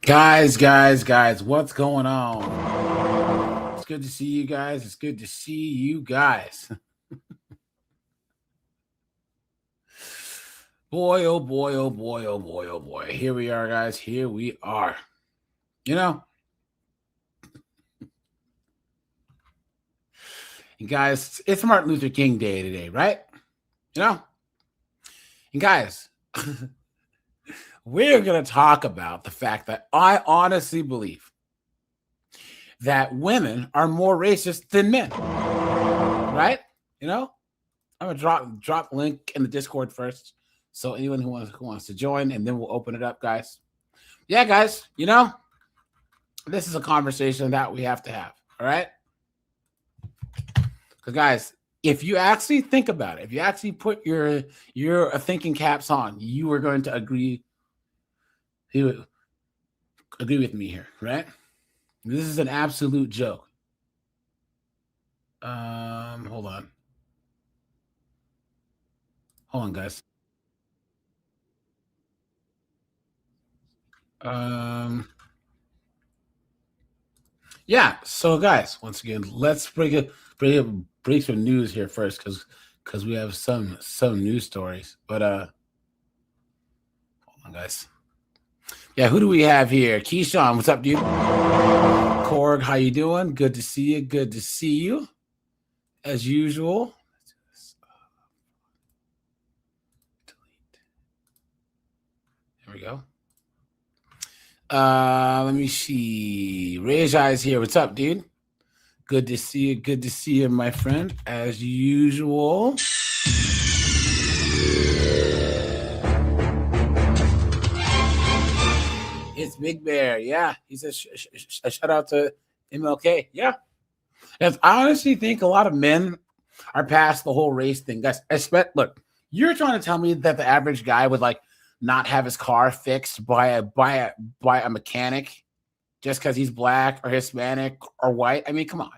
Guys, what's going on? It's good to see you guys. It's good to see you guys. Boy, oh boy, oh boy, oh boy, oh boy. Here we are, guys. Here we are. You know, and guys, it's Martin Luther King Day today, right? You know, and guys, we're going to talk about the fact that I honestly believe that women are more racist than men, right? You know, I'm gonna drop link in the Discord first, so anyone who wants to join, and then we'll open it up, guys. Yeah, guys, you know, this is a conversation that we have to have. All right, because guys, if you actually think about it, if you actually put your thinking caps on, you are going to agree. Agree with me here, right? This is an absolute joke. Hold on, guys. Yeah. So, guys, once again, let's break some news here first, because we have some news stories. But hold on, guys. Yeah, who do we have here? Keyshawn, what's up, dude? Korg, how you doing? Good to see you. Good to see you, as usual. There we go. Let me see. Rajai's here. What's up, dude? Good to see you. Good to see you, my friend, as usual. It's Big Bear. Yeah. He says a shout out to MLK. Yeah. Because I honestly think a lot of men are past the whole race thing. Guys, look, you're trying to tell me that the average guy would like not have his car fixed by a mechanic just because he's black or Hispanic or white? I mean, come on.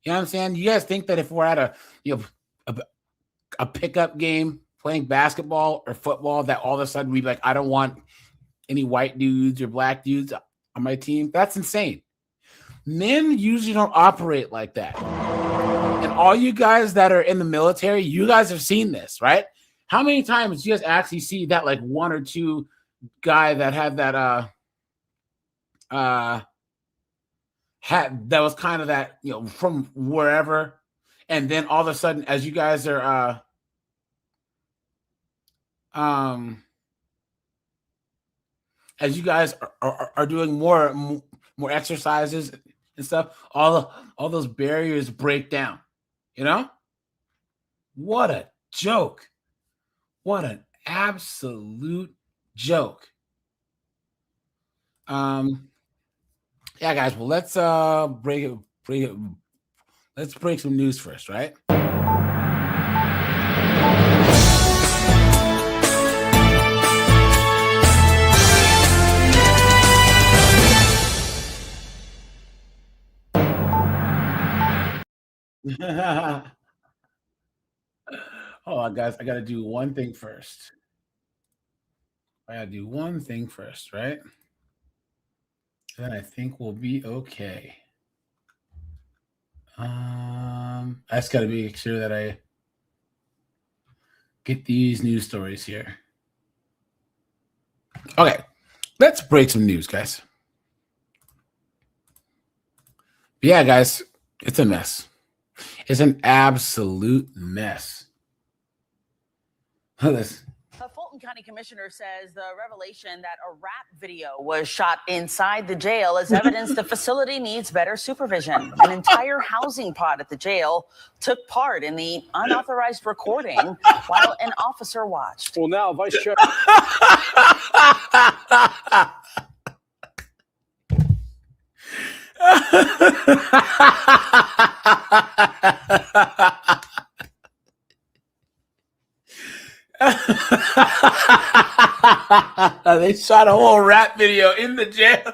You know what I'm saying? You guys think that if we're at a pickup game playing basketball or football, that all of a sudden we'd be like, I don't want any white dudes or black dudes on my team? That's insane. Men usually don't operate like that. And all you guys that are in the military, you guys have seen this, right? How many times do you guys actually see that like one or two guy that had that that was kind of that, you know, from wherever, and then all of a sudden, as you guys are doing more exercises and stuff, all those barriers break down. You know, what a joke! What an absolute joke! Yeah, guys. Well, let's let's break some news first, right? Hold on, guys. I got to do one thing first. Right? Then I think we'll be okay. I just got to make sure that I get these news stories here. Okay, let's break some news, guys. Yeah, guys, it's a mess. It's an absolute mess. Listen. A Fulton County commissioner says the revelation that a rap video was shot inside the jail is evidence the facility needs better supervision. An entire housing pod at the jail took part in the unauthorized recording while an officer watched. Well, now, Vice Chair. They shot a whole rap video in the jail.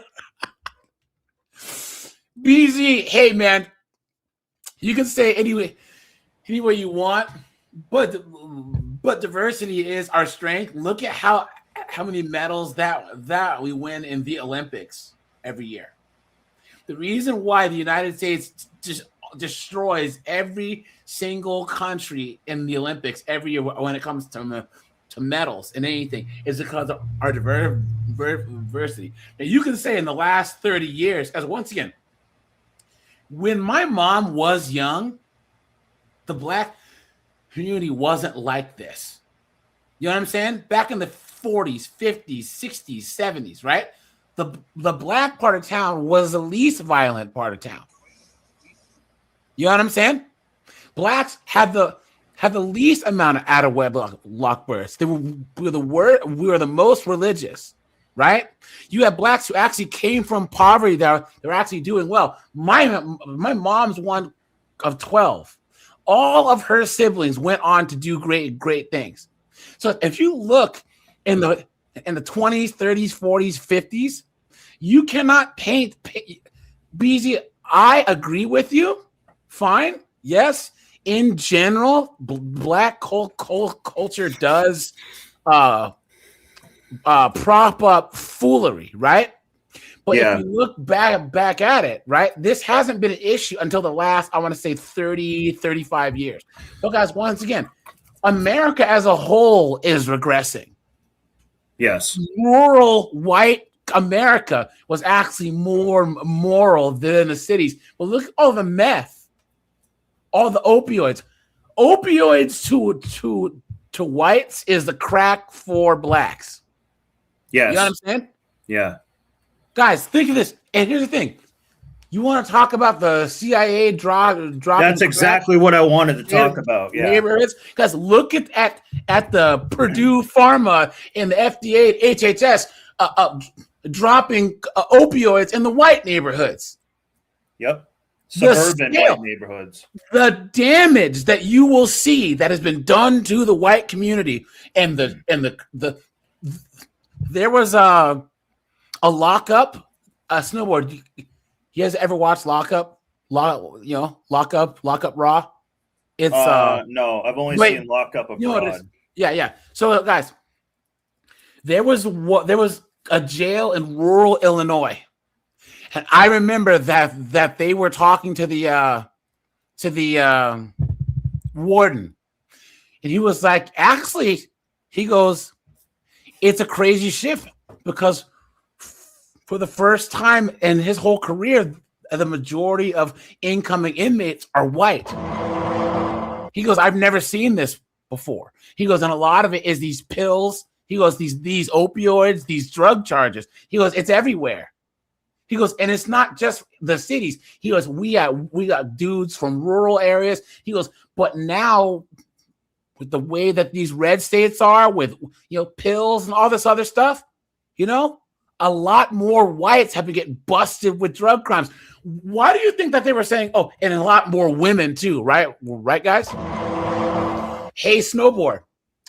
BZ, hey man, you can say any way you want, but diversity is our strength. Look at how how many medals that we win in the Olympics every year. The reason why the United States just destroys every single country in the Olympics every year when it comes to medals and anything is because of our diversity. Now you can say in the last 30 years, as once again, when my mom was young, the Black community wasn't like this. You know what I'm saying? Back in the 40s, 50s, 60s, 70s, right? The Black part of town was the least violent part of town. You know what I'm saying? Blacks had the least amount of out of wedlock births. We were the most religious, right? You had Blacks who actually came from poverty that they're actually doing well. My mom's one of 12. All of her siblings went on to do great things. So if you look in the 20s, 30s, 40s, 50s, you cannot paint BZ. I agree with you. Fine. Yes. In general, Black culture does prop up foolery, right? But if you look back at it, right, this hasn't been an issue until the last, I want to say 30, 35 years. So guys, once again, America as a whole is regressing. Yes. Rural white America was actually more moral than the cities. But look at all the meth, all the opioids. Opioids to whites is the crack for Blacks. Yes. You know what I'm saying? Yeah. Guys, think of this. And here's the thing. You want to talk about the CIA dropping? That's exactly what I wanted to talk about. Yeah. Neighborhoods. Guys, look at the Purdue Pharma and the FDA and HHS dropping opioids in the white neighborhoods. Yep. Suburban white neighborhoods. The damage that you will see that has been done to the white community, and there was a lockup, a snowboard. You guys ever watched Lockup? Lockup Raw. It's no, I've only seen Lockup Abroad. Yeah. So guys, there was a jail in rural Illinois, and I remember that they were talking to the warden, and he was like, actually, he goes, it's a crazy shift because for the first time in his whole career, the majority of incoming inmates are white. He goes, I've never seen this before. He goes, and a lot of it is these pills. He goes, these opioids, these drug charges. He goes, it's everywhere. He goes, and it's not just the cities. He goes, we got dudes from rural areas. He goes, but now with the way that these red states are with, pills and all this other stuff, a lot more whites have been getting busted with drug crimes. Why do you think that they were saying, oh, and a lot more women too, right? Right, guys? Hey, snowboard.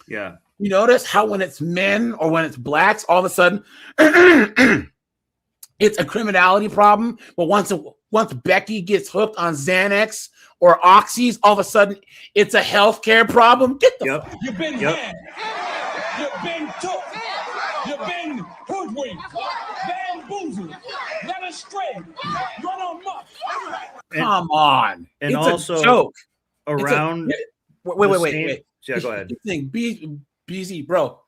Yeah. You notice how when it's men or when it's Blacks, all of a sudden it's a criminality problem. But once Becky gets hooked on Xanax or Oxys, all of a sudden it's a healthcare problem. Get the fuck. You've been had. You've been took. You've been hoodwinked, bamboozled, led astray, run on muck. Come on. And it's also a joke. Around Wait. Yeah, go ahead. BZ, bro.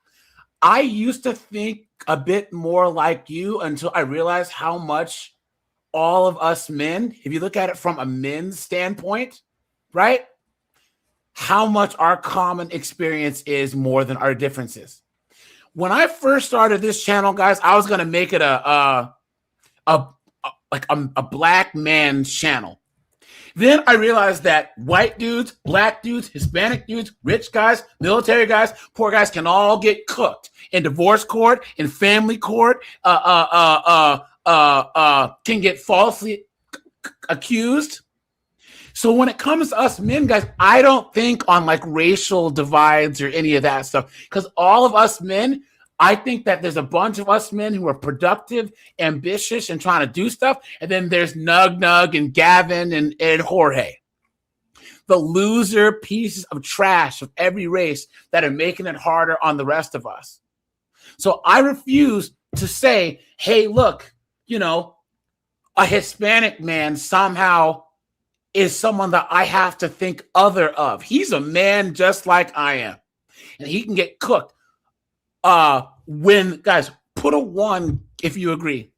I used to think a bit more like you until I realized how much all of us men, if you look at it from a men's standpoint, right? How much our common experience is more than our differences. When I first started this channel, guys, I was gonna make it a black man's channel. Then I realized that white dudes, black dudes, Hispanic dudes, rich guys, military guys, poor guys can all get cooked in divorce court, in family court, can get falsely accused. So when it comes to us men, guys, I don't think on like racial divides or any of that stuff, because all of us men, I think that there's a bunch of us men who are productive, ambitious, and trying to do stuff. And then there's Nug and Gavin and Jorge, the loser pieces of trash of every race that are making it harder on the rest of us. So I refuse to say, hey, look, a Hispanic man somehow is someone that I have to think other of. He's a man just like I am. And he can get cooked. Guys, put a 1 if you agree.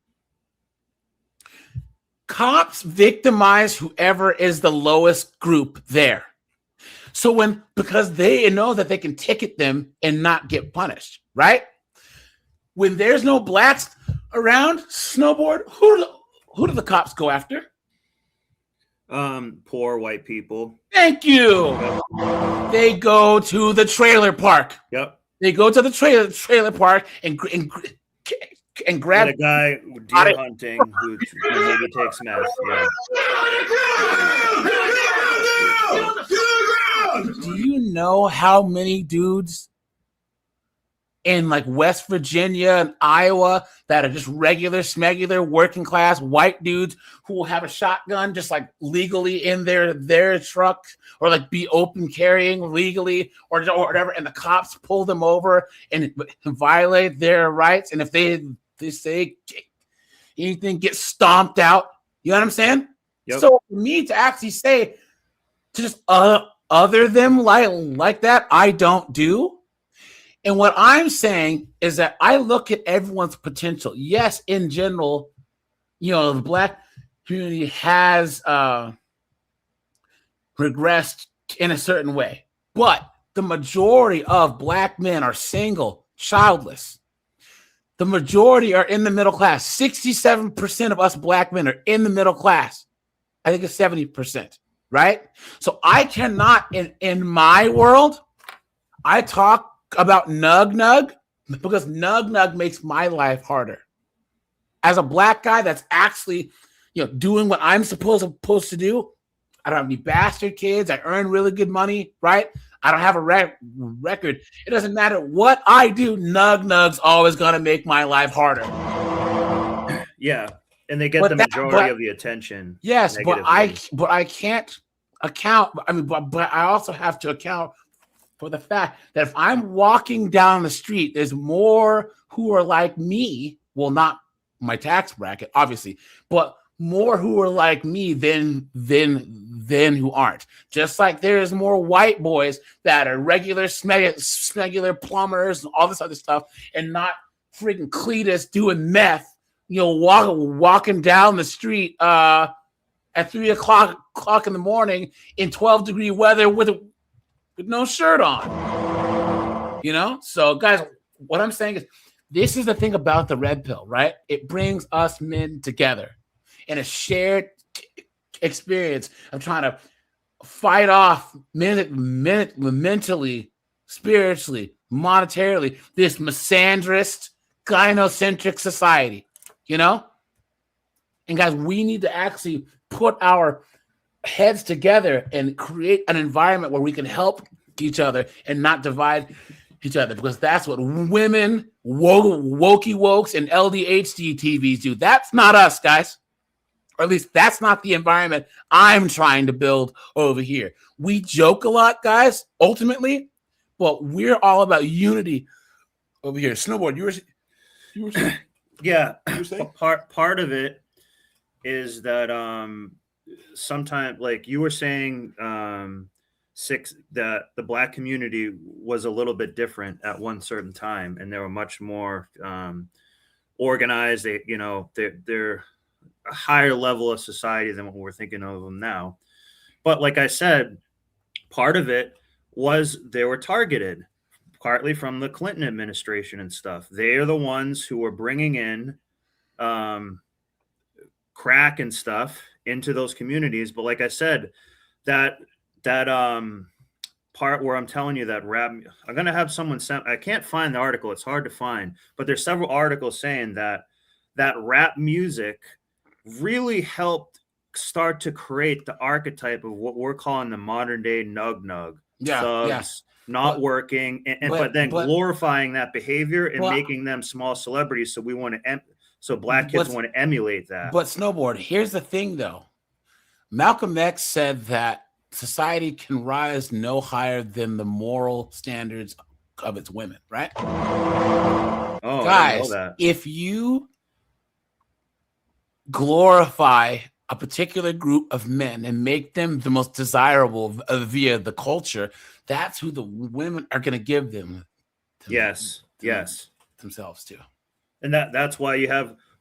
Cops victimize whoever is the lowest group there. So because they know that they can ticket them and not get punished, right? When there's no blacks around, Snowboard, who do the cops go after? Poor white people. Thank you. Yep. They go to the trailer park. Yep. They go to the trailer park and grab a guy deer hunting who maybe takes meth. Yeah. Do you know how many dudes in like West Virginia and Iowa that are just regular, smegular, working class white dudes who will have a shotgun just like legally in their truck, or like be open carrying legally or whatever, and the cops pull them over and violate their rights, and if they say anything, get stomped out? You know what I'm saying? Yep. So for me to actually say to just other them like that, I don't do. And what I'm saying is that I look at everyone's potential. Yes, in general, the black community has regressed in a certain way, but the majority of black men are single, childless. The majority are in the middle class. 67% of us black men are in the middle class. I think it's 70%, right? So I cannot, in my world, I talk about nug because nug makes my life harder. As a black guy that's actually, doing what I'm supposed to do, I don't have any bastard kids. I earn really good money, right? I don't have a record. It doesn't matter what I do. Nug's always going to make my life harder. Yeah, and they get the majority of the attention. Yes, but I can't account. But I also have to account for the fact that if I'm walking down the street, there's more who are like me. Well, not my tax bracket, obviously, but more who are like me than who aren't. Just like there's more white boys that are regular smegular plumbers and all this other stuff, and not freaking Cletus doing meth, walking down the street at 3 o'clock in the morning in 12-degree weather with no shirt on. So guys, what I'm saying is, this is the thing about the red pill, right? It brings us men together in a shared experience of trying to fight off mentally, spiritually, monetarily, this misandrist, gynocentric society, And guys, we need to actually put our heads together and create an environment where we can help each other and not divide each other, because that's what women, wokey wokes, and LDHD TVs do. That's not us, guys. Or at least that's not the environment I'm trying to build over here. We joke a lot, guys, ultimately, but we're all about unity over here. Snowboard, you were saying? Yeah, part of it is that sometimes, like you were saying, that the black community was a little bit different at one certain time, and they were much more organized. They're a higher level of society than what we're thinking of them now. But like I said, part of it was they were targeted, partly from the Clinton administration and stuff. They are the ones who were bringing in crack and stuff into those communities. But like I said, that part where I'm telling you that rap, I'm going to have someone send, I can't find the article. It's hard to find, but there's several articles saying that rap music really helped start to create the archetype of what we're calling the modern day nug. Thugs, not working, but then glorifying that behavior and making them small celebrities. So we want to, so black kids want to emulate that. But Snowboard, here's the thing though. Malcolm X said that society can rise no higher than the moral standards of its women, right? Oh, I guys, didn't know that. if you glorify a particular group of men and make them the most desirable via the culture, that's who the women are going to give them. Yes. Themselves too. And that's why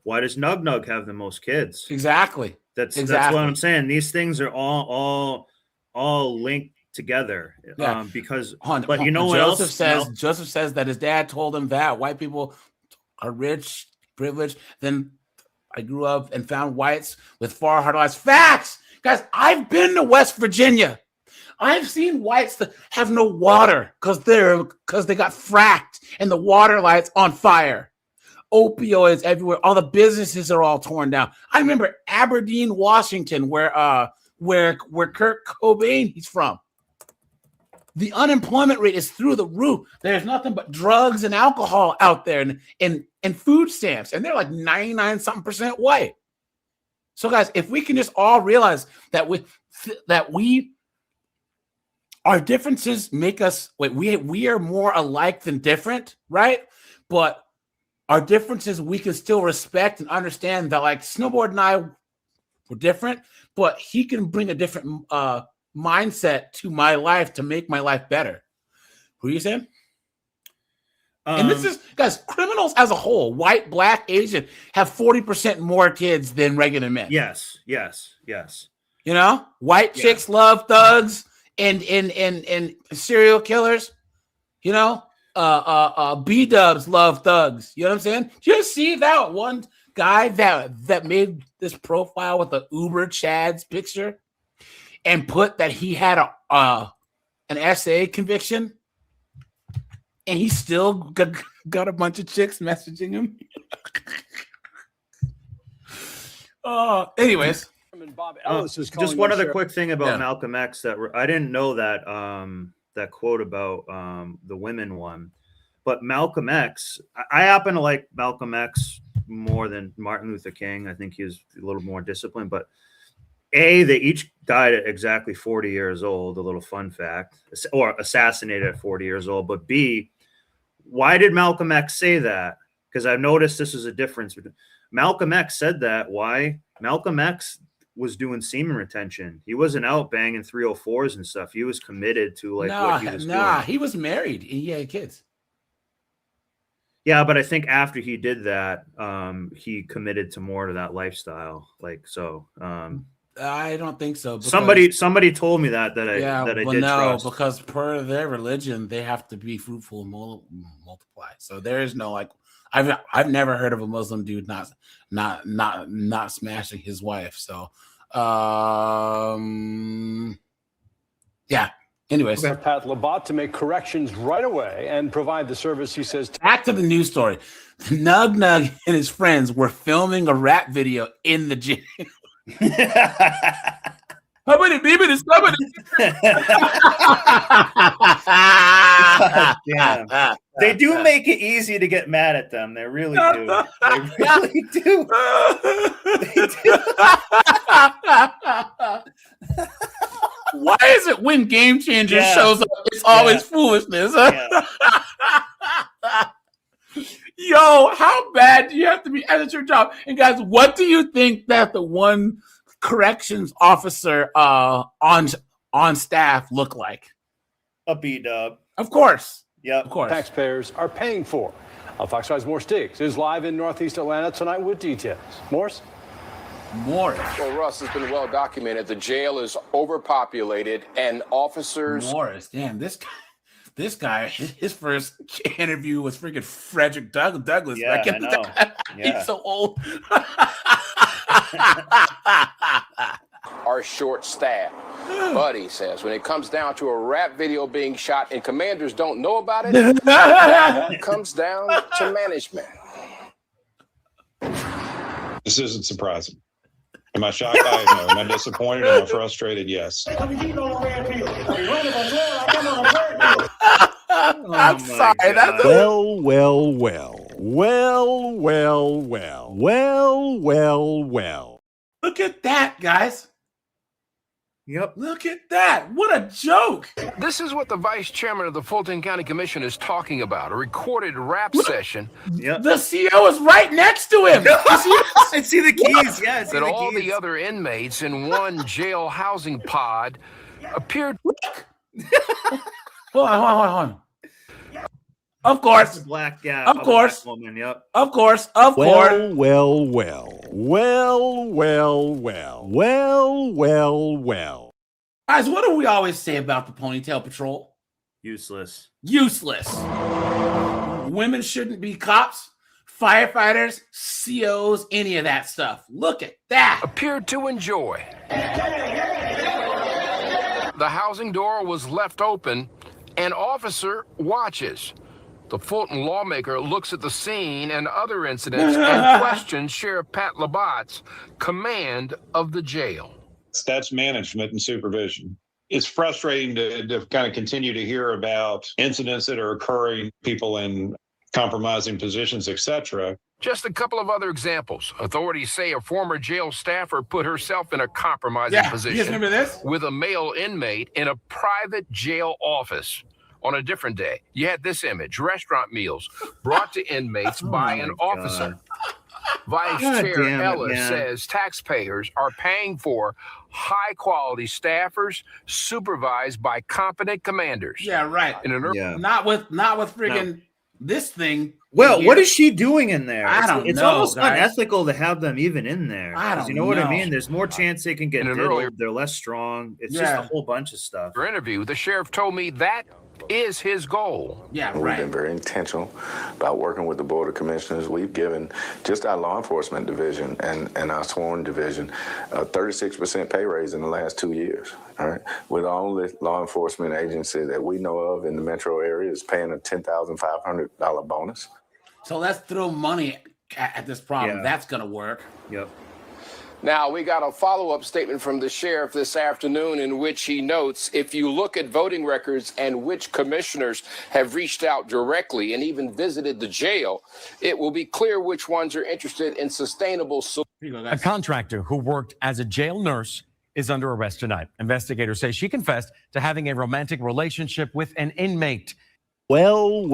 why does Nug Nug have the most kids? Exactly. That's what I'm saying. These things are all linked together. Yeah. Because but you know what Joseph else? says Joseph says that his dad told him that white people are rich, privileged. Then I grew up and found whites with far harder lives. Facts, guys. I've been to West Virginia. I've seen whites that have no water because they got fracked and the water lights on fire. Opioids everywhere. All the businesses are all torn down. I remember Aberdeen, Washington, where Kurt Cobain he's from. The unemployment rate is through the roof. There's nothing but drugs and alcohol out there and food stamps. And they're like 99-something% white. So guys, if we can just all realize that we our differences make us we are more alike than different, right? But our differences we can still respect and understand that like Snowboard and I were different, but he can bring a different mindset to my life to make my life better. Who are you saying? And this is, guys, criminals as a whole, white, black, Asian, have 40% more kids than regular men. Yes. You know, white chicks love thugs and serial killers. You know, B-dubs love thugs. You know what I'm saying? Did you see that one guy that made this profile with the Uber Chad's picture and put that he had an SA conviction? And he still got a bunch of chicks messaging him. Anyways. Just one other quick thing about Malcolm X that I didn't know that that quote about the women one. But Malcolm X, I happen to like Malcolm X more than Martin Luther King. I think he was a little more disciplined. But they each died at exactly 40 years old, a little fun fact, or assassinated at 40 years old. But B, why did Malcolm X say that? Because I've noticed this is a difference. Malcolm X said that. Why? Malcolm X was doing semen retention. He wasn't out banging 304s and stuff. He was committed to what he was doing. He was married. He had kids. Yeah, but I think after he did that, he committed to more to that lifestyle. Like so. I don't think so. Somebody told me that I did trust. Because per their religion, they have to be fruitful and multiply. So there is no like. I've never heard of a Muslim dude not smashing his wife. So, yeah. Anyways, Pat Labat to make corrections right away and provide the service he says. Back to the news story. Nug Nug and his friends were filming a rap video in the gym. How many people is somebody? They do make it easy to get mad at them. They really do. They really do. They do. Why is it when Game Changer shows up, it's always foolishness? Yo, how bad do you have to be at your job? And guys, what do you think that the one corrections officer on staff look like? A B-dub. Of course. Yeah, of course. Taxpayers are paying for. Fox 5's Morse Diggs is live in Northeast Atlanta tonight with details. Morse? Morris. Well, Russ, has been well documented. The jail is overpopulated and officers. Morris, damn, this guy, his first interview was freaking Frederick Douglass. Yeah, I know. He's so old. Are short-staffed. Buddy says when it comes down to a rap video being shot and commanders don't know about it, it comes down to management. This isn't surprising. Am I shocked? I know. Am I disappointed? Am I frustrated? Yes. I'm sorry. That's Well. Look at that, guys. Yep. Look at that. What a joke. This is what the vice chairman of the Fulton County Commission is talking about, a recorded rap session. Yep. The CO is right next to him. You see this? I see the keys. Yeah, I see That the all keys. the other inmates in one jail housing pod appeared. Hold on. Of course. Black, yeah. Of course. Black woman, yep. Of course. Of course. Well. Guys, what do we always say about the Ponytail Patrol? Useless. Useless. Women shouldn't be cops, firefighters, COs, any of that stuff. Look at that. Appeared to enjoy. The housing door was left open. An officer watches. The Fulton lawmaker looks at the scene and other incidents and questions Sheriff Pat Labatt's command of the jail. That's management and supervision. It's frustrating to kind of continue to hear about incidents that are occurring, people in compromising positions, etc. Just a couple of other examples. Authorities say a former jail staffer put herself in a compromising You guys position remember this? with a male inmate in a private jail office. On a different day, you had this image: restaurant meals brought to inmates by an officer. Vice Chair Ellis says taxpayers are paying for high-quality staffers supervised by competent commanders. Yeah, right. In an Not with friggin' this thing. Well, here. what is she doing in there? I don't it's know, almost guys. unethical to have them even in there. I 'Cause don't you know what I know. mean? There's more chance they can get In an diddled. earlier- They're less strong. It's Yeah. just a whole bunch of stuff. Her interview, the sheriff told me that is his goal. Yeah, We've right. been very intentional about working with the Board of Commissioners. We've given just our law enforcement division and our sworn division a 36% pay raise in the last 2 years. All right, we're the only law enforcement agency that we know of in the metro area is paying a $10,500 bonus. So let's throw money at this problem. Yeah. That's gonna work. Yep. Now, we got a follow-up statement from the sheriff this afternoon in which he notes, if you look at voting records and which commissioners have reached out directly and even visited the jail, it will be clear which ones are interested in sustainable solutions. Here you go, A guys. contractor who worked as a jail nurse is under arrest tonight. Investigators say she confessed to having a romantic relationship with an inmate. Well.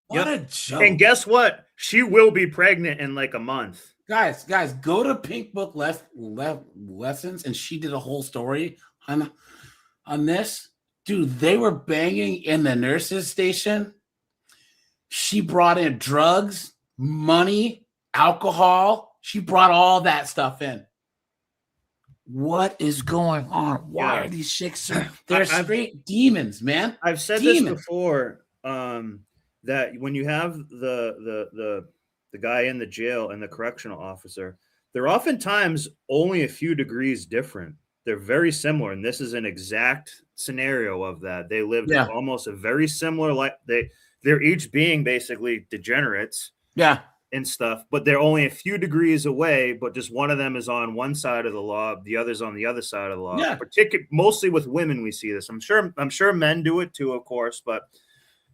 What Yep. a joke. And guess what? She will be pregnant in like a month. Guys, go to Pink Book Lessons, and she did a whole story on this. Dude, they were banging in the nurses' station. She brought in drugs, money, alcohol. She brought all that stuff in. What is going on? Why Yeah. are these chicks? They're I've- straight demons, man. I've said Demons. this before. That when you have the guy in the jail and the correctional officer, they're oftentimes only a few degrees different. They're very similar, and this is an exact scenario of that. They lived Yeah. almost a very similar life. They're each being basically degenerates Yeah. and stuff, but they're only a few degrees away. But just one of them is on one side of the law, the other's on the other side of the law. Yeah. Mostly with women, we see this. I'm sure men do it too, of course, but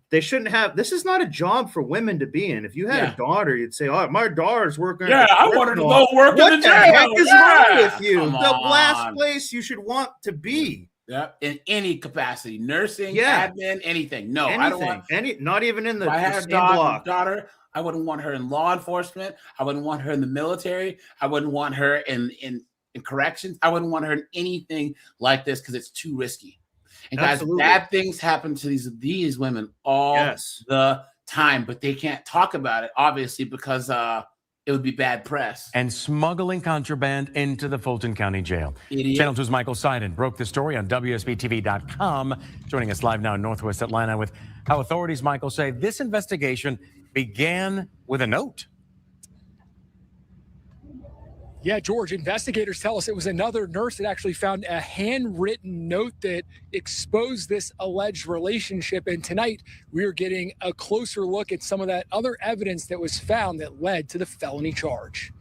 they shouldn't have. This is not a job for women to be in. If you had Yeah. a daughter, you'd say, "Oh, my daughter's working." Yeah, at the I want her to correctional. go work in What the the jail. heck is Yeah. wrong with you? Come The last on. place you should want to be. Yeah, in any capacity, nursing, Yeah. admin, anything. No, Anything. I don't want. Not even in If the I had a same block. daughter, I wouldn't want her in law enforcement. I wouldn't want her in the military. I wouldn't want her in corrections. I wouldn't want her in anything like this because it's too risky. And guys, Absolutely. bad things happen to these women all Yes. the time, but they can't talk about it, obviously, because it would be bad press. And smuggling contraband into the Fulton County Jail. Idiot. Channel 2's Michael Seiden broke the story on WSBTV.com. Joining us live now in Northwest Atlanta with how authorities, Michael, say this investigation began with a note. Yeah, George, investigators tell us it was another nurse that actually found a handwritten note that exposed this alleged relationship. And tonight, we are getting a closer look at some of that other evidence that was found that led to the felony charge.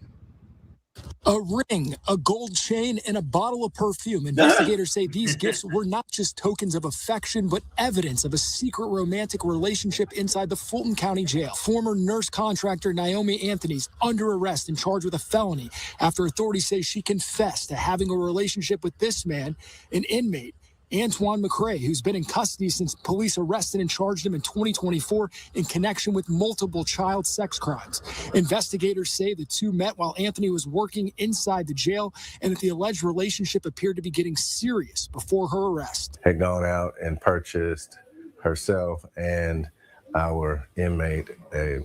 A ring, a gold chain, and a bottle of perfume. Investigators say these gifts were not just tokens of affection, but evidence of a secret romantic relationship inside the Fulton County Jail. Former nurse contractor Naomi Anthony's under arrest and charged with a felony after authorities say she confessed to having a relationship with this man, an inmate, Antoine McCrae, who's been in custody since police arrested and charged him in 2024 in connection with multiple child sex crimes. Investigators say the two met while Anthony was working inside the jail and that the alleged relationship appeared to be getting serious before her arrest. Had gone out and purchased herself and our inmate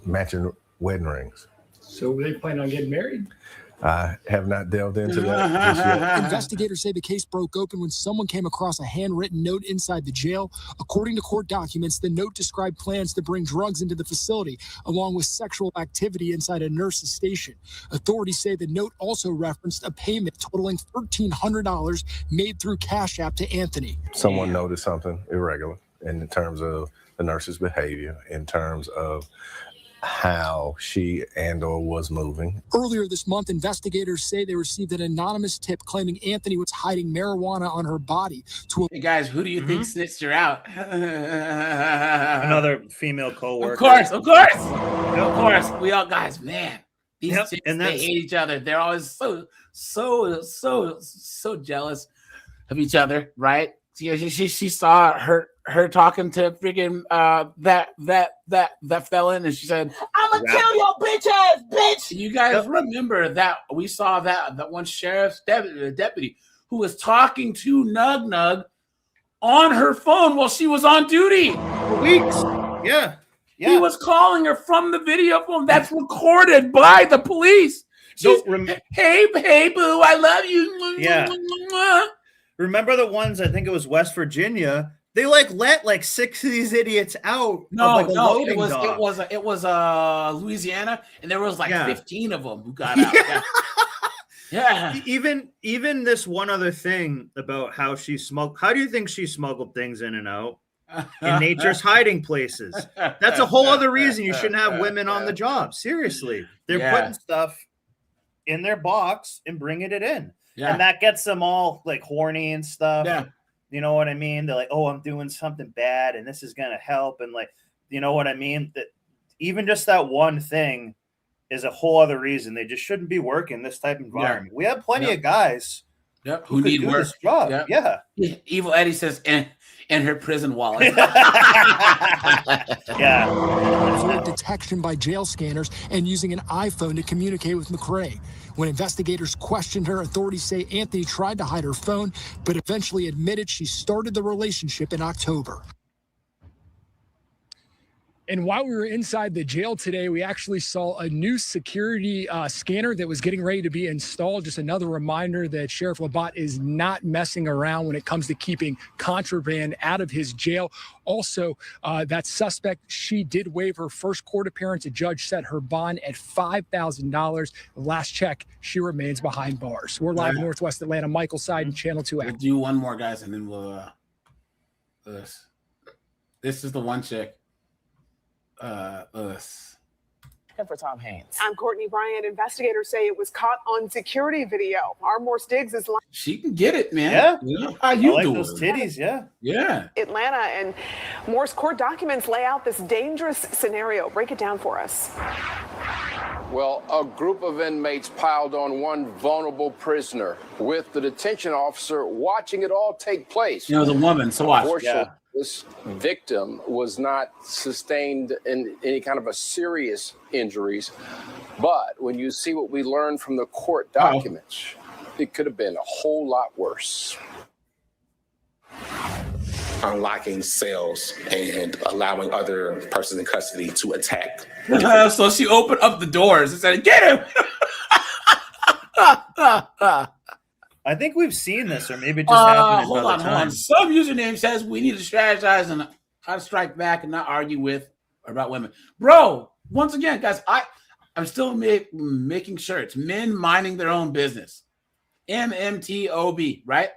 matching wedding rings. So were they planning on getting married? I have not delved into that just yet. Investigators say the case broke open when someone came across a handwritten note inside the jail. According to court documents, the note described plans to bring drugs into the facility, along with sexual activity inside a nurse's station. Authorities say the note also referenced a payment totaling $1,300 made through Cash App to Anthony. Someone noticed something irregular in terms of the nurse's behavior, in terms of how she and/or was moving. Earlier this month, investigators say they received an anonymous tip claiming Anthony was hiding marijuana on her body. Hey guys, who do you think snitched her out? Another female coworker. Of course. We all guys, man. These chicks, they hate each other. They're always so jealous of each other, right? She saw her talking to freaking that felon, and she said, "I'm gonna kill your bitch ass bitch." You guys remember that we saw that one sheriff's deputy who was talking to Nug on her phone while she was on duty for weeks. Yeah. He was calling her from the video phone that's recorded by the police. Hey boo, I love you. Yeah. Remember the ones, I think it was West Virginia, they let 6 of these idiots out. It was Louisiana, and there was 15 of them who got out. Yeah. Even this one other thing about how she smuggled. How do you think she smuggled things in and out? In nature's hiding places. That's a whole other reason you shouldn't have women on the job. Seriously. They're putting stuff in their box and bringing it in. Yeah. And that gets them all horny and stuff. Yeah. You know what I mean? They're like, oh, I'm doing something bad and this is going to help. And you know what I mean? That even just that one thing is a whole other reason they just shouldn't be working this type of environment. We have plenty of guys who need work. This job. Yeah. Evil Eddie says, and her prison wallet. Detection by jail scanners and using an iPhone to communicate with McCrae. When investigators questioned her, authorities say Anthony tried to hide her phone, but eventually admitted she started the relationship in October. And while we were inside the jail today, we actually saw a new security scanner that was getting ready to be installed. Just another reminder that Sheriff Labatt is not messing around when it comes to keeping contraband out of his jail. Also, that suspect, she did waive her first court appearance. A judge set her bond at $5,000. Last check, she remains behind bars. We're live in Northwest Atlanta. Michael Seiden, Channel 2. We'll do one more, guys, and then we'll this is the one chick. For Tom Haynes. I'm Courtney Bryant. Investigators say it was caught on security video. Our Morse Diggs is live. She can get it, man. Yeah. How you like doing? Those titties, yeah. Atlanta, and Morse court documents lay out this dangerous scenario. Break it down for us. Well, a group of inmates piled on one vulnerable prisoner, with the detention officer watching it all take place. The woman. So watch. Unfortunately, this victim was not sustained in any kind of a serious injuries. But when you see what we learned from the court documents, it could have been a whole lot worse. Unlocking cells and allowing other persons in custody to attack. So she opened up the doors and said, "Get him!" I think we've seen this, or maybe it just happened. Hold on. Some username says we need to strategize and how to strike back and not argue with or about women. Bro, once again, guys, I'm still making sure it's men minding their own business. MMTOB, right?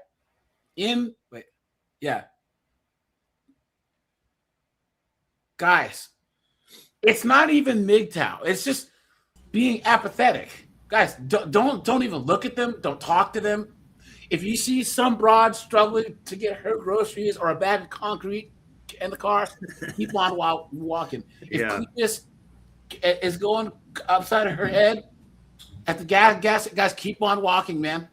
Guys, it's not even MGTOW. It's just being apathetic. Guys, don't even look at them. Don't talk to them. If you see some broad struggling to get her groceries or a bag of concrete in the car, keep on walking. If Cletus is going upside of her head at the gas, guys, keep on walking, man.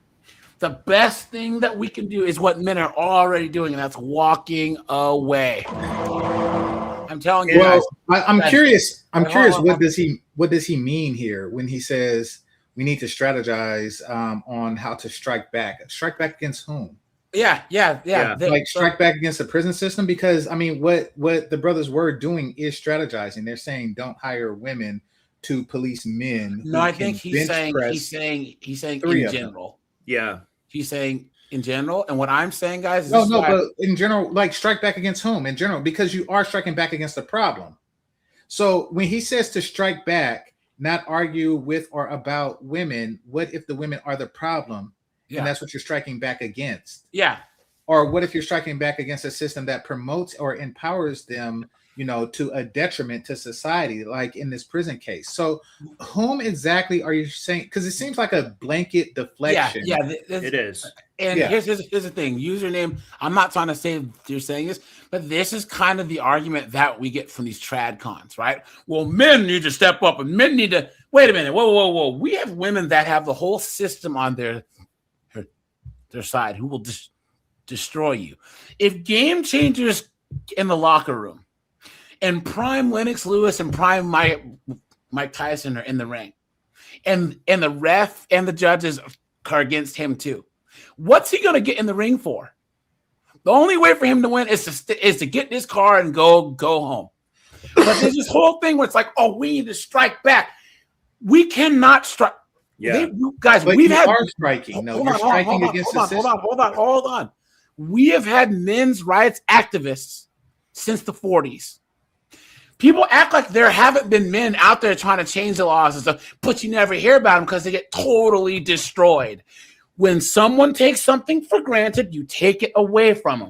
The best thing that we can do is what men are already doing, and that's walking away. I'm telling you guys. I'm curious. What does he mean here when he says we need to strategize on how to strike back? Strike back against whom? Yeah. Strike back against the prison system, because I mean, what the brothers were doing is strategizing. They're saying don't hire women to police men. No, I think he's saying in general. Yeah, he's saying in general, and what I'm saying, guys, is but in general, like strike back against whom? In general, because you are striking back against the problem. So when he says to strike back, not argue with or about women, what if the women are the problem? Yeah. And that's what you're striking back against. Yeah. Or what if you're striking back against a system that promotes or empowers them, to a detriment to society, like in this prison case? So whom exactly are you saying? Because it seems like a blanket deflection. Yeah, it is. And here's the thing. Username, I'm not trying to say you're saying this, but this is kind of the argument that we get from these trad cons, right? Well, men need to step up and men need to, wait a minute, whoa. We have women that have the whole system on their side who will destroy you. If game changers in the locker room and prime Lennox Lewis and prime Mike Tyson are in the ring, and the ref and the judges are against him too, what's he going to get in the ring for? The only way for him to win is to get in his car and go home. But there's this whole thing where it's like, oh, we need to strike back. We cannot strike. Yeah, guys, but we've had striking. No, you're striking against the system. Hold on. We have had men's rights activists since the 40s. People act like there haven't been men out there trying to change the laws and stuff, but you never hear about them because they get totally destroyed. When someone takes something for granted, you take it away from them.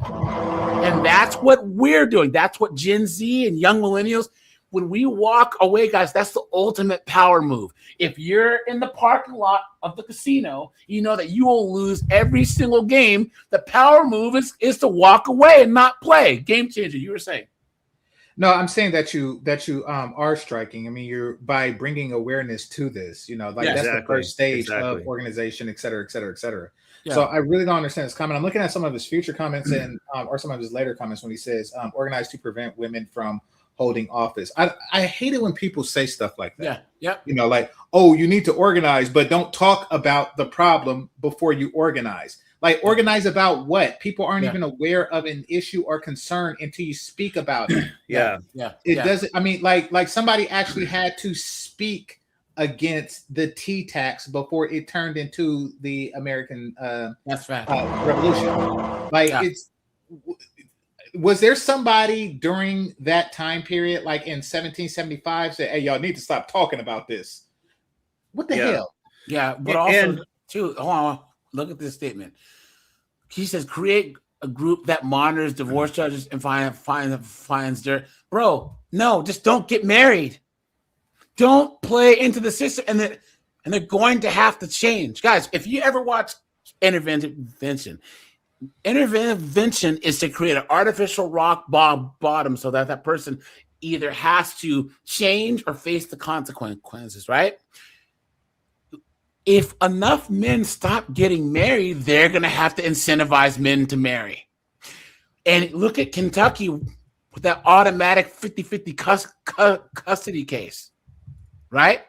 And that's what we're doing. That's what Gen Z and young millennials, when we walk away, guys, that's the ultimate power move. If you're in the parking lot of the casino, you know that you will lose every single game. The power move is to walk away and not play. Game changer, you were saying. No, I'm saying that you are striking. I mean, you're by bringing awareness to this, that's the first stage of organization, et cetera, et cetera, et cetera. Yeah. So I really don't understand this comment. I'm looking at some of his future comments and or some of his later comments when he says organize to prevent women from holding office. I hate it when people say stuff like that. Yeah. Like, oh, you need to organize, but don't talk about the problem before you organize. Like, organize about what? People aren't even aware of an issue or concern until you speak about it. It doesn't. I mean, like somebody actually had to speak against the tea tax before it turned into the American Revolution. Was there somebody during that time period, like in 1775, say, "Hey, y'all need to stop talking about this"? What the hell? Yeah, but also too. Hold on. Look at this statement. He says, create a group that monitors divorce judges and finds their no, just don't get married. Don't play into the system. And they're going to have to change. Guys, if you ever watch intervention is to create an artificial rock bottom so that person either has to change or face the consequences, right? If enough men stop getting married, they're going to have to incentivize men to marry. And look at Kentucky with that automatic 50-50 custody case, right?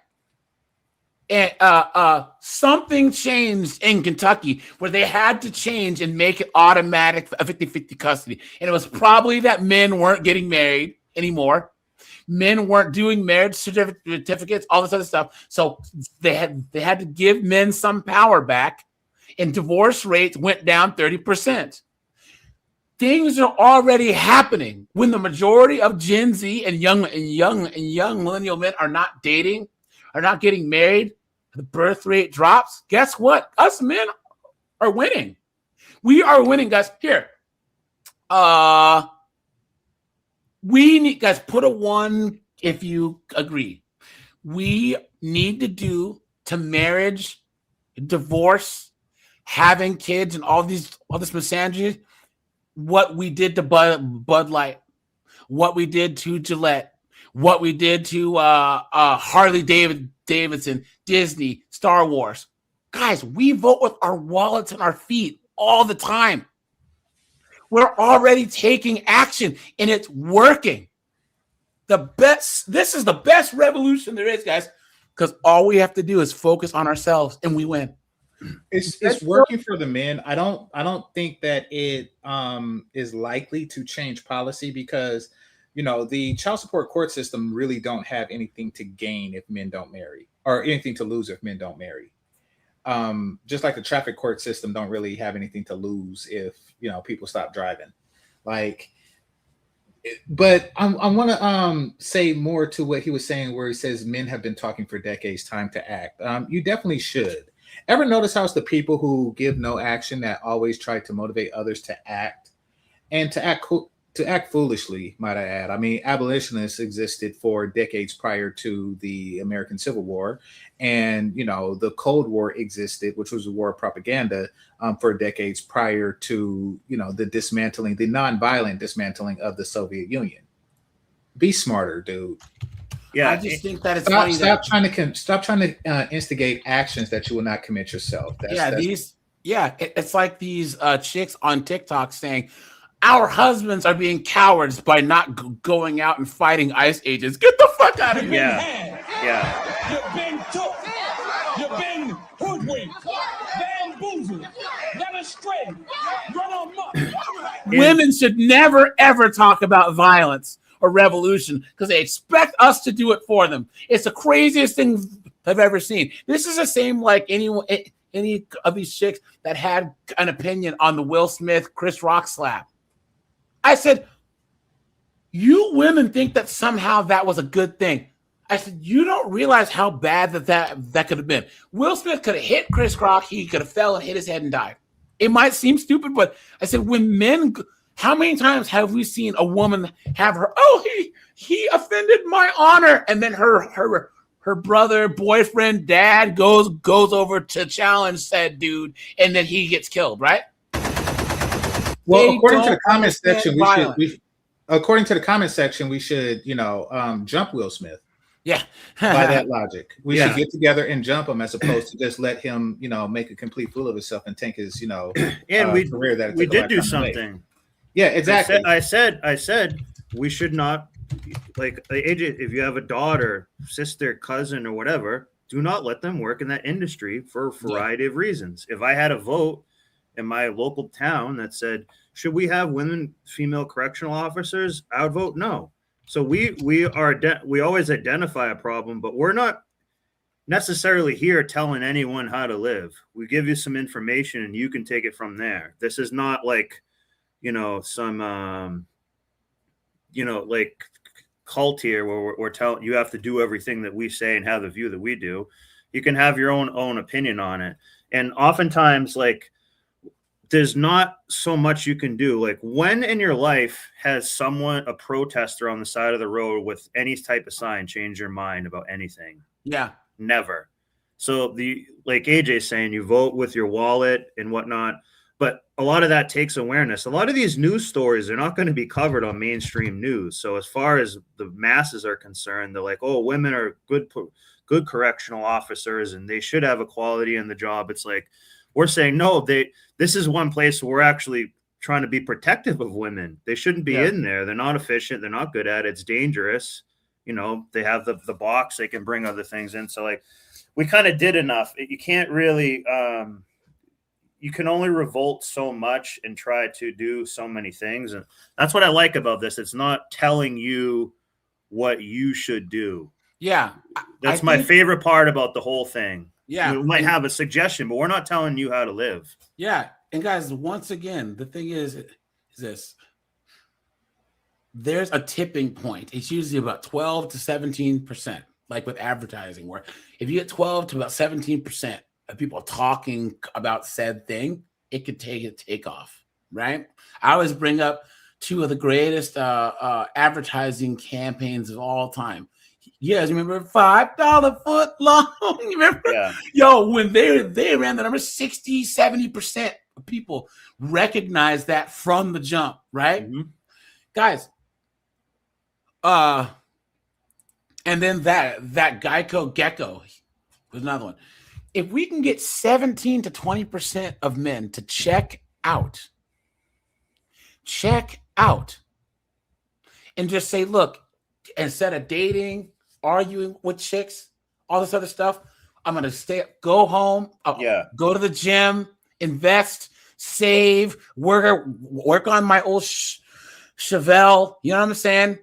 And something changed in Kentucky where they had to change and make it automatic a 50-50 custody. And it was probably that men weren't getting married anymore. Men weren't doing marriage certificates, all this other stuff. So they had to give men some power back, and divorce rates went down 30%. Things are already happening when the majority of Gen Z and young millennial men are not dating, are not getting married. The birth rate drops. Guess what? Us men are winning. We are winning, guys. Here. We need, guys, put a 1 if you agree. We need to do to marriage, divorce, having kids, and all this misandry, what we did to Bud Light, what we did to Gillette, what we did to Harley Davidson, Disney, Star Wars. Guys, we vote with our wallets and our feet all the time. We're already taking action, and it's working. This is the best revolution there is, guys, because all we have to do is focus on ourselves, and we win. It's working for the men. I don't think that it is likely to change policy because the child support court system really don't have anything to gain if men don't marry, or anything to lose if men don't marry. Just like the traffic court system don't really have anything to lose if people stop driving. But I want to say more to what he was saying, where he says men have been talking for decades, time to act. You definitely should. Ever notice how it's the people who give no action that always try to motivate others to act, and to act foolishly, might I add. I mean, abolitionists existed for decades prior to the American Civil War, and the Cold War existed, which was a war of propaganda, for decades prior to the nonviolent dismantling of the Soviet Union. Be smarter, dude. Yeah, I just think that it's stop trying to instigate actions that you will not commit yourself. It's like these chicks on TikTok saying, our husbands are being cowards by not going out and fighting ICE agents. Get the fuck out of here. Yeah. You've been took. You've been hoodwinked, bamboozled, led astray, run amok. Women should never, ever talk about violence or revolution because they expect us to do it for them. It's the craziest thing I've ever seen. This is the same like any of these chicks that had an opinion on the Will Smith, Chris Rock slap. I said, you women think that somehow that was a good thing. I said, you don't realize how bad that could have been. Will Smith could have hit Chris Rock. He could have fell and hit his head and died. It might seem stupid, but I said, when men, how many times have we seen a woman have her, he offended my honor, and then her brother, boyfriend, dad goes over to challenge said dude, and then he gets killed, right? Well, according to the comment section, we should, jump Will Smith. Yeah. By that logic, we should get together and jump him as opposed to just let him, make a complete fool of himself and tank his, and career that we did do something. Yeah, exactly. I said we should not, like, AJ, if you have a daughter, sister, cousin, or whatever, do not let them work in that industry for a variety of reasons. If I had a vote in my local town that said, should we have female correctional officers? I would vote no. So we always identify a problem, but we're not necessarily here telling anyone how to live. We give you some information and you can take it from there. This is not like, some, like cult here where we're telling you have to do everything that we say and have the view that we do. You can have your own opinion on it. And oftentimes, like, there's not so much you can do. Like, when in your life has a protester on the side of the road with any type of sign change your mind about anything? Yeah. Never. So like AJ's saying, you vote with your wallet and whatnot, but a lot of that takes awareness. A lot of these news stories are not going to be covered on mainstream news. So as far as the masses are concerned, they're like, oh, women are good correctional officers and they should have equality in the job. It's like, we're saying, no, this is one place where we're actually trying to be protective of women. They shouldn't be in there. They're not efficient. They're not good at it. It's dangerous. They have the box. They can bring other things in. So, like, we kind of did enough. You can't really you can only revolt so much and try to do so many things. And that's what I like about this. It's not telling you what you should do. Yeah. That's my favorite part about the whole thing. Yeah. We might have a suggestion, but we're not telling you how to live. Yeah. And guys, once again, the thing is this. There's a tipping point. It's usually about 12 to 17%, like with advertising, where if you get 12 to about 17% of people talking about said thing, it could take off, right? I always bring up two of the greatest advertising campaigns of all time. You guys remember $5 foot long? You remember? Yeah. Yo, when they ran the number, 60-70% of people recognize that from the jump, right? Mm-hmm. Guys, and then that Geico Gecko was another one. If we can get 17 to 20% of men to check out, and just say, look, instead of dating, arguing with chicks, all this other stuff, I'm gonna go home, go to the gym, invest, save, work on my old Chevelle. You know what I'm saying?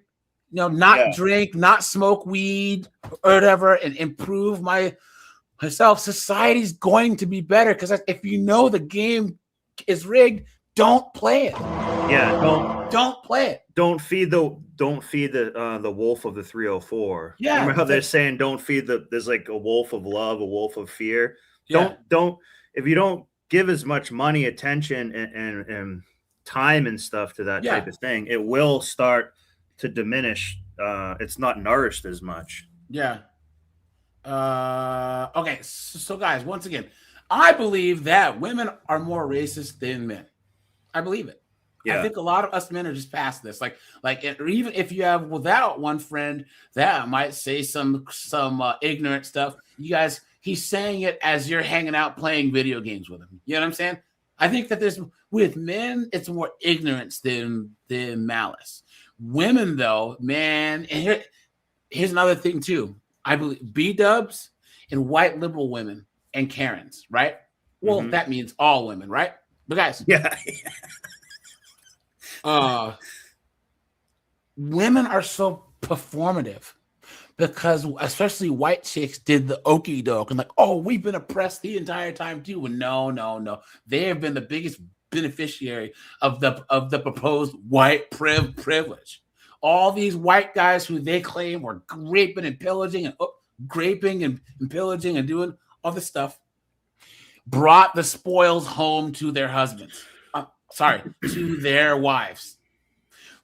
You know, not drink, not smoke weed or whatever, and improve myself. Society's going to be better because if you know the game is rigged, don't play it. Yeah, don't play it. Don't feed the wolf of the 304. Yeah, remember how they're saying don't feed there's like a wolf of love, a wolf of fear. Yeah. Don't if you don't give as much money, attention, and time and stuff to that type of thing, it will start to diminish. It's not nourished as much. Yeah. Okay, so guys, once again, I believe that women are more racist than men. I believe it. Yeah. I think a lot of us men are just past this. Like, or even if you have without one friend that might say some ignorant stuff, you guys, he's saying it as you're hanging out playing video games with him. You know what I'm saying? I think that with men, it's more ignorance than malice. Women, though, man, and here's another thing too. I believe B-dubs and white liberal women and Karens, right? Well, that means all women, right? But guys, women are so performative because especially white chicks did the okey doke and like, oh, we've been oppressed the entire time too. And no. They have been the biggest beneficiary of the proposed white privilege. All these white guys who they claim were raping and pillaging and pillaging and doing all this stuff brought the spoils home to their husbands. To their wives.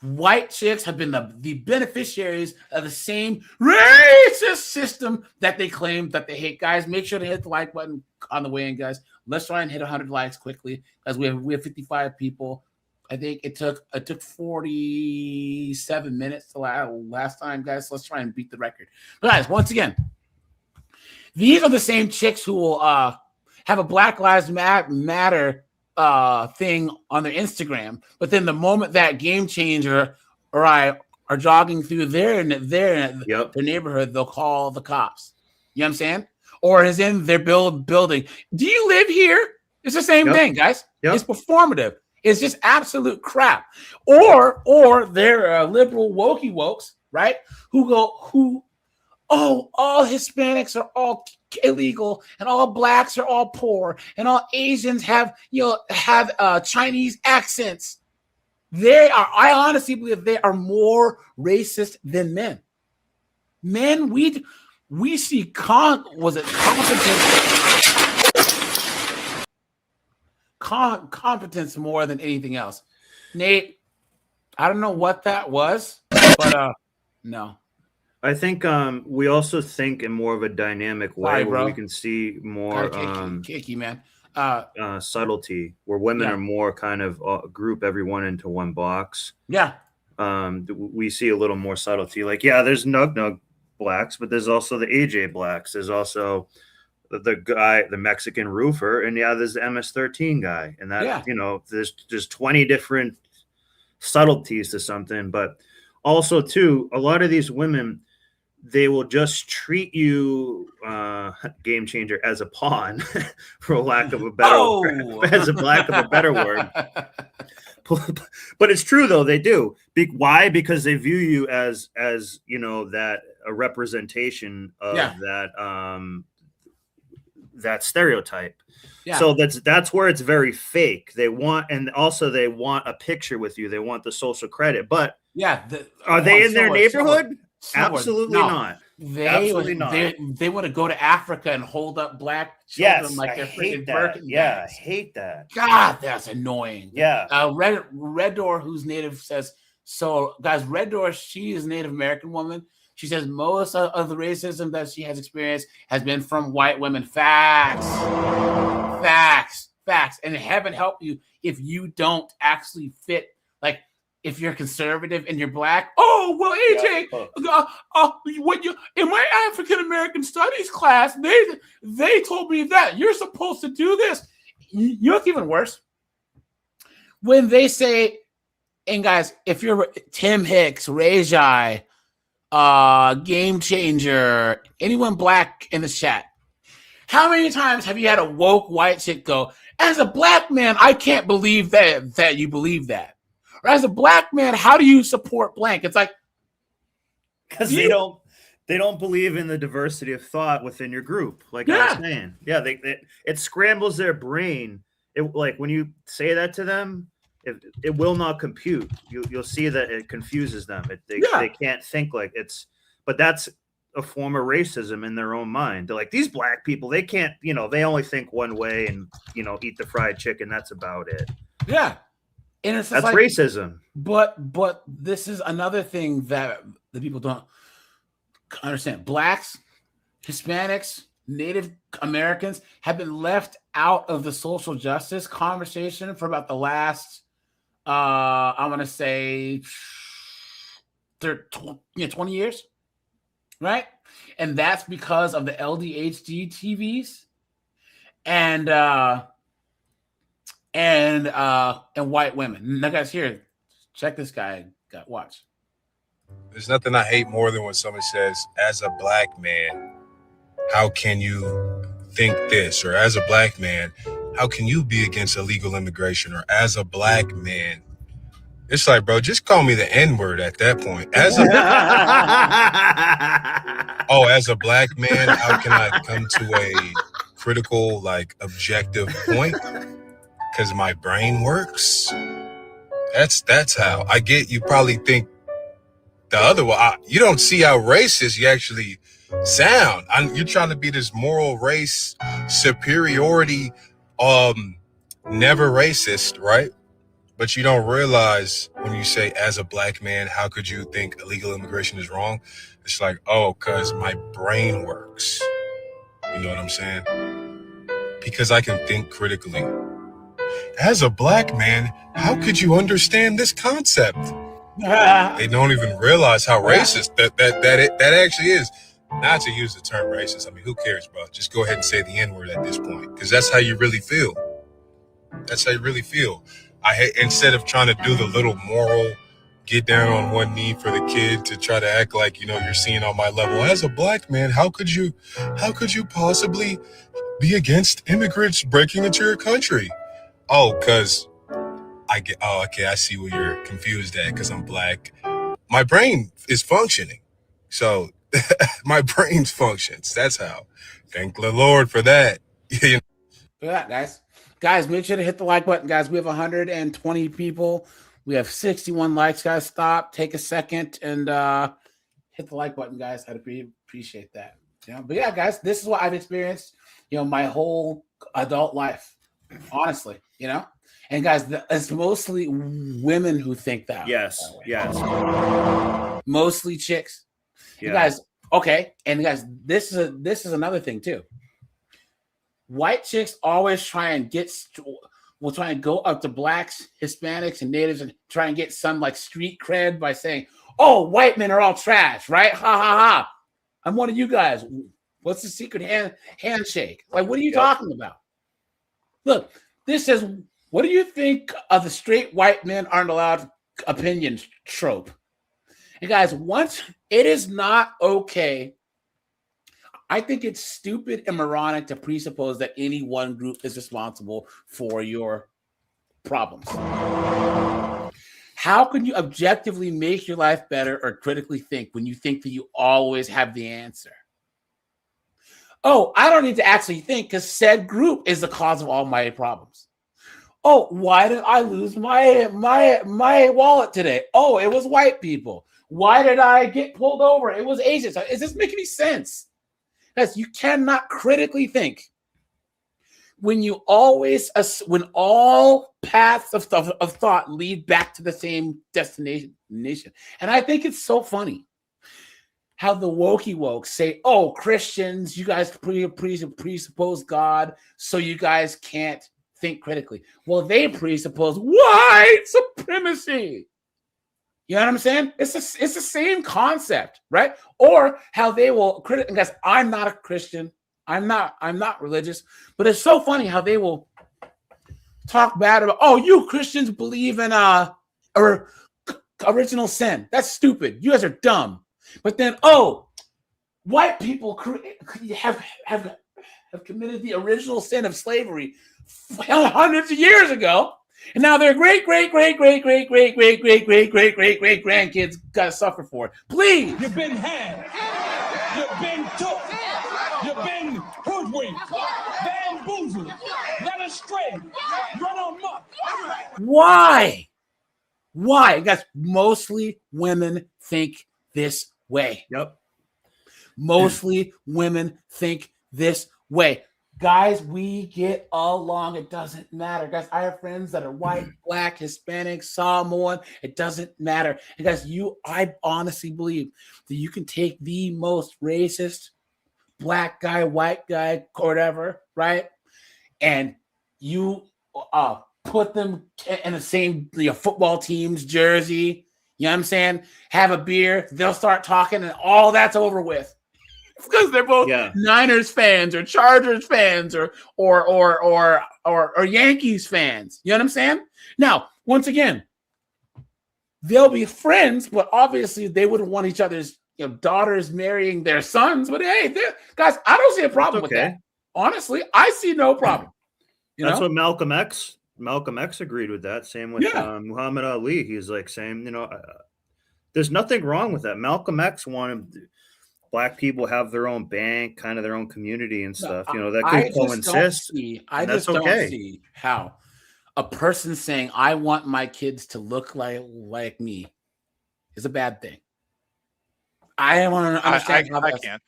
White chicks have been the beneficiaries of the same racist system that they claim that they hate. Guys, make sure to hit the like button on the way in, guys. Let's try and hit 100 likes quickly, as we have 55 people. I think it took 47 minutes the last time, guys. So let's try and beat the record. But guys, once again, these are the same chicks who will have a Black Lives Matter thing on their Instagram, but then the moment that Game Changer or I are jogging through their neighborhood, they'll call the cops. You know what I'm saying? Or is in their building. Do you live here? It's the same thing, guys. It's performative. It's just absolute crap. Or they're liberal wokes, right? Who all Hispanics are all illegal and all blacks are all poor and all Asians have Chinese accents. I honestly believe they are more racist than men. Men, we see competence more than anything else. Nate, I don't know what that was, but no. I think we also think in more of a dynamic way where we can see more kicky, man. Subtlety, where women are more kind of group everyone into one box. Yeah. We see a little more subtlety. Like, there's Nug blacks, but there's also the AJ blacks. There's also the guy, the Mexican roofer, and there's the MS-13 guy. And that, there's 20 different subtleties to something. But also, too, a lot of these women, they will just treat you, Game Changer, as a pawn, for lack of a better word. But it's true, though. They do. Why? Because they view you as that a representation of that stereotype. Yeah. So that's where it's very fake. They want a picture with you. They want the social credit. But are they in their neighborhood? Absolutely not. Absolutely not. They want to go to Africa and hold up black children like they're freaking Birkin. Yeah, I hate that. God, that's annoying. Yeah. Red Door, who's native, says so. Guys, Red Door, she is a Native American woman. She says most of the racism that she has experienced has been from white women. Facts. And heaven help you if you don't actually fit. Like, if you're conservative and you're black. Oh, well, AJ, what you in my African American studies class, they told me that you're supposed to do this. You know what's even worse? When they say, and guys, if you're Tim Hicks, Ray Jai, Game Changer, anyone black in the chat, how many times have you had a woke white chick go, as a black man, I can't believe that you believe that? Or as a black man, how do you support blank? It's like, because they don't believe in the diversity of thought within your group. Like I was saying, it scrambles their brain. Like when you say that to them, it will not compute. You'll see that it confuses them. They can't think like it's. But that's a form of racism in their own mind. They're like, these black people, they can't. They only think one way and eat the fried chicken. That's about it. Yeah. And it's that's like, racism. But this is another thing that the people don't understand. Blacks, Hispanics, Native Americans have been left out of the social justice conversation for about the last, I want to say, 20 years, right? And that's because of the LDHD TVs and white women. Now, guys, here, check this guy. Watch. There's nothing I hate more than when someone says, as a black man, how can you think this? Or as a black man, how can you be against illegal immigration? Or as a black man, it's like, bro, just call me the N-word at that point. As a black man, how can I come to a critical, objective point? Because my brain works. That's how. I get you probably think the other way. You don't see how racist you actually sound. You're trying to be this moral race superiority, never racist, right? But you don't realize when you say, as a black man, how could you think illegal immigration is wrong? It's like, oh, because my brain works. You know what I'm saying? Because I can think critically. As a black man, how could you understand this concept? They don't even realize how racist that actually is. Not to use the term racist. I mean, who cares, bro? Just go ahead and say the N-word at this point, because that's how you really feel. That's how you really feel. Instead of trying to do the little moral, get down on one knee for the kid to try to act like, you're seeing on my level. As a black man, how could you possibly be against immigrants breaking into your country? Oh, because okay, I see where you're confused at, because I'm black. My brain is functioning. So my brain functions. That's how. Thank the Lord for that. Look at that, guys. Guys, make sure to hit the like button, guys. We have 120 people. We have 61 likes, guys. Stop, take a second, and hit the like button, guys. I'd appreciate that. But yeah, guys, this is what I've experienced, my whole adult life, honestly, And guys, it's mostly women who think that. Yes. Mostly chicks. Yeah. And guys, okay. And guys, this is another thing too. White chicks always try and go up to blacks, Hispanics, and natives and try and get some street cred by saying, oh, white men are all trash, right? Ha ha ha. I'm one of you guys. What's the secret handshake? What are you talking about? Look, this says, what do you think of the straight white men aren't allowed opinion trope? And guys, once it is not okay, I think it's stupid and moronic to presuppose that any one group is responsible for your problems. How can you objectively make your life better or critically think when you think that you always have the answer? Oh, I don't need to actually think because said group is the cause of all my problems. Oh, why did I lose my wallet today? Oh, it was white people. Why did I get pulled over? It was Asians. Does this make any sense? Guys, you cannot critically think when all paths of thought lead back to the same destination. And I think it's so funny how the wokey woke say, oh, Christians, you guys presuppose God, so you guys can't think critically. Well, they presuppose white supremacy. You know what I'm saying? It's the same concept, right? Or how they will guys, I'm not a Christian. I'm not religious, but it's so funny how they will talk bad about, oh, you Christians believe in original sin. That's stupid. You guys are dumb. But then, oh, white people have committed the original sin of slavery hundreds of years ago, and now their great grandkids gotta suffer for it. Please, You've been had. You've been took. You've been hoodwinked, bamboozled, led astray, run amok. Why? Guys, mostly women think this way. Yep. Mostly women think this way. Guys, we get along. It doesn't matter. Guys, I have friends that are white, black, Hispanic, Samoan. It doesn't matter. And guys, I honestly believe that you can take the most racist black guy, white guy, whatever, right? And you put them in the same football team's jersey. You know what I'm saying? Have a beer. They'll start talking, and all that's over with. Because they're both Niners fans or Chargers fans or Yankees fans. You know what I'm saying? Now, once again, they'll be friends, but obviously they wouldn't want each other's daughters marrying their sons. But hey, guys, I don't see a problem with that. Honestly, I see no problem. That's what Malcolm X agreed with that. Same with Muhammad Ali. He's like saying, there's nothing wrong with that. Malcolm X wanted black people have their own bank, kind of their own community and stuff. That could coexist. I just don't see how a person saying, I want my kids to look like me is a bad thing. I want to understand how I can.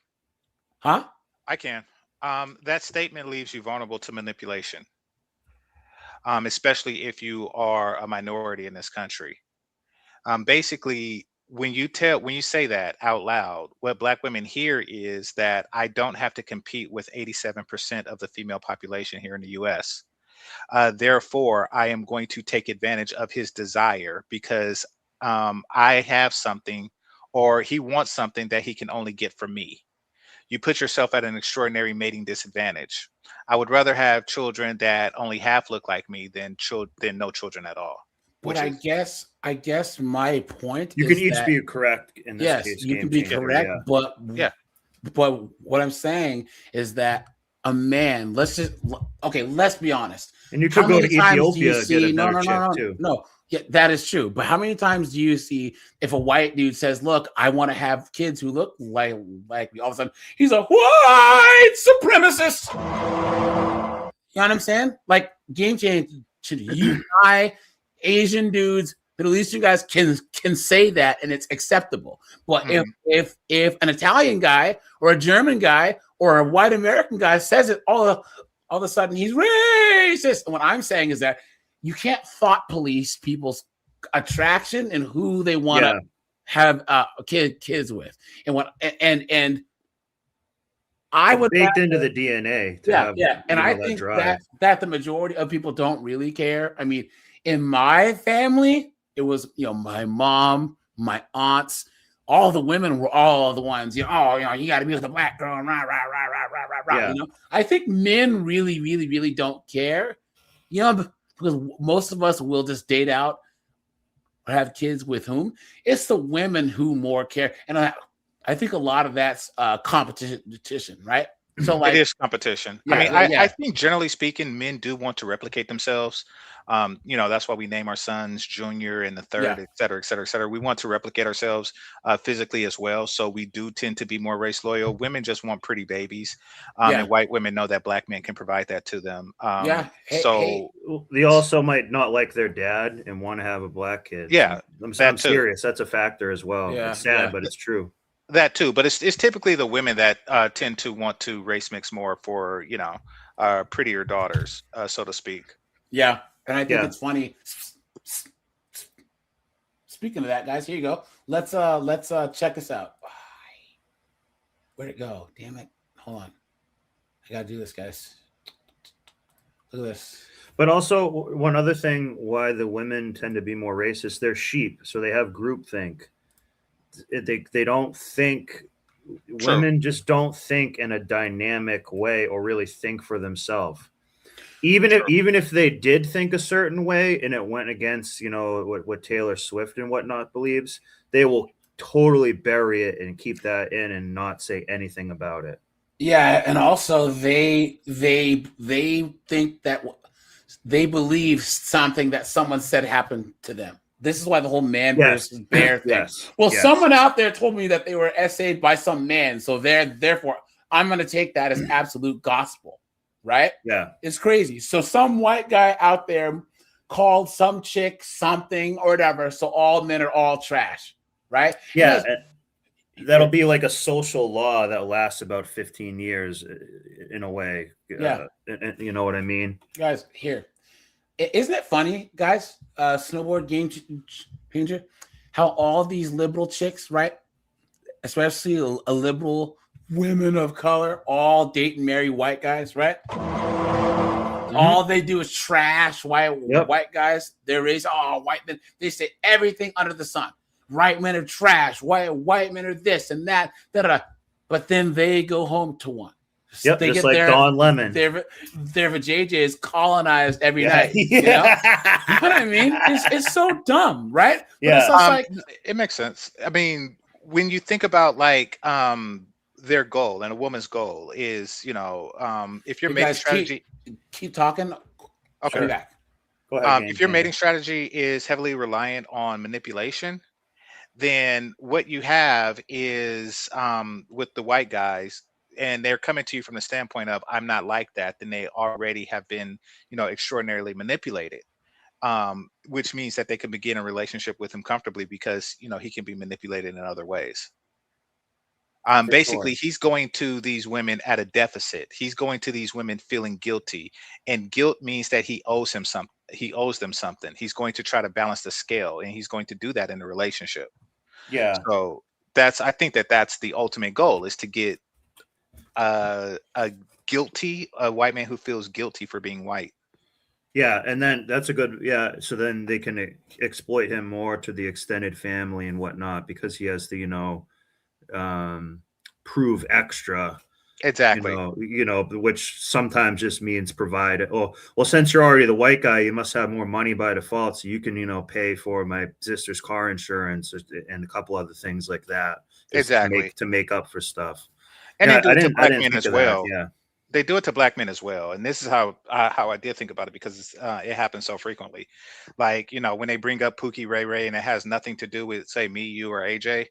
Huh? I can. That statement leaves you vulnerable to manipulation, especially if you are a minority in this country. Basically, when you say that out loud, what black women hear is that I don't have to compete with 87% of the female population here in the US. Therefore, I am going to take advantage of his desire because I have something, or he wants something that he can only get from me. You put yourself at an extraordinary mating disadvantage. I would rather have children that only half look like me than no children at all. But I guess my point you is can each that, be correct in this yes, case. You can be correct, but what I'm saying is that a man, let's be honest. And you could go to Ethiopia and get a better chick too. No, yeah, that is true. But how many times do you see if a white dude says, look, I want to have kids who look like me, all of a sudden he's a white supremacist. You know what I'm saying? Like, game changer. You and I, Asian dudes, but at least you guys can say that and it's acceptable. But if an Italian guy or a German guy or a white American guy says it, all of a sudden he's racist. And what I'm saying is that you can't thought police people's attraction and who they want to have kids with. And I would baked into the DNA. And I think that the majority of people don't really care. I mean, in my family, it was, my mom, my aunts, all the women were all the ones, you got to be with a black girl, rah. I think men really, really, really don't care, because most of us will just date out or have kids with whom. It's the women who more care. And I think a lot of that's competition, right? So it is competition. I think generally speaking, men do want to replicate themselves. That's why we name our sons Junior and the third, et cetera, et cetera, et cetera. We want to replicate ourselves physically as well. So we do tend to be more race loyal. Women just want pretty babies. And white women know that black men can provide that to them. They also might not like their dad and want to have a black kid. Yeah. I'm serious. That's a factor as well. It's sad, but it's true. That too, but it's typically the women that tend to want to race mix more for prettier daughters, so to speak. Yeah, and I think it's funny. Speaking of that, guys, here you go. Let's check this out. Where'd it go? Damn it. Hold on. I gotta do this, guys. Look at this. But also, one other thing why the women tend to be more racist, they're sheep, so they have groupthink. They don't think. True. Women just don't think in a dynamic way or really think for themselves. Even if they did think a certain way and it went against, you know, what Taylor Swift and whatnot believes, they will totally bury it and keep that in and not say anything about it. Yeah, and also they think that they believe something that someone said happened to them. This is why the whole man versus bear thing. Yes. Well, Yes. someone out there told me that they were essayed by some man, so therefore I'm going to take that as absolute gospel, right? Yeah. It's crazy. So some white guy out there called some chick something or whatever, so all men are all trash, right? Yeah. That'll be like a social law that lasts about 15 years in a way. Yeah. You know what I mean? Guys, here. Isn't it funny, guys? Snowboard game changer, how all these liberal chicks, right? Especially a liberal women of color, all date and marry white guys, right? All they do is trash white guys. There is white men. They say everything under the sun. White men are trash. White men are this and that. But then they go home to one. Yep, they just get like their, Don Lemon. Their JJ is colonized every night. You know? You know what I mean? It's so dumb, right? But Yeah, it's also like, it makes sense. I mean, when you think about like their goal and a woman's goal is, you know, if your Hey, mating guys, strategy, keep talking. okay, I'll be back. Go ahead. if your mating strategy is heavily reliant on manipulation, then what you have is with the white guys, and they're coming to you from the standpoint of I'm not like that, then they already have been, you know, extraordinarily manipulated. Which means that they can begin a relationship with him comfortably because, you know, he can be manipulated in other ways. Basically, he's going to these women at a deficit. He's going to these women feeling guilty, and guilt means that he owes him something. He owes them something. He's going to try to balance the scale, and he's going to do that in the relationship. Yeah. So I think that's the ultimate goal, is to get a white man who feels guilty for being white. Yeah, and then that's a good so then they can exploit him more to the extended family and whatnot because he has to, you know, prove extra. Exactly. You know, which sometimes just means provide. Oh, well, since you're already the white guy, you must have more money by default, so you can, you know, pay for my sister's car insurance and a couple other things like that. Exactly. To make up for stuff. And Yeah, they do it to black men think as of that, well. yeah. They do it to black men as well, and this is how I did think about it because it happens so frequently. Like, you know, when they bring up Pookie Ray Ray and it has nothing to do with, say, me, you, or AJ.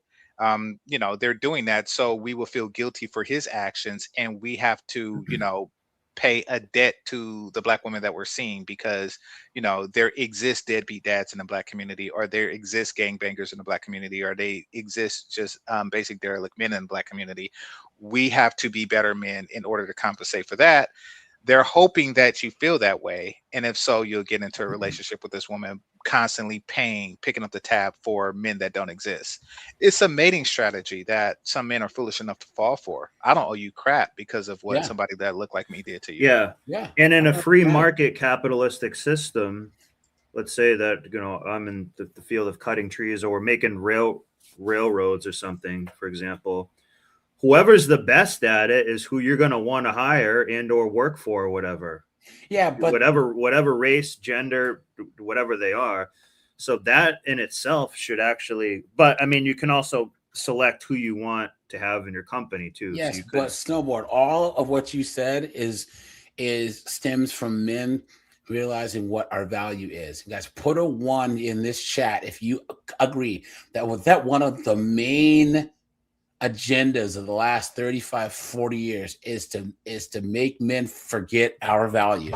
You know, they're doing that so we will feel guilty for his actions, and we have to, you know, pay a debt to the black women that we're seeing because, you know, there exist deadbeat dads in the black community, or there exist gangbangers in the black community, or they exist just basic derelict men in the black community. We have to be better men in order to compensate for that. They're hoping that you feel that way, and if so, you'll get into a relationship with this woman constantly picking up the tab for men that don't exist. It's a mating strategy that some men are foolish enough to fall for. I don't owe you crap because of what somebody that looked like me did to you. Yeah. And in a free market capitalistic system, let's say that, you know, I'm in the field of cutting trees, or we're making railroads or something, for example. Whoever's the best at it is who you're going to want to hire and or work for, or whatever. Yeah, but whatever race, gender, whatever they are. So that in itself should actually, but I mean, you can also select who you want to have in your company too. Yes, so you could, but Snowboard, all of what you said is stems from men realizing what our value is. You guys, put a 1 in this chat if you agree that one of the main agendas of the last 35-40 years is to make men forget our value.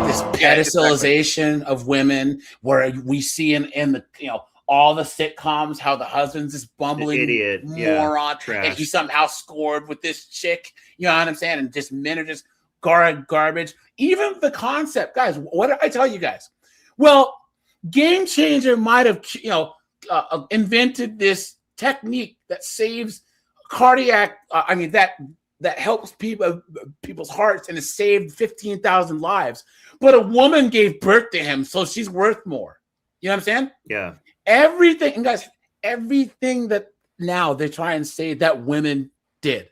This pedestalization of women, where we see in the, you know, all the sitcoms how the husband's this bumbling idiot, moron, and he somehow scored with this chick. You know what I'm saying? And just men are just garbage. Even the concept, guys. What did I tell you guys? Well, Game Changer might have, you know, invented this technique that saves cardiac. I mean that helps people's hearts and it saved 15,000 lives. But a woman gave birth to him, so she's worth more. You know what I'm saying? Yeah. Everything, and guys, everything that now they try and say that women did.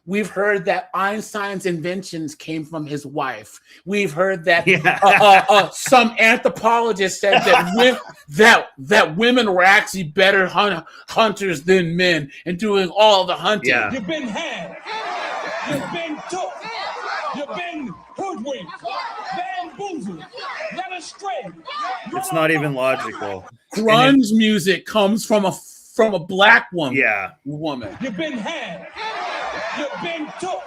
We've heard that Einstein's inventions came from his wife. We've heard that some anthropologist said that women were actually better hunters than men and doing all the hunting. Yeah. You've been had. You've been took. You've been hoodwinked, bamboozled, led astray. It's not even logical. Grunge music comes from a black woman. Yeah. Woman. You've been had. You've been took.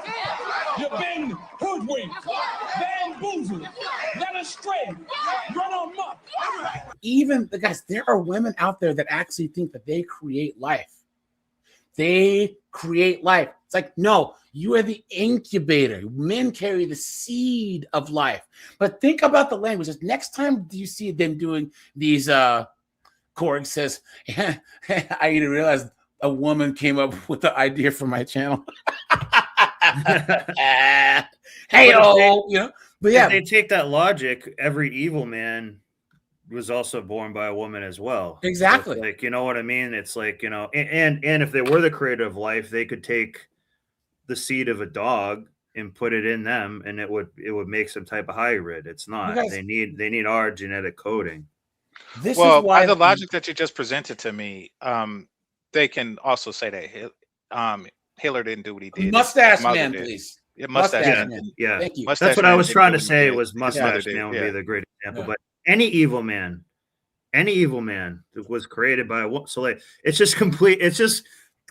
You've been hoodwinked, bamboozled, led astray, run amok. Even the guys, there are women out there that actually think that they create life. They create life. It's like, no, you are the incubator. Men carry the seed of life. But think about the language. Next time you see them doing these, Korg says, I didn't realize a woman came up with the idea for my channel. Hey, but yeah, if they take that logic, every evil man was also born by a woman as well. Exactly. So like, you know what I mean? It's like, you know, and if they were the creator of life, they could take the seed of a dog and put it in them, and it would make some type of hybrid. It's not. They need our genetic coding. This is why the logic that you just presented to me, they can also say that Hitler didn't do what he did. Mustache man, please. Yeah, mustache man. Yeah. Thank you. That's what I was trying to say was mustache man would be the great example. But any evil man that was created by a woman. So like, it's just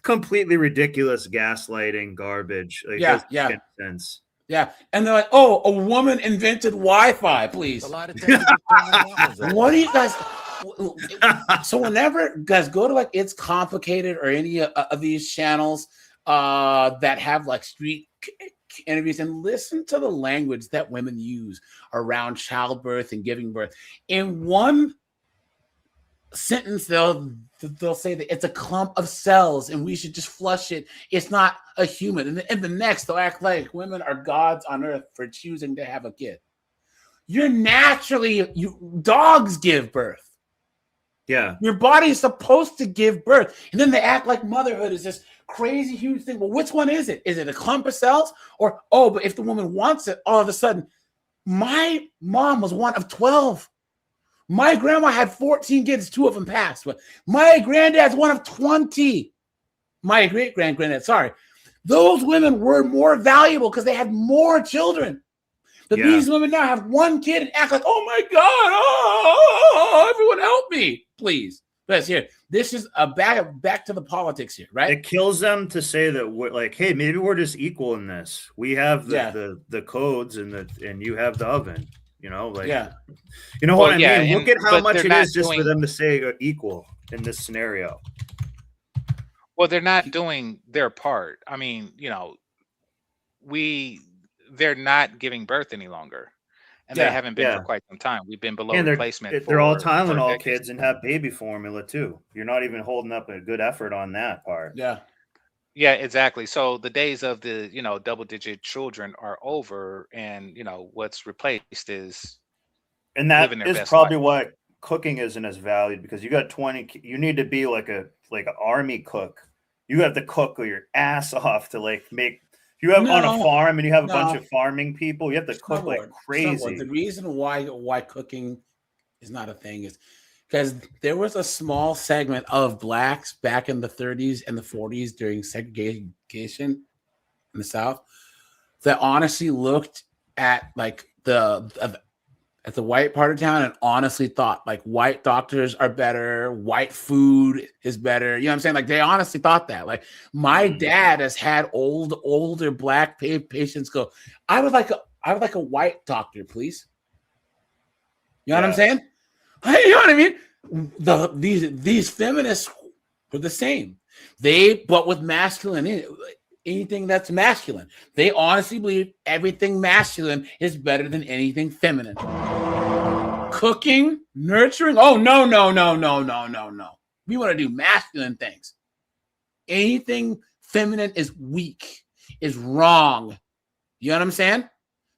completely ridiculous gaslighting garbage. Like, yeah. Doesn't make sense. Yeah. And they're like, oh, a woman invented Wi-Fi, please. What do you guys? So whenever guys go to like It's Complicated or any of these channels that have like street interviews and listen to the language that women use around childbirth and giving birth. In one sentence, they'll say that it's a clump of cells and we should just flush it. It's not a human. And in the next, they'll act like women are gods on earth for choosing to have a kid. Dogs give birth. Yeah. Your body is supposed to give birth. And then they act like motherhood is this crazy, huge thing. Well, which one is it? Is it a clump of cells? Or, but if the woman wants it, all of a sudden, my mom was one of 12. My grandma had 14 kids, 2 of them passed. But my granddad's one of 20. My great-granddad, sorry. Those women were more valuable because they had more children. But these women now have 1 kid and act like, oh my God, everyone help me, please. But here, this is a back to the politics here, right? It kills them to say that we're like, hey, maybe we're just equal in this. We have the codes and you have the oven. You know, like, you know what I mean? Look at how much it is just for them to say equal in this scenario. Well, they're not doing their part. I mean, you know, they're not giving birth any longer. And they haven't been for quite some time. We've been below replacement. They're all Tylenol kids and have baby formula too. You're not even holding up a good effort on that part. Yeah. Yeah, exactly. So the days of the, double-digit children are over, and what's replaced is, and that is probably why cooking isn't as valued, because you got 20. You need to be like an army cook. You have to cook your ass off to make. If you have on a farm and you have a bunch of farming people, you have to cook like crazy. The reason why cooking is not a thing is because there was a small segment of blacks back in the 30s and the 40s during segregation in the South that honestly looked at like the white part of town and honestly thought like white doctors are better, white food is better. You know what I'm saying? Like they honestly thought that. Like my dad has had older black patients go, I would like a white doctor, please. You know what I'm saying? You know what I mean? These feminists were the same. But with masculine, anything that's masculine. They honestly believe everything masculine is better than anything feminine. Cooking, nurturing. Oh, no. We want to do masculine things. Anything feminine is weak, is wrong. You know what I'm saying?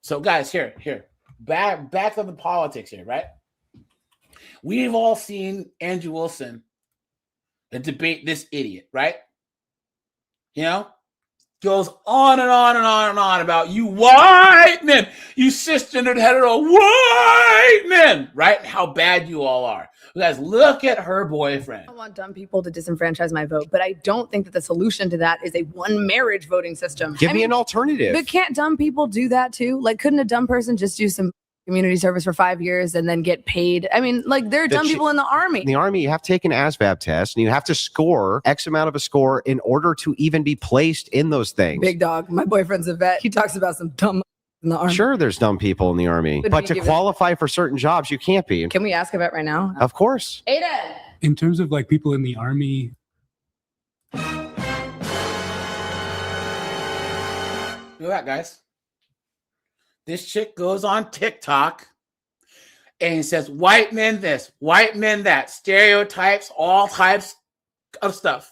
So guys, here, back to the politics here, right? We've all seen Andrew Wilson debate this idiot, right? You know, goes on and on and on and on about you white men, you cisgendered hetero white men, right? How bad you all are. You guys, look at her boyfriend. I don't want dumb people to disenfranchise my vote, but I don't think that the solution to that is a one marriage voting system. Give me an alternative. But can't dumb people do that too? Like, couldn't a dumb person just do some community service for 5 years and then get paid? I mean, like, there are dumb people in the army. In the army, you have to take an ASVAB test and you have to score X amount of a score in order to even be placed in those things. Big dog. My boyfriend's a vet. He talks about some dumb in the army. Sure, there's dumb people in the army, but to qualify for certain jobs, you can't be. Can we ask about right now? Of course. Aiden. In terms of like people in the army. Look at that, guys. This chick goes on TikTok and says, white men this, white men that, stereotypes, all types of stuff.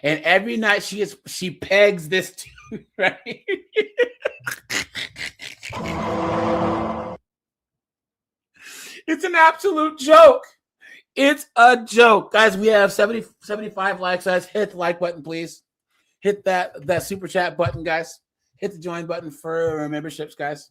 And every night she pegs this dude, right? It's an absolute joke. It's a joke. Guys, we have 75 likes. Guys, hit the like button, please. Hit that super chat button, guys. Hit the join button for our memberships, guys.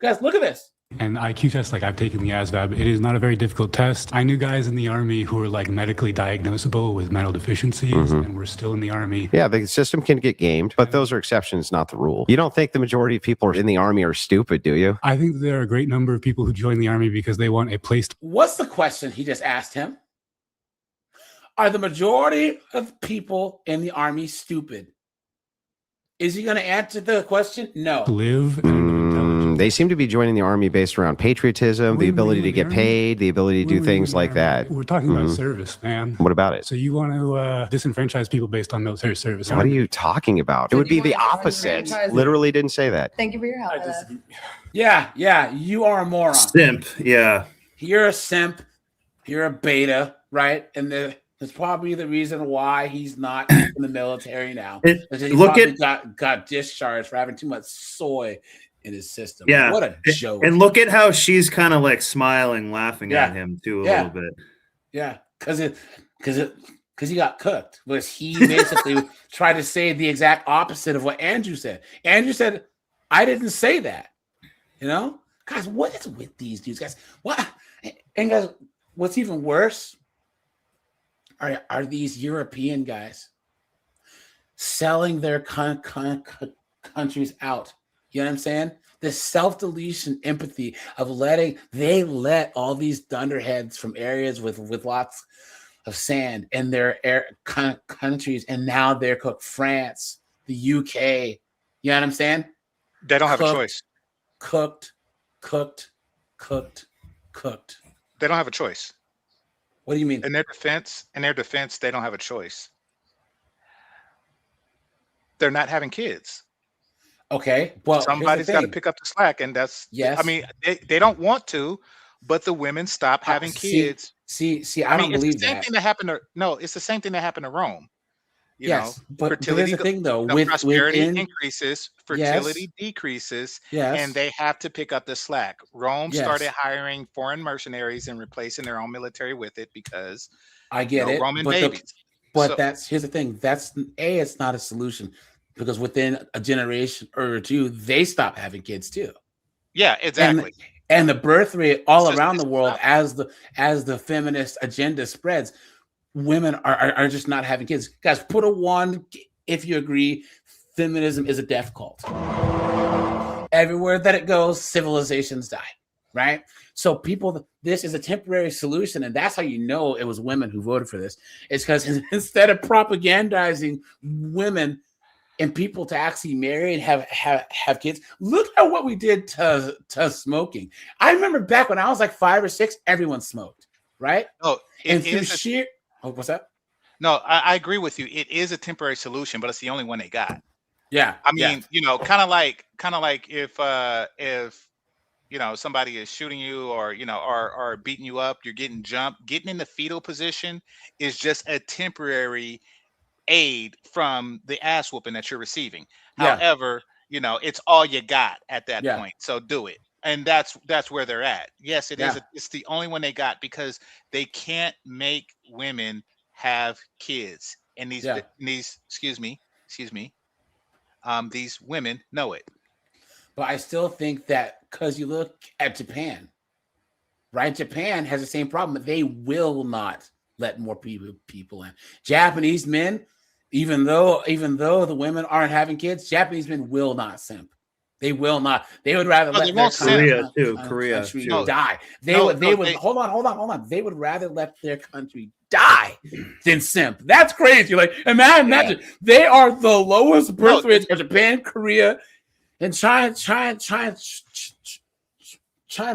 Guys, look at this. And IQ test, like I've taken the ASVAB. It is not a very difficult test. I knew guys in the army who were like medically diagnosable with mental deficiencies and were still in the army. Yeah, the system can get gamed, but those are exceptions, not the rule. You don't think the majority of people in the army are stupid, do you? I think there are a great number of people who join the army because they want a place to... What's the question he just asked him? Are the majority of people in the army stupid? Is he going to answer the question? No. Live. They seem to be joining the army based around patriotism, the ability to get paid, the ability to do things like that. We're talking about service, man. What about it? So you want to disenfranchise people based on military service? What are you talking about? It would be the opposite. Literally didn't say that. Thank you for your help. Yeah, you are a moron. Simp, yeah. You're a simp. You're a beta, right? And that's probably the reason why he's not in the military now. He got discharged for having too much soy in his system. Yeah. What a joke. And look at how she's kind of like smiling, laughing at him too a little bit. Yeah, because he got cooked. Because he basically tried to say the exact opposite of what Andrew said. Andrew said, I didn't say that. You know? Guys, what is with these dudes, guys? What? And guys, what's even worse are these European guys selling their countries out. You know what I'm saying? This self-deletion empathy of they let all these dunderheads from areas with lots of sand in their countries, and now they're cooked. France, the UK. You know what I'm saying? They don't have a choice. Cooked. They don't have a choice. What do you mean? In their defense, they don't have a choice. They're not having kids. Okay, well, somebody's got to pick up the slack, and that's I mean, they don't want to, but the women stop having kids. See, I don't believe it's the same thing that happened to it's the same thing that happened to Rome. You know, but fertility, here's the thing, though. Prosperity increases, fertility decreases, yes, and they have to pick up the slack. Rome started hiring foreign mercenaries and replacing their own military with it because I get it. Roman babies. Here's the thing. It's not a solution. Because within a generation or two, they stop having kids too. Yeah, exactly. And the birth rate all around the world, as the feminist agenda spreads, women are just not having kids. Guys, put a 1 if you agree. Feminism is a death cult. Everywhere that it goes, civilizations die. Right? So this is a temporary solution, and that's how you know it was women who voted for this. It's because instead of propagandizing women and people to actually marry and have kids. Look at what we did to smoking. I remember back when I was like 5 or 6, everyone smoked, right? Oh, what's that? No, I agree with you. It is a temporary solution, but it's the only one they got. Yeah. I mean, kind of like if somebody is shooting you or or beating you up, you're getting jumped. Getting in the fetal position is just a temporary aid from the ass whooping that you're receiving. Yeah. However, it's all you got at that Yeah. point. So do it. And that's where they're at. Yes, it is. Yeah. It's the only one they got because they can't make women have kids. And these excuse me, these women know it. But I still think that because you look at Japan, right? Japan has the same problem. They will not let more people in. Japanese men, even though the women aren't having kids, Japanese men will not simp. They will not. They would rather let their country die. They would hold on. They would rather let their country die than simp. That's crazy. Like imagine they are the lowest birth rates of Japan, Korea, and China.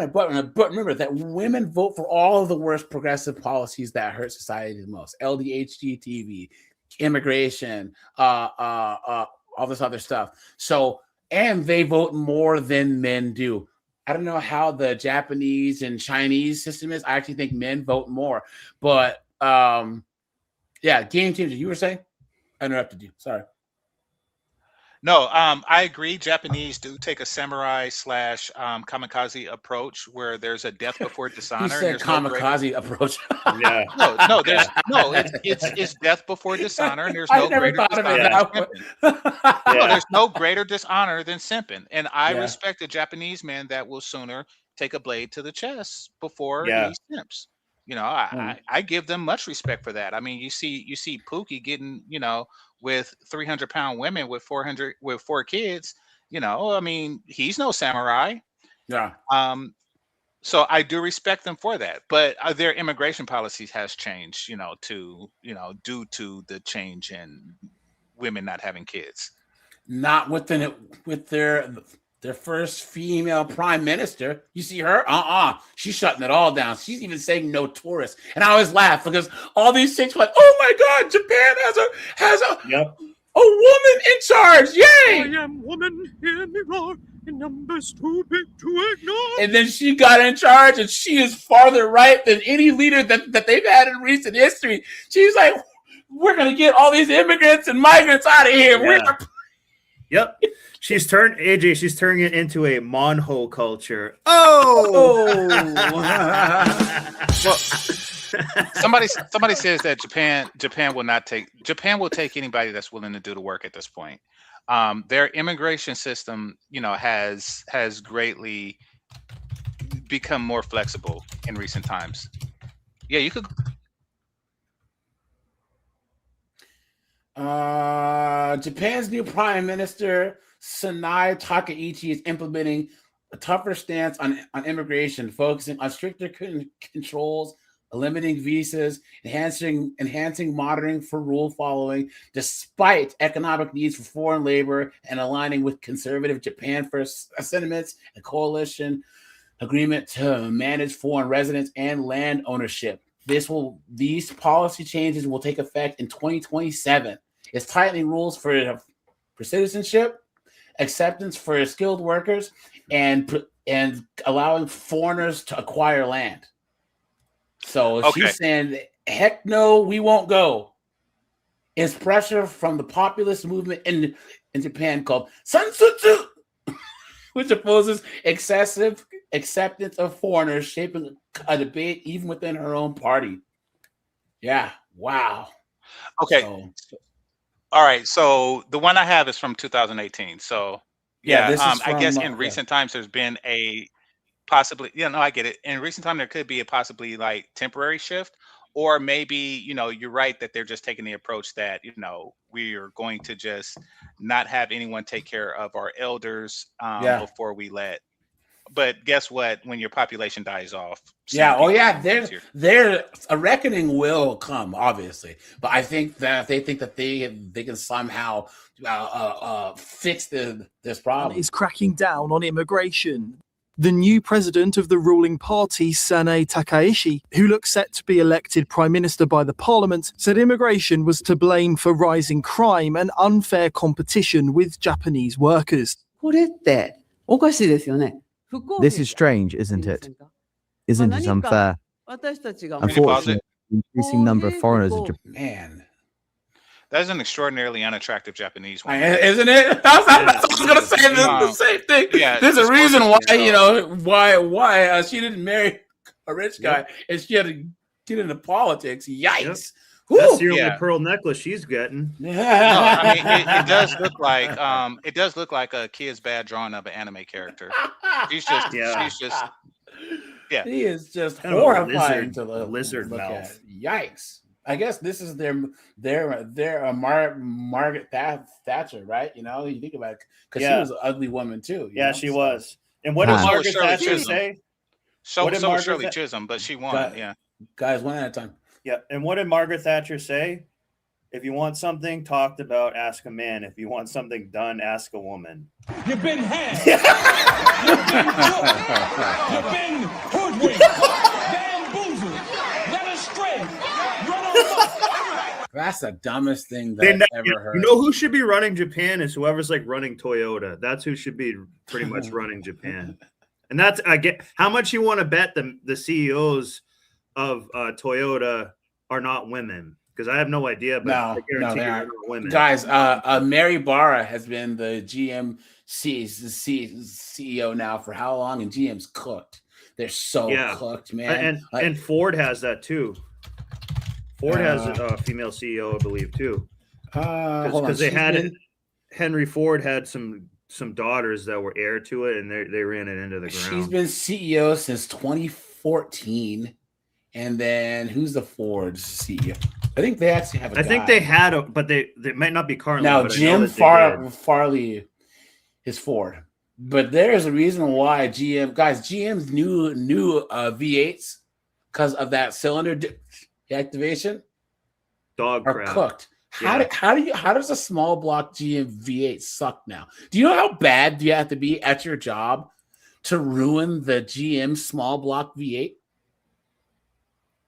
But remember that women vote for all of the worst progressive policies that hurt society the most: LDHGTV, immigration, all this other stuff. So. And they vote more than men do. I don't know how the Japanese and Chinese system is. I actually think men vote more. But game changer. You were saying? I interrupted you. Sorry. No, I agree. Japanese do take a samurai / kamikaze approach where there's a death before dishonor. You said kamikaze approach. Yeah. It's death before dishonor, and there's no greater dishonor. No, there's no greater dishonor than simping. And I respect a Japanese man that will sooner take a blade to the chest before he simps. I give them much respect for that. I mean, you see Pookie getting, with 300-pound women with 4 kids. I mean, he's no samurai. Yeah. So I do respect them for that, but their immigration policies has changed, due to the change in women not having kids. Not with their first female prime minister. You see her? She's shutting it all down. She's even saying no tourists. And I always laugh because all these things are like, oh my God, Japan has a woman in charge. Yay! I am woman, hear me roar, in numbers too big to ignore. And then she got in charge, and she is farther right than any leader that they've had in recent history. She's like, we're going to get all these immigrants and migrants out of here. Yeah. Yep. She's turning it into a Monho culture. Well, somebody says that Japan will take anybody that's willing to do the work at this point. Their immigration system, has greatly become more flexible in recent times. Yeah, you could. Japan's new prime minister Sanai Takaichi is implementing a tougher stance on immigration, focusing on stricter controls, limiting visas, enhancing monitoring for rule following, despite economic needs for foreign labor, and aligning with conservative Japan First sentiments and coalition agreement to manage foreign residents and land ownership. These policy changes will take effect in 2027. It's tightening rules for citizenship, acceptance for skilled workers, and allowing foreigners to acquire land. So she's saying, heck no, we won't go. It's pressure from the populist movement in Japan called Sansutsu, which opposes excessive acceptance of foreigners, shaping a debate even within her own party. Yeah. Wow. Okay. All right. So the one I have is from 2018. So this is I guess in recent times there's been a possibly, I get it. In recent time, there could be a possibly like temporary shift, or maybe, you're right that they're just taking the approach that, we are going to just not have anyone take care of our elders before we let. But guess what? When your population dies off. There's a reckoning will come, obviously. But I think that they think that they can somehow fix this problem. Is cracking down on immigration. The new president of the ruling party, Sanai Takaichi, who looks set to be elected prime minister by the parliament, said immigration was to blame for rising crime and unfair competition with Japanese workers. This is strange, isn't it? Isn't it unfair? Unfortunately, the increasing number of foreigners in Japan. Man. That's an extraordinarily unattractive Japanese woman. Isn't it? I was going to say the same thing. Yeah, there's a it's reason why gorgeous, why she didn't marry a rich guy, and she had to get into politics. Yikes! That's the only pearl necklace she's getting. No, I mean it does look like a kid's bad drawing of an anime character. She's just He is just Kind of a horrifying lizard- to the lizard look mouth. at. Yikes! I guess this is their Margaret Thatcher, right? You know, you think about it, because she was an ugly woman too. Yeah, she was. And what did So was Margaret Shirley Thatcher Chisholm. say? So What did was Margaret Shirley Tha- Chisholm, but she won. Got- Yeah. Guys, one at a time. Yeah. And what did Margaret Thatcher say? If you want something talked about, ask a man. If you want something done, ask a woman. You've been had. You've been hoodwinked, bamboozled, led astray, run amok. That's the dumbest thing that They I've ne- ever you heard. know who should be running Japan is whoever's like running Toyota. That's who should be pretty much running Japan. And that's I get how much you want to bet the CEOs of Toyota are not women, because I have no idea, but I No, guarantee they you're aren't. not women. Guys, Mary Barra has been the GM CEO now for how long? And GM's cooked. They're so cooked, man. And Ford has that too. Ford has a female CEO, I believe, too. hold on. Because they She's had been- Henry Ford had some daughters that were heir to it, and they ran it into the ground. She's been CEO since 2014. And then who's the Ford's CEO? I think they actually have a I think guy. they had a, but they might not be currently. Now, but I know Jim that they did. Farley is Ford. But there's a reason why GM's new V8s, because of that cylinder deactivation, Dog are crap. cooked. How does a small block GM V8 suck now? Do you know how bad do you have to be at your job to ruin the GM small block V8?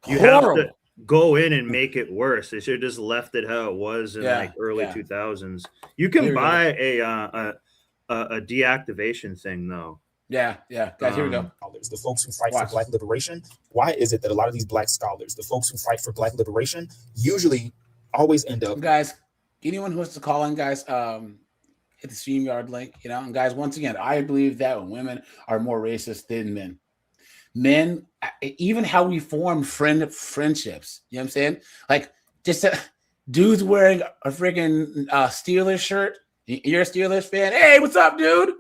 You have Horrible. to go in and make it worse. They should have just left it how it was in Yeah, like early yeah. 2000s. You can Here we buy a deactivation thing though. Yeah. Guys, here we go. The folks who fight for Black liberation. Why is it that a lot of these Black scholars, the folks who fight for Black liberation, usually always end up? Guys, anyone who wants to call in, guys, hit the StreamYard link, you know. And guys, once again, I believe that women are more racist than men. Men, even how we form friendships, you know what I'm saying? Like, just dudes wearing a freaking Steelers shirt. You're a Steelers fan. Hey, what's up, dude?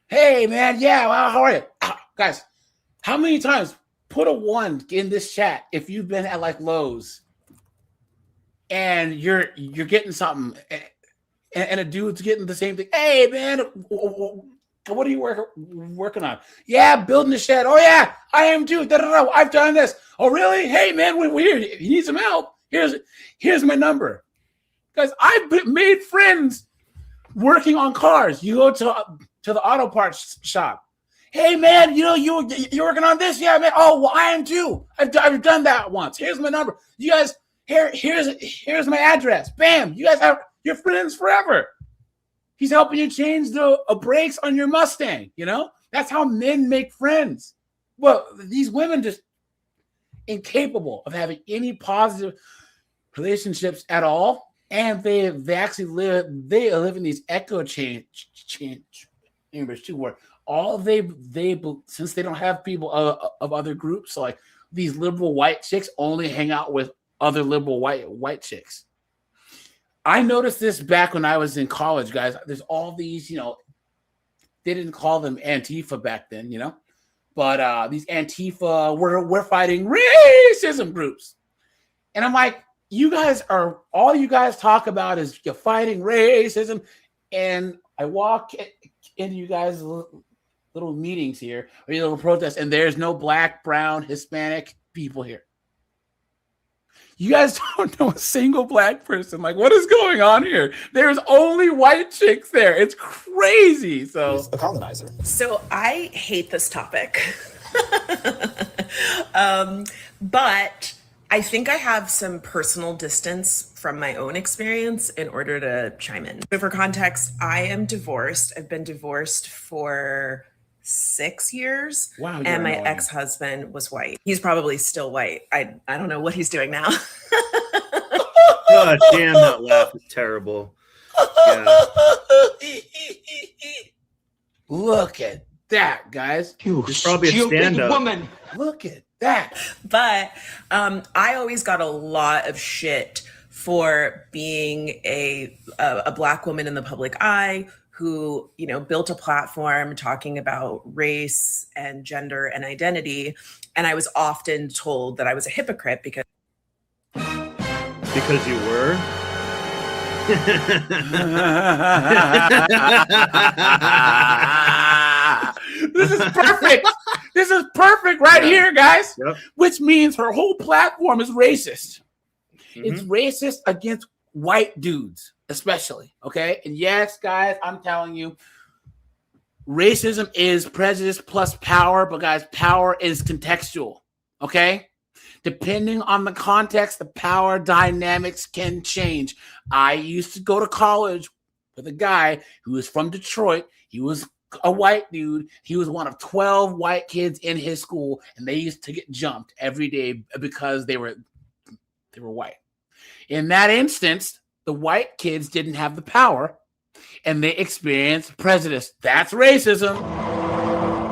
Hey, man. Yeah, well, how are you? Guys, how many times put a 1 in this chat if you've been at like Lowe's and you're getting something and a dude's getting the same thing. Hey, man, what are you working on? Yeah, building a shed. Oh, yeah, I am too. Da-da-da. I've done this. Oh, really? Hey, man, we're here. If you need some help, here's my number. Guys, I've made friends working on cars. You go to the auto parts shop. Hey, man, you know, you're working on this? Yeah, man. Oh, well, I am too. I've done that once. Here's my number. You guys, here's my address. Bam. You guys you're friends forever. He's helping you change the brakes on your Mustang. You know, that's how men make friends. Well, these women just incapable of having any positive relationships at all, and they actually live in these echo chambers too, where all they since they don't have people of other groups, so like these liberal white chicks only hang out with other liberal white chicks. I noticed this back when I was in college, guys. There's all these, you know, they didn't call them Antifa back then, you know, but these Antifa, we're fighting racism groups. And I'm like, all you guys talk about is you're fighting racism. And I walk into you guys' little meetings here, or your little protests, and there's no Black, brown, Hispanic people here. You guys don't know a single Black person. Like, what is going on here? There's only white chicks there. It's crazy. So a colonizer. So I hate this topic. But I think I have some personal distance from my own experience in order to chime in. So for context, I am divorced. I've been divorced for 6 years. Wow, and my ex-husband was white. He's probably still white. I don't know what he's doing now. God damn, that laugh is terrible. Yeah. Look at that, guys. There's probably a stand-up. Look at that. But I always got a lot of shit for being a Black woman in the public eye who, you know, built a platform talking about race and gender and identity. And I was often told that I was a hypocrite because you were? This is perfect. This is perfect right here, guys. Yep. Which means her whole platform is racist. Mm-hmm. It's racist against white dudes, especially. Okay. And yes, guys, I'm telling you, racism is prejudice plus power, but guys, power is contextual. Okay. Depending on the context, the power dynamics can change. I used to go to college with a guy who was from Detroit. He was a white dude. He was one of 12 white kids in his school, and they used to get jumped every day because they were white. In that instance, the white kids didn't have the power, and they experienced prejudice. That's racism.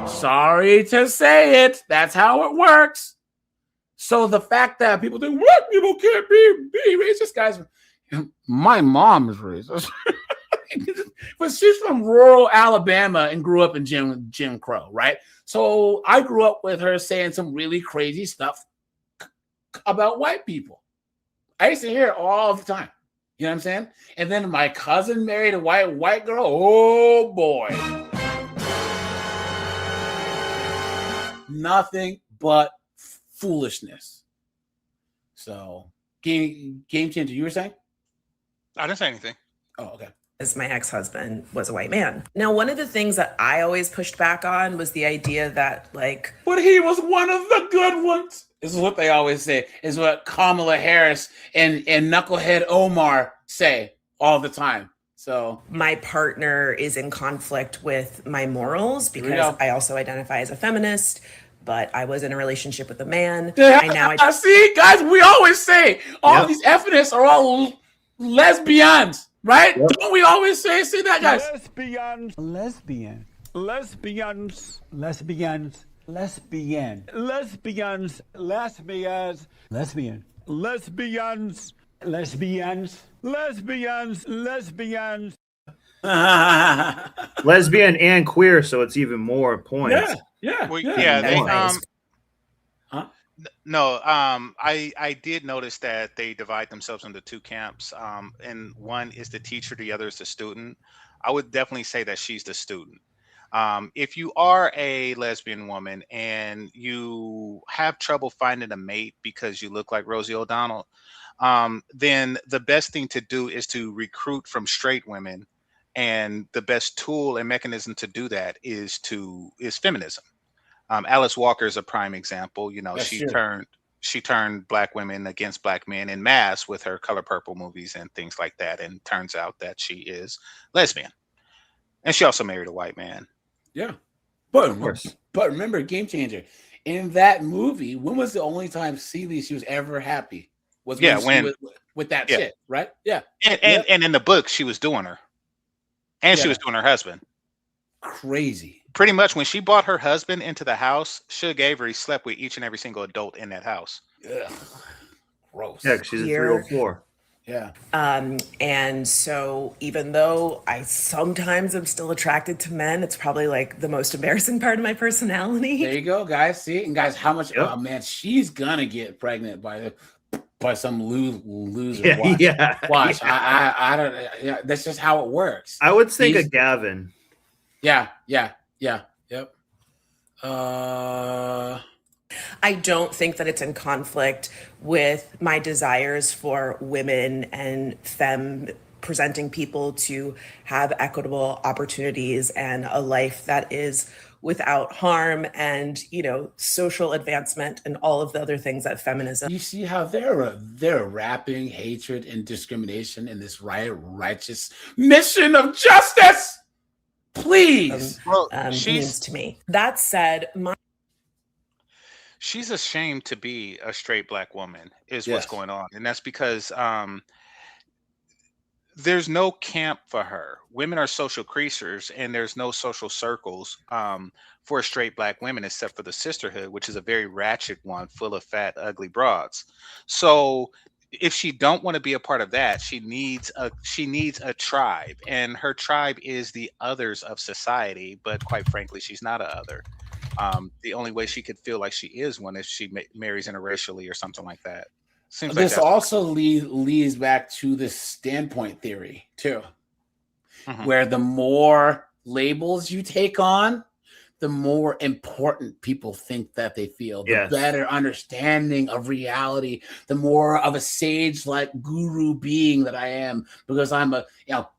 Sorry to say it. That's how it works. So the fact that people think, what? People can't be racist, guys. My mom is racist. But she's from rural Alabama and grew up in Jim Crow, right? So I grew up with her saying some really crazy stuff about white people. I used to hear it all the time. You know what I'm saying? And then my cousin married a white girl. Oh, boy. Nothing but foolishness. So, game changer, you were saying? I didn't say anything. Oh, okay. As my ex-husband was a white man. Now, one of the things that I always pushed back on was the idea that, like, but he was one of the good ones. This is what they always say. Is what Kamala Harris and Knucklehead Omar say all the time. So my partner is in conflict with my morals because I also identify as a feminist. But I was in a relationship with a man. I see, guys. We always say all these feminists are all lesbians, right? Yep. Don't we always say that, guys? Lesbians, lesbian, lesbians, lesbians, lesbian, lesbians, lesbians, lesbian, lesbians, lesbians, lesbians, lesbians. Lesbian and queer, so it's even more points. I did notice that they divide themselves into two camps, and one is the teacher, the other is the student. I would definitely say that she's the student. If you are a lesbian woman and you have trouble finding a mate because you look like Rosie O'Donnell, then the best thing to do is to recruit from straight women. And the best tool and mechanism to do that is feminism. Alice Walker is a prime example. You know, she turned black women against black men en masse with her Color Purple movies and things like that. And turns out that she is lesbian. And she also married a white man. Yeah. But remember, game changer. In that movie, when was the only time she was ever happy? Was when she was with that shit, right? Yeah. And in the book, she was doing her. And she was doing her husband. Crazy. Pretty much when she brought her husband into the house, Suge Avery slept with each and every single adult in that house. Ugh. Gross. Yeah, she's a 304. Yeah. And so even though I sometimes am still attracted to men, it's probably like the most embarrassing part of my personality. There you go, guys. See? And guys, how much oh man, she's gonna get pregnant by some loser. Yeah, Watch. I don't. Yeah, that's just how it works. I would think of Gavin. Yeah. Yep. I don't think that it's in conflict with my desires for women and femme presenting people to have equitable opportunities and a life that is without harm and, you know, social advancement and all of the other things that feminism. You see how they're wrapping hatred and discrimination in this righteous mission of justice. Please. Means to me. That said, she's ashamed to be a straight black woman is what's going on. And that's because there's no camp for her. Women are social creatures, and there's no social circles for straight black women except for the sisterhood, which is a very ratchet one, full of fat, ugly broads. So if she don't want to be a part of that, she needs a tribe, and her tribe is the others of society. But quite frankly, she's not a other. The only way she could feel like she is one is she marries interracially or something like that. Seems like This that's also leads back to this standpoint theory too, where the more labels you take on, the more important people think that they feel, the better understanding of reality, the more of a sage-like guru being that I am, because I'm a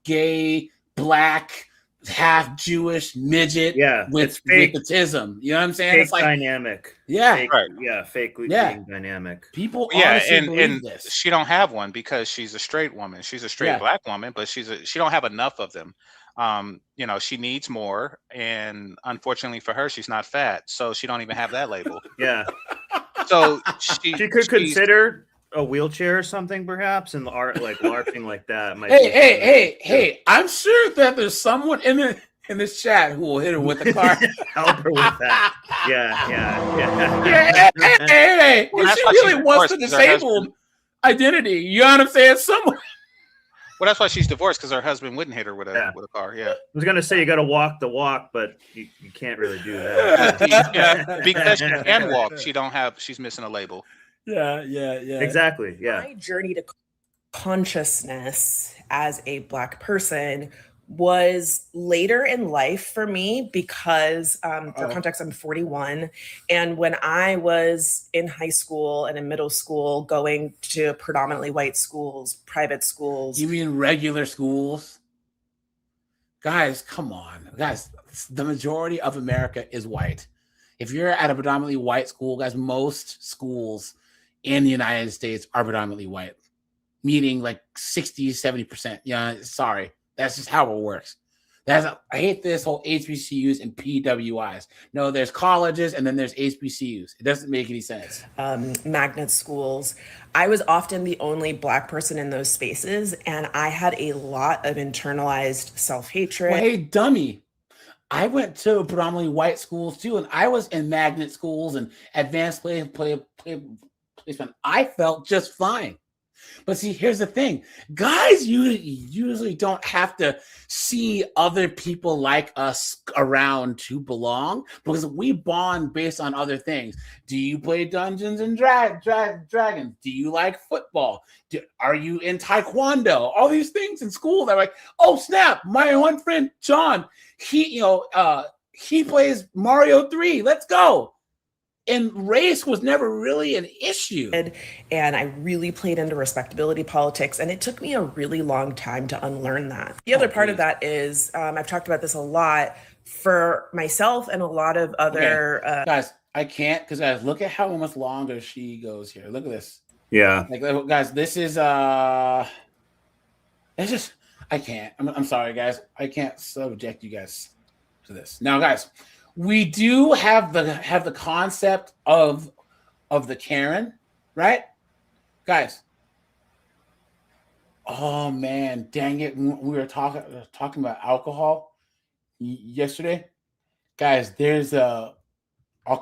gay, black, half Jewish midget with autism. You know what I'm saying? Fake It's like dynamic. Yeah. Fake, Right. Yeah, fake being dynamic. People Yeah, honestly and believe this. she don't have one because she's a straight woman. She's a straight black woman, but she don't have enough of them. She needs more, and unfortunately for her, she's not fat, so she don't even have that label. Yeah. So She could consider a wheelchair or something, perhaps, and LARPing like that. Might Hey! I'm sure that there's someone in this chat who will hit her with a car. Help her with that. Yeah. Hey! Well, If that's she why really she's wants the divorced, 'cause her disabled identity, you know what I'm saying? Someone. Well, that's why she's divorced, because her husband wouldn't hit her with a car. Yeah. I was gonna say you got to walk the walk, but you can't really do that. Because she can walk, she's missing a label. Yeah. Exactly. Yeah. My journey to consciousness as a Black person was later in life for me because, for context, I'm 41. And when I was in high school and in middle school, going to predominantly white schools, private schools. You mean regular schools? Guys, come on. Guys, the majority of America is white. If you're at a predominantly white school, guys, most schools in the United States are predominantly white, meaning like 60, 70%. Yeah, sorry. That's just how it works. I hate this whole HBCUs and PWIs. No, there's colleges and then there's HBCUs. It doesn't make any sense. Magnet schools. I was often the only Black person in those spaces, and I had a lot of internalized self-hatred. Well, hey, dummy. I went to predominantly white schools too, and I was in magnet schools and advanced placement. I felt just fine. But see, here's the thing. Guys usually don't have to see other people like us around to belong, because we bond based on other things. Do you play Dungeons and Dragons? Do you like football? Are you in Taekwondo? All these things in school that are like, oh snap, my one friend John, he plays Mario 3. Let's go. And race was never really an issue. And I really played into respectability politics, and it took me a really long time to unlearn that. The other part of that is, I've talked about this a lot, for myself and a lot of other... guys, I can't, because guys, look at how much longer she goes here. Look at this. Yeah. Like, guys, this is... it's just... I can't. I'm sorry, guys. I can't subject you guys to this. Now, guys... We do have the concept of the Karen, right? Guys. Oh man, dang it. We were talking about alcohol yesterday. Guys, I'll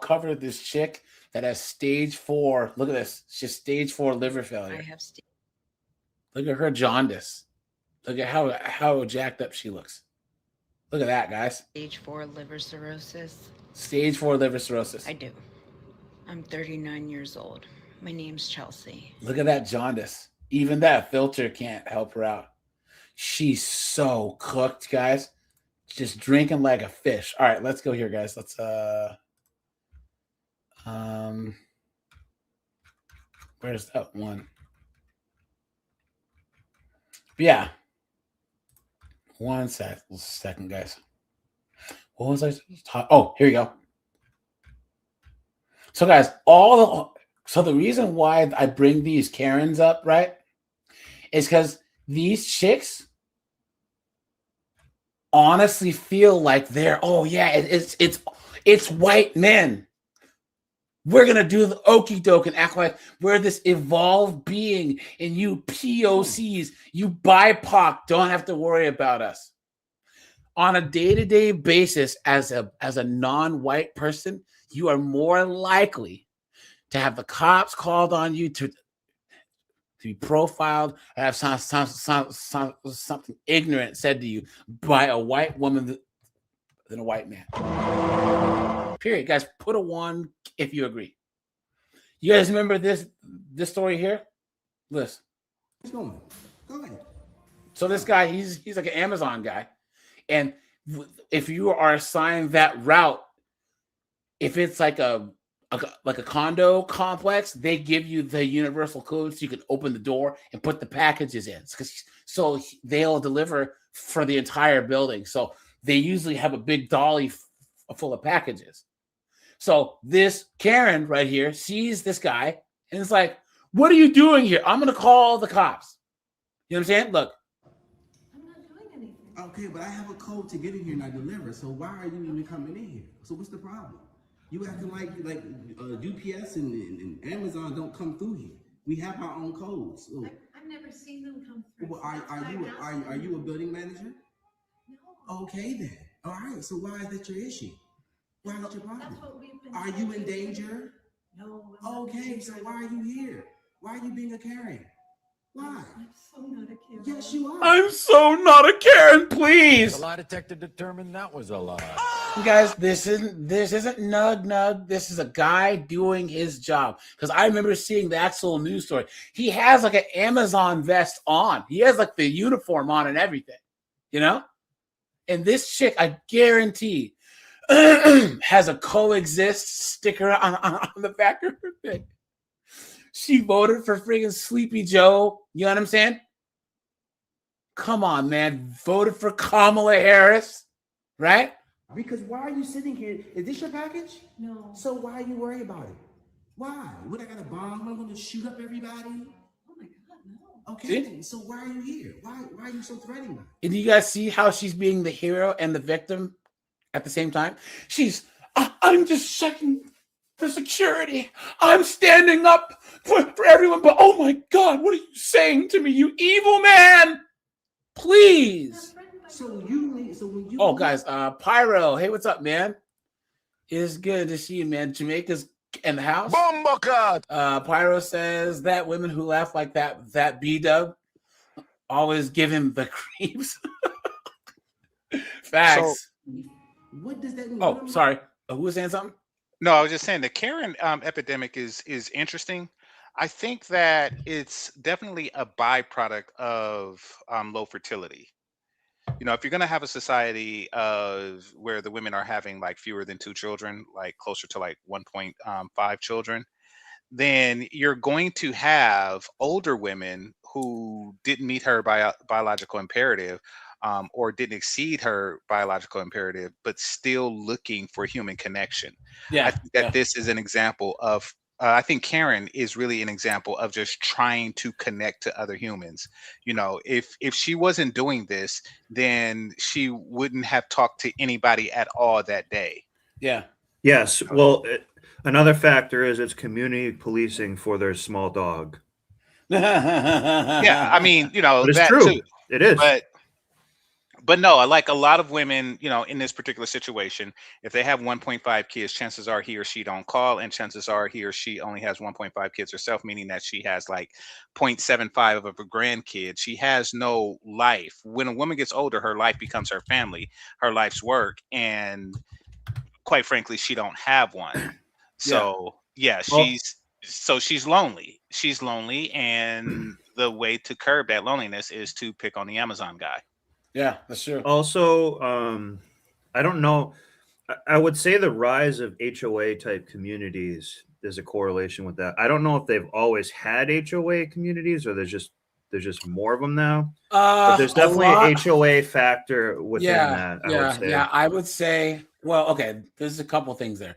cover this chick that has stage 4. Look at this. She's stage 4 liver failure. Look at her jaundice. Look at how jacked up she looks. Look at that, guys. Stage 4 liver cirrhosis. Stage 4 liver cirrhosis. I do. I'm 39 years old. My name's Chelsea. Look at that jaundice. Even that filter can't help her out. She's so cooked, guys. Just drinking like a fish. All right, let's go here, guys. Let's where's that one? Yeah. One second, guys. What was I talking? Oh, here you go. So, guys, the reason why I bring these Karens up, right, is because these chicks honestly feel like they're, oh yeah, it's white men. We're going to do the okie doke and act like we're this evolved being, and you POCs, you BIPOC don't have to worry about us. On a day-to-day basis, as a non-white person, you are more likely to have the cops called on you to be profiled, or have something ignorant said to you by a white woman than a white man. Period. Guys, put a 1 if you agree. You guys remember this story here? Listen. Go ahead. So this guy, he's like an Amazon guy. And if you are assigned that route, if it's like a condo complex, they give you the universal code so you can open the door and put the packages in. So they'll deliver for the entire building. So they usually have a big dolly full of packages. So this Karen right here sees this guy and it's like, what are you doing here? I'm going to call the cops. You know what I'm saying? Look. Okay, but I have a code to get in here and I deliver. So why are you even coming in here? So what's the problem? You acting like UPS and Amazon don't come through here. We have our own codes. So, I've never seen them come through. Well, are you a building manager? No. Okay then. All right. So why is that your issue? Why is that your problem? That's what we've been Are you in danger? No. Okay. So why are you here? Why are you being a Karen? Why? I'm so not a Karen. Yes, you are. I'm so not a Karen, please. The lie detector determined that was a lie. You guys, this isn't nug. This is a guy doing his job. Because I remember seeing the actual news story. He has like an Amazon vest on. He has like the uniform on and everything, you know? And this chick, I guarantee, has a coexist sticker on the back of her thing. She voted for friggin' Sleepy Joe. You know what I'm saying? Come on, man. Voted for Kamala Harris, right? Because why are you sitting here? Is this your package? No. So why are you worried about it? Why? What, I got a bomb? I'm going to shoot up everybody? Oh my God, no. Okay, then, so why are you here? Why are you so threatening? And you guys see how she's being the hero and the victim at the same time? I'm just checking for security. I'm standing up for everyone. But oh my God, what are you saying to me, you evil man? Please. So when you Oh, guys, Pyro, hey, what's up, man? It's good to see you, man. Jamaica's in the house. Pyro says that women who laugh like that B-dub always give him the creeps. Facts. So, what does that mean? Oh, sorry. Who was saying something? No, I was just saying the Karen epidemic is interesting. I think that it's definitely a byproduct of low fertility. You know, if you're going to have a society of where the women are having like fewer than 2 children, like closer to like 1.5 children, then you're going to have older women who didn't meet her biological imperative or didn't exceed her biological imperative, but still looking for human connection. Yeah, I think that this is an example of I think Karen is really an example of just trying to connect to other humans. You know, if she wasn't doing this, then she wouldn't have talked to anybody at all that day. Yeah. Yes. Well, another factor is it's community policing for their small dog. Yeah, I mean, you know, But it's that true. too. It is. But no, like a lot of women, you know, in this particular situation, if they have 1.5 kids, chances are he or she don't call, and chances are he or she only has 1.5 kids herself, meaning that she has like 0.75 of a grandkid. She has no life. When a woman gets older, her life becomes her family, her life's work, and quite frankly, she don't have one. So yeah, she's lonely. She's lonely, and the way to curb that loneliness is to pick on the Amazon guy. Yeah, that's true. Also, I don't know. I would say the rise of HOA type communities is a correlation with that. I don't know if they've always had HOA communities or there's just more of them now. But there's definitely an HOA factor within that. I would say. Yeah, I would say. Well, okay, there's a couple things there.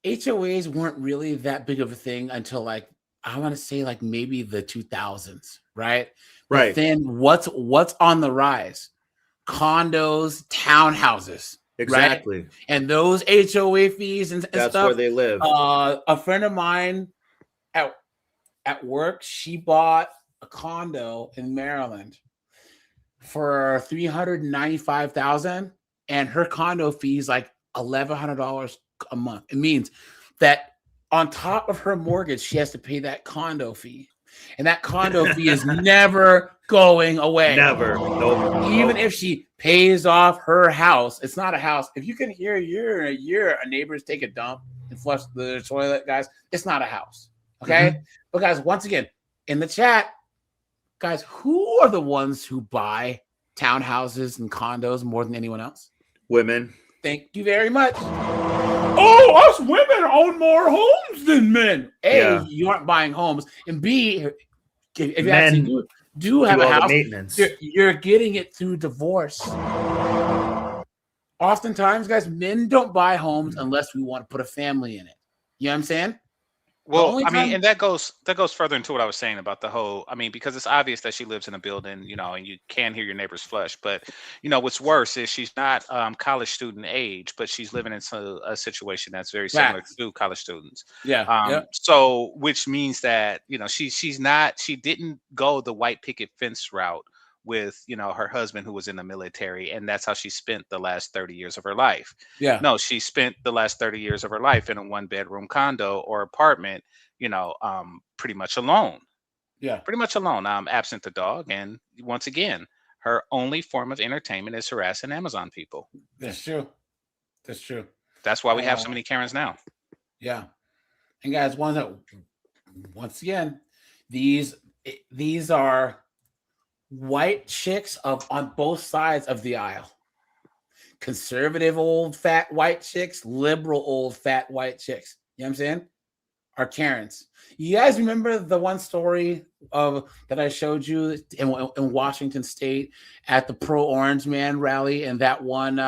HOAs weren't really that big of a thing until like I want to say like maybe the 2000s, right? Right. But then what's on the rise? Condos, townhouses, Exactly. Right? And those HOA fees and That's stuff. where they live. A friend of mine at work, she bought a condo in Maryland for $395,000, and her condo fee is like $1,100 a month. It means that on top of her mortgage, she has to pay that condo fee, and that condo fee is never going away. Never. Nope. Even if she pays off her house, it's not a house. If you can hear a neighbors take a dump and flush the toilet, guys, it's not a house. Okay, but guys, once again, in the chat, guys, who are the ones who buy townhouses and condos more than anyone else? Women. Thank you very much. Oh, us women own more homes than men. A, you aren't buying homes, and B, if you actually do have a house, you're getting it through divorce. Oftentimes, guys, men don't buy homes unless we want to put a family in it. You know what I'm saying? Well, I mean, and that goes further into what I was saying about the whole, I mean, because it's obvious that she lives in a building, you know, and you can hear your neighbors flush. But, you know, what's worse is she's not college student age, but she's living in a situation that's very similar to college students. Yeah. So, which means that, you know, she didn't go the white picket fence route with, you know, her husband who was in the military, and that's how she spent the last 30 years of her life. Yeah. No, she spent the last 30 years of her life in a 1-bedroom condo or apartment, you know, pretty much alone. Yeah. Pretty much alone, absent the dog. And once again, her only form of entertainment is harassing Amazon people. That's true. That's true. That's why we have so many Karens now. Yeah. And guys, once again, these are white chicks on both sides of the aisle. Conservative old fat white chicks, liberal old fat white chicks. You know what I'm saying? Are Karens. You guys remember the one story that I showed you in Washington State at the pro-orange man rally, and that one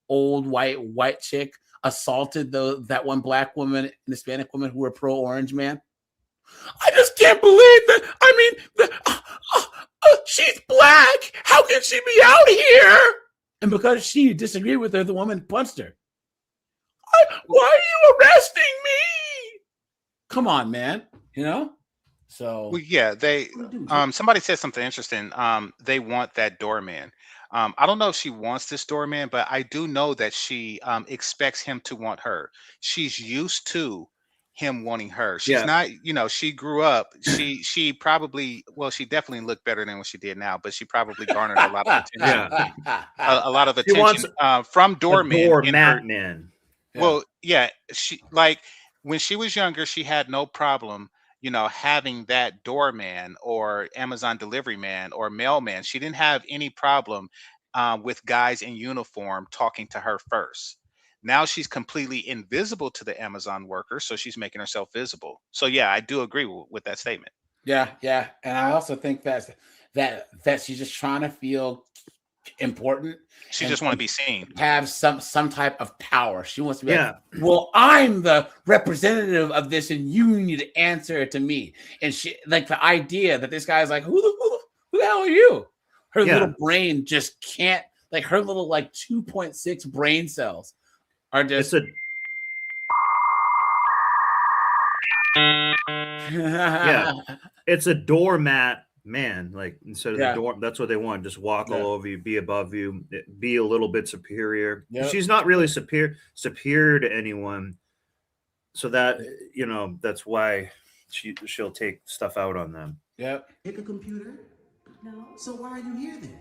old white chick assaulted that one black woman and Hispanic woman who were pro-orange man? I just can't believe that. I mean, she's black. How can she be out here? And because she disagreed with her, the woman punched her. Why are you arresting me? Come on, man. You know? So well, yeah, they somebody said something interesting. They want that doorman. I don't know if she wants this doorman, but I do know that she expects him to want her. She's used to him wanting her. She's not, you know, she grew up, she probably, well, she definitely looked better than what she did now, but she probably garnered a lot of attention. A lot of attention from doormen. Man. Well, yeah, she, like, when she was younger, she had no problem, you know, having that doorman or Amazon delivery man or mailman. She didn't have any problem with guys in uniform talking to her first. Now she's completely invisible to the Amazon workers, so she's making herself visible. So yeah, I do agree with that statement. Yeah, and I also think that she's just trying to feel important. She just want to be seen, have some type of power. She wants to be like, well, I'm the representative of this, and you need to answer to me. And she, like, the idea that this guy's like, who the hell are you? Her little brain just can't, like, her little like 2.6 brain cells are just it's a doormat man. Like, instead of the door, that's what they want. Just walk all over you, be above you, be a little bit superior. She's not really superior to anyone, so that, you know, that's why she'll take stuff out on them. Pick a computer. No. So why are you here then?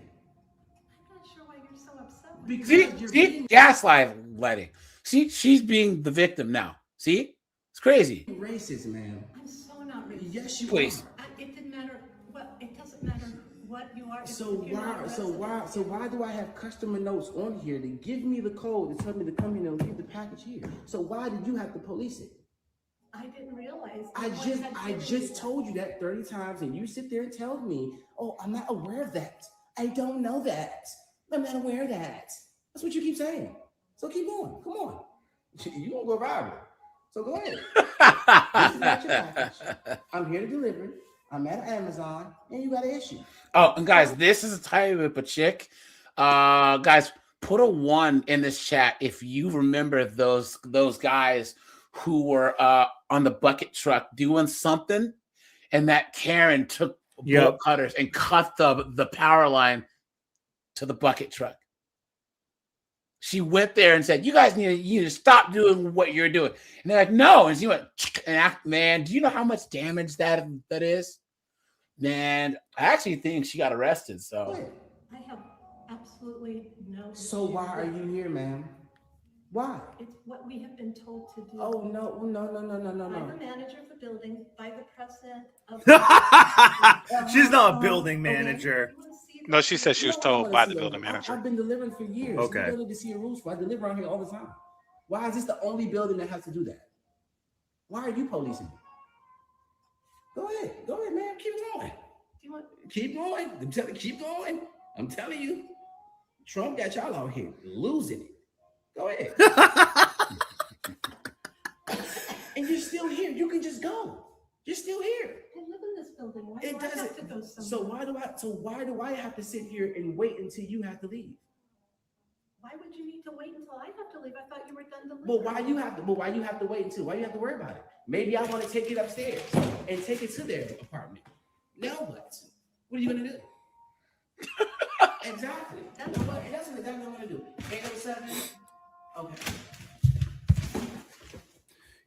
I'm not sure why you're so upset. See, gaslighting. See, she's being the victim now. See, it's crazy. Racist, man. I'm so not racist. Yes, you Please. are. It didn't matter what. It doesn't matter what you are. So why do I have customer notes on here to give me the code to tell me to come in and leave the package here? So why did you have to police it? I didn't realize. I just told you that 30 times, and you sit there and tell me, "Oh, I'm not aware of that. I don't know that. I'm not aware of that." That's what you keep saying. So keep going. Come on. You gonna go viral. So go ahead. This is not your package. I'm here to deliver it. I'm at Amazon, and you got an issue. Oh, and guys, this is a type of a chick. Guys, Put a 1 in this chat if you remember those guys who were on the bucket truck doing something, and that Karen took bolt cutters and cut the power line to the bucket truck. She went there and said, "You guys need to stop doing what you're doing." And they're like, "No." And she went, man, do you know how much damage that is? Man, I actually think she got arrested. So I have absolutely no. So why are you here, ma'am? Why? It's what we have been told to do. Oh, no. I'm the manager of the building by the president of. She's not a building manager. No, she said she was told by the building manager. I've been delivering for years. Okay. You don't need to see a rules for. I deliver around here all the time. Why is this the only building that has to do that? Why are you policing? Go ahead, man. Keep going. Keep going. Keep going. I'm telling you, Trump got y'all out here losing it. Go ahead. And you're still here. You can just go. You're still here. I live in this building. Why It do I have doesn't. to go somewhere? So why do I have to sit here and wait until you have to leave? Why would you need to wait until I have to leave? I thought you were done delivering. But why you have to wait until? Why you have to worry about it? Maybe I want to take it upstairs and take it to their apartment. Now what? What are you gonna do? Exactly. That's exactly what I'm gonna do. 807. Okay.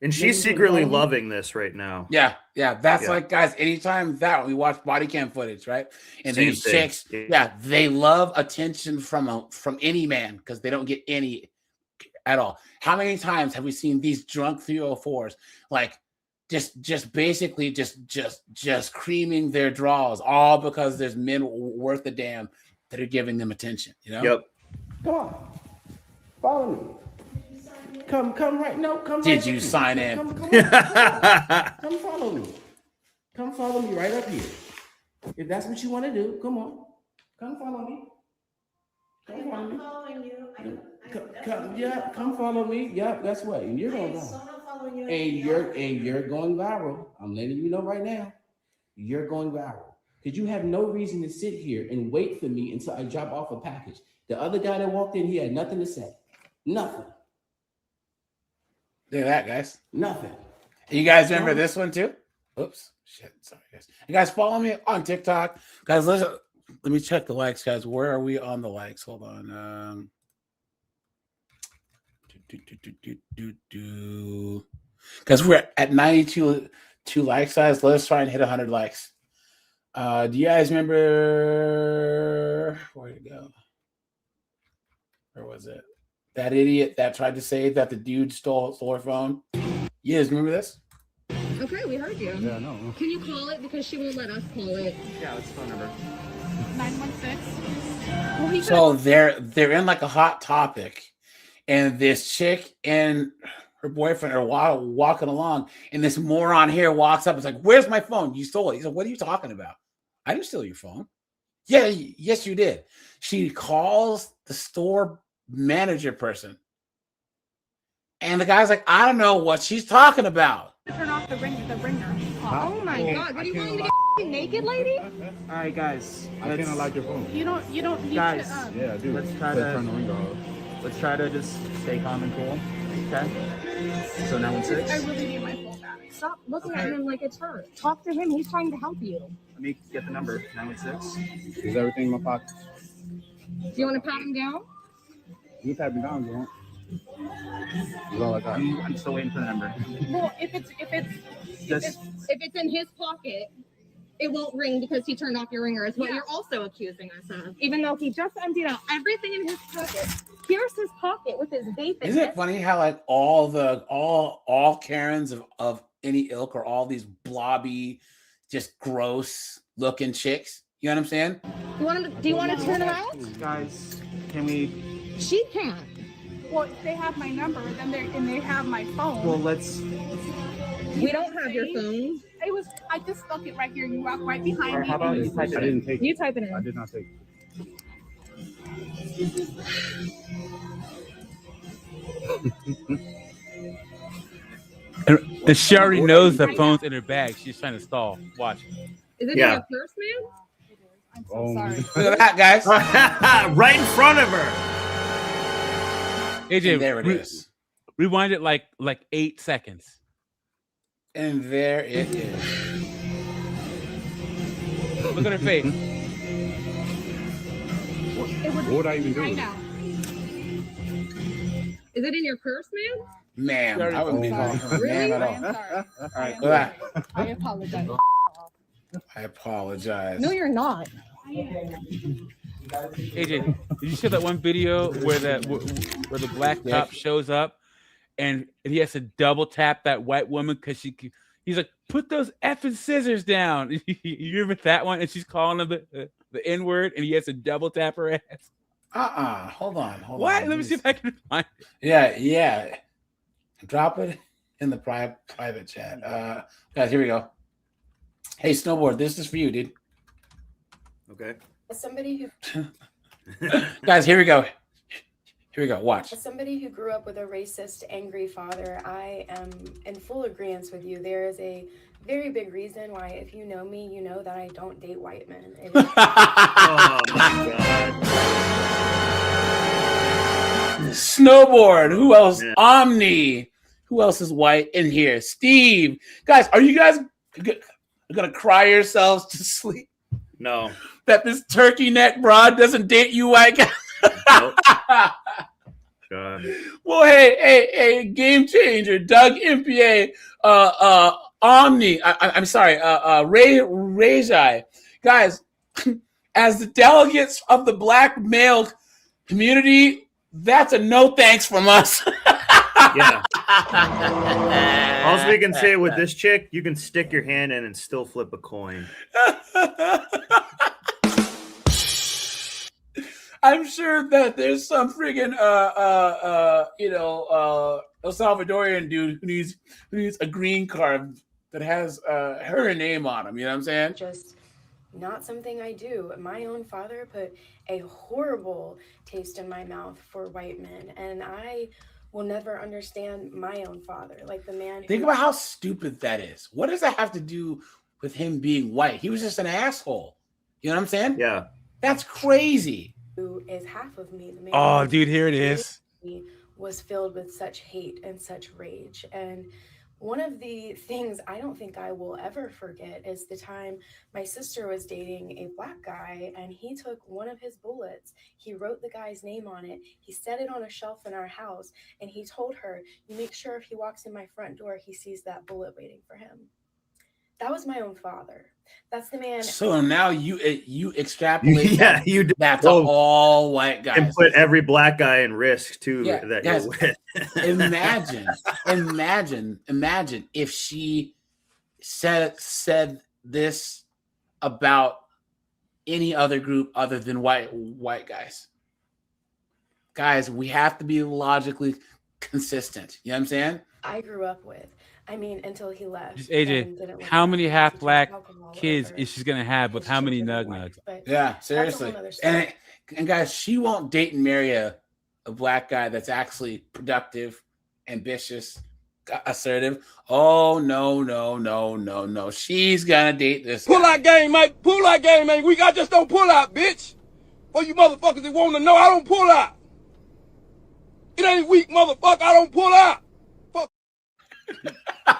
And she's secretly loving this right now. Yeah. That's like, guys, anytime that we watch body cam footage, right? And Same these thing. chicks, they love attention from any man because they don't get any at all. How many times have we seen these drunk 304s like just basically just creaming their draws, all because there's men worth a damn that are giving them attention, you know? Yep. Come on. Follow me. Come right now. Come. Did right you with me. sign in? Come follow me. Come follow me right up here. If that's what you want to do, come on. Come follow me. Come follow me. Following you. Come follow me. Yeah, that's what. And you're going I'm to so not following you. and you're going viral. I'm letting you know right now. You're going viral. Because you have no reason to sit here and wait for me until I drop off a package. The other guy that walked in, he had nothing to say. Nothing. Look at that, guys. Nothing. You guys remember this one too? Oops. Shit. Sorry, guys. You guys follow me on TikTok. Guys, let me check the likes, guys. Where are we on the likes? Hold on. Because we're at 92 likes, guys. Let us try and hit 100 likes. Do you guys remember where to go? Where was it? That idiot that tried to say that the dude stole her phone. You guys remember this? Okay, we heard you. Yeah, no. Can you call it because she won't let us call it? Yeah, what's the phone number? 916. Well, So they're in like a hot topic, and this chick and her boyfriend are walking along, and this moron here walks up and is like, "Where's my phone? You stole it." He's like, "What are you talking about? I didn't steal your phone." Yeah, yes, you did. She calls the store manager person, and the guy's like, "I don't know what she's talking about." Turn off the ringer. Oh my God! What do you want me to get naked, lady? All right, guys. I can't unlock your phone. You don't need Guys, to. Yeah, dude. Let's try turn the ringer off. Let's try to just stay calm and cool. Okay. So 916. I really need my phone back. Stop looking at him like it's her. Talk to him. He's trying to help you. Let me get the number. 916. Is everything in my pocket? Do you want to pat him down? You can pat me down, girl. That's all I got. I'm still waiting for the number. Well, if it's in his pocket, it won't ring because he turned off your ringer. Is what you're also accusing us of. Even though he just emptied out everything in his pocket. Here's his pocket with his vape. Isn't it funny how like all Karens of any ilk are all these blobby, just gross looking chicks? You know what I'm saying? Do you want to turn around? Guys, can we? She can't. Well, if they have my number, then they have my phone. Well, let's. We don't have your phone. I just stuck it right here. You walk right behind me. How about you type it in? I didn't take it. You type it in. I did not take And she already knows the phone's in her bag. She's trying to stall. Watch. Is it in your purse, man? I'm so sorry. Look at that, guys. Right in front of her. AJ, And there it is. Rewind it like 8 seconds. And there it is. Look at her face. What would I even do? Right now. Is it in your purse, ma'am? Ma'am, I wouldn't be calling her Really? ma'am at I all. am sorry. All right, go ahead. I apologize. I apologize. No, you're not. AJ, did you see that one video where the black cop shows up and he has to double tap that white woman because he's like, put those effing scissors down. You remember that one? And she's calling him the N-word and he has to double tap her ass. Hold on. What? Let me see if I can find it. Yeah. Drop it in the private chat. Guys, here we go. Hey, Snowboard, this is for you, dude. Okay. As somebody who Guys, here we go. Watch. As somebody who grew up with a racist, angry father, I am in full agreement with you. There is a very big reason why, if you know me, you know that I don't date white men. It is- Oh my God. Snowboard. Who else? Yeah. Omni. Who else is white in here? Steve. Guys, are you guys gonna cry yourselves to sleep? No. That this turkey neck broad doesn't date you, white guy. Nope. God. Well, hey, game changer, Doug MPA, Omni. I'm sorry, Rajai. Guys, as the delegates of the black male community, that's a no thanks from us. Yeah. All we can say with this chick, you can stick your hand in and still flip a coin. I'm sure that there's some friggin' El Salvadorian dude who needs a green card that has her name on him. You know what I'm saying? Just not something I do. My own father put a horrible taste in my mouth for white men, and I will never understand my own father, like the man. Think about how stupid that is. What does that have to do with him being white? He was just an asshole. You know what I'm saying? Yeah. That's crazy. Who is half of me? The man Oh, dude, here it is. Was filled with such hate and such rage. And one of the things I don't think I will ever forget is the time my sister was dating a black guy, and he took one of his bullets. He wrote the guy's name on it. He set it on a shelf in our house, and he told her, "You make sure if he walks in my front door, he sees that bullet waiting for him." That was my own father. That's the man. So now you extrapolate Yeah, you do. That's all white guys. And put every black guy in risk too. Yeah, that guys, you're with. imagine if she said this about any other group other than white guys. Guys, we have to be logically consistent. You know what I'm saying? I grew up with. I mean, until he left. Just AJ, how many half black kids is she gonna have with how many nugs? Yeah, seriously. And guys, she won't date and marry a black guy that's actually productive, ambitious, assertive. Oh no. She's gonna date this guy. Pull out game, mate. Pull out game, man. I just don't pull out, bitch. For you motherfuckers that want to know, I don't pull out. It ain't weak, motherfucker. I don't pull out.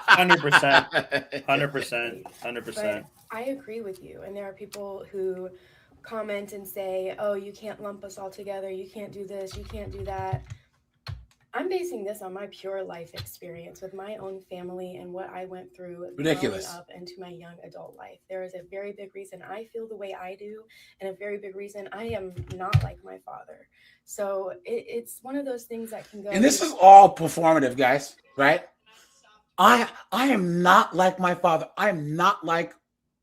100%. I agree with you. And there are people who comment and say, "Oh, you can't lump us all together. You can't do this. You can't do that." I'm basing this on my pure life experience with my own family and what I went through growing up into my young adult life. There is a very big reason I feel the way I do, and a very big reason I am not like my father. So it's one of those things that can go. And this is all performative, guys, right? I am not like my father. I'm not like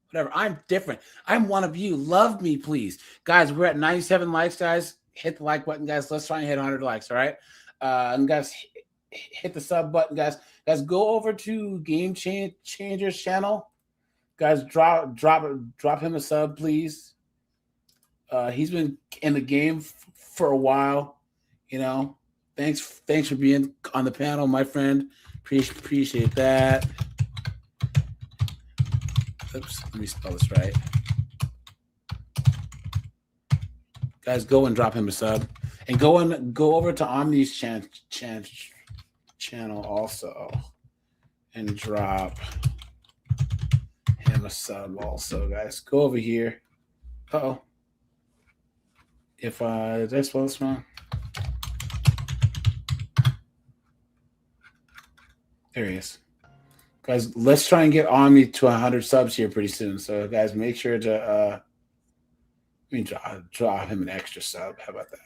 whatever. I'm different. I'm one of you. Love me, please. Guys, we're at 97 likes, guys. Hit the like button, guys. Let's try and hit 100 likes, all right? And guys, hit the sub button, guys. Guys, go over to Game Changers channel. Guys, drop him a sub, please. He's been in the game for a while, you know. Thanks for being on the panel, my friend. Appreciate that. Oops, let me spell this right. Guys, go and drop him a sub. And go over to Omni's channel also and drop him a sub also, guys. Go over here. Uh-oh. If did I spell this wrong? There he is. Guys, let's try and get Omni to 100 subs here pretty soon. So, guys, make sure to draw him an extra sub. How about that?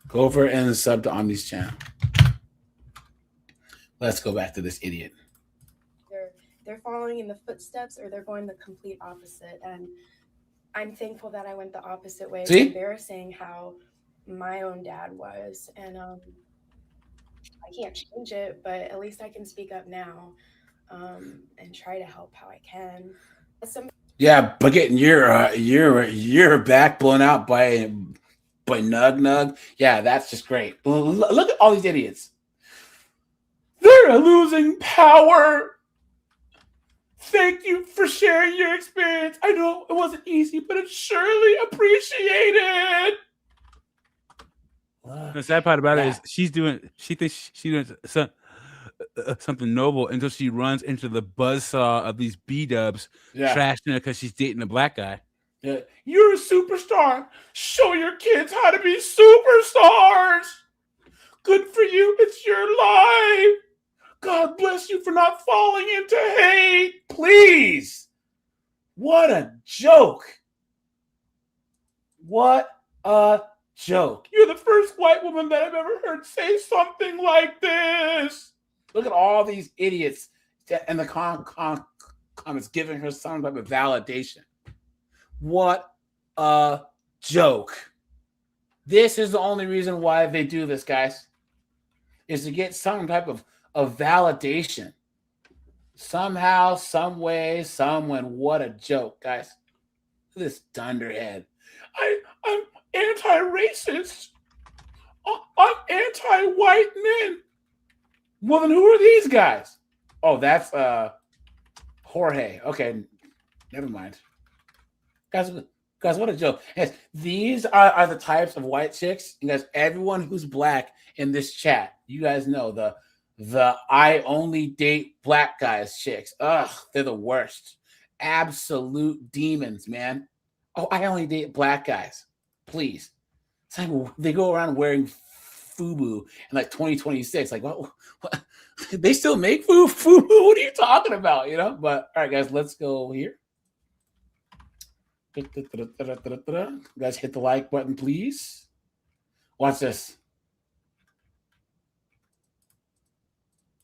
Go over and sub to Omni's channel. Let's go back to this idiot. They're following in the footsteps, or they're going the complete opposite. And I'm thankful that I went the opposite way. See? It's embarrassing how my own dad was, and I can't change it, but at least I can speak up now and try to help how I can. Yeah, but getting your back blown out by Nug. Yeah, that's just great. Look at all these idiots. They're losing power. Thank you for sharing your experience. I know it wasn't easy, but it's surely appreciated. The sad part about it is she thinks she's doing something noble until she runs into the buzzsaw of these B-dubs trashing her because she's dating a black guy. Yeah. You're a superstar. Show your kids how to be superstars. Good for you. It's your life. God bless you for not falling into hate. Please. What a joke. What a joke. You're the first white woman that I've ever heard say something like this. Look at all these idiots in the comments giving her some type of validation. What a joke. This is the only reason why they do this, guys, is to get some type of validation. Somehow, some way, someone. What a joke, guys. Look at this dunderhead. I'm anti-racist. I'm anti-white men. Well, then who are these guys? Oh, that's Jorge. Okay, never mind. Guys, what a joke. Yes, these are the types of white chicks. And guys, everyone who's black in this chat, you guys know the I only date black guys chicks. Ugh, they're the worst. Absolute demons, man. Oh, I only date black guys. Please. It's like they go around wearing FUBU in like 2026. Like, what? They still make FUBU? What are you talking about? You know? But all right, guys, let's go here. Guys, hit the like button, please. Watch this.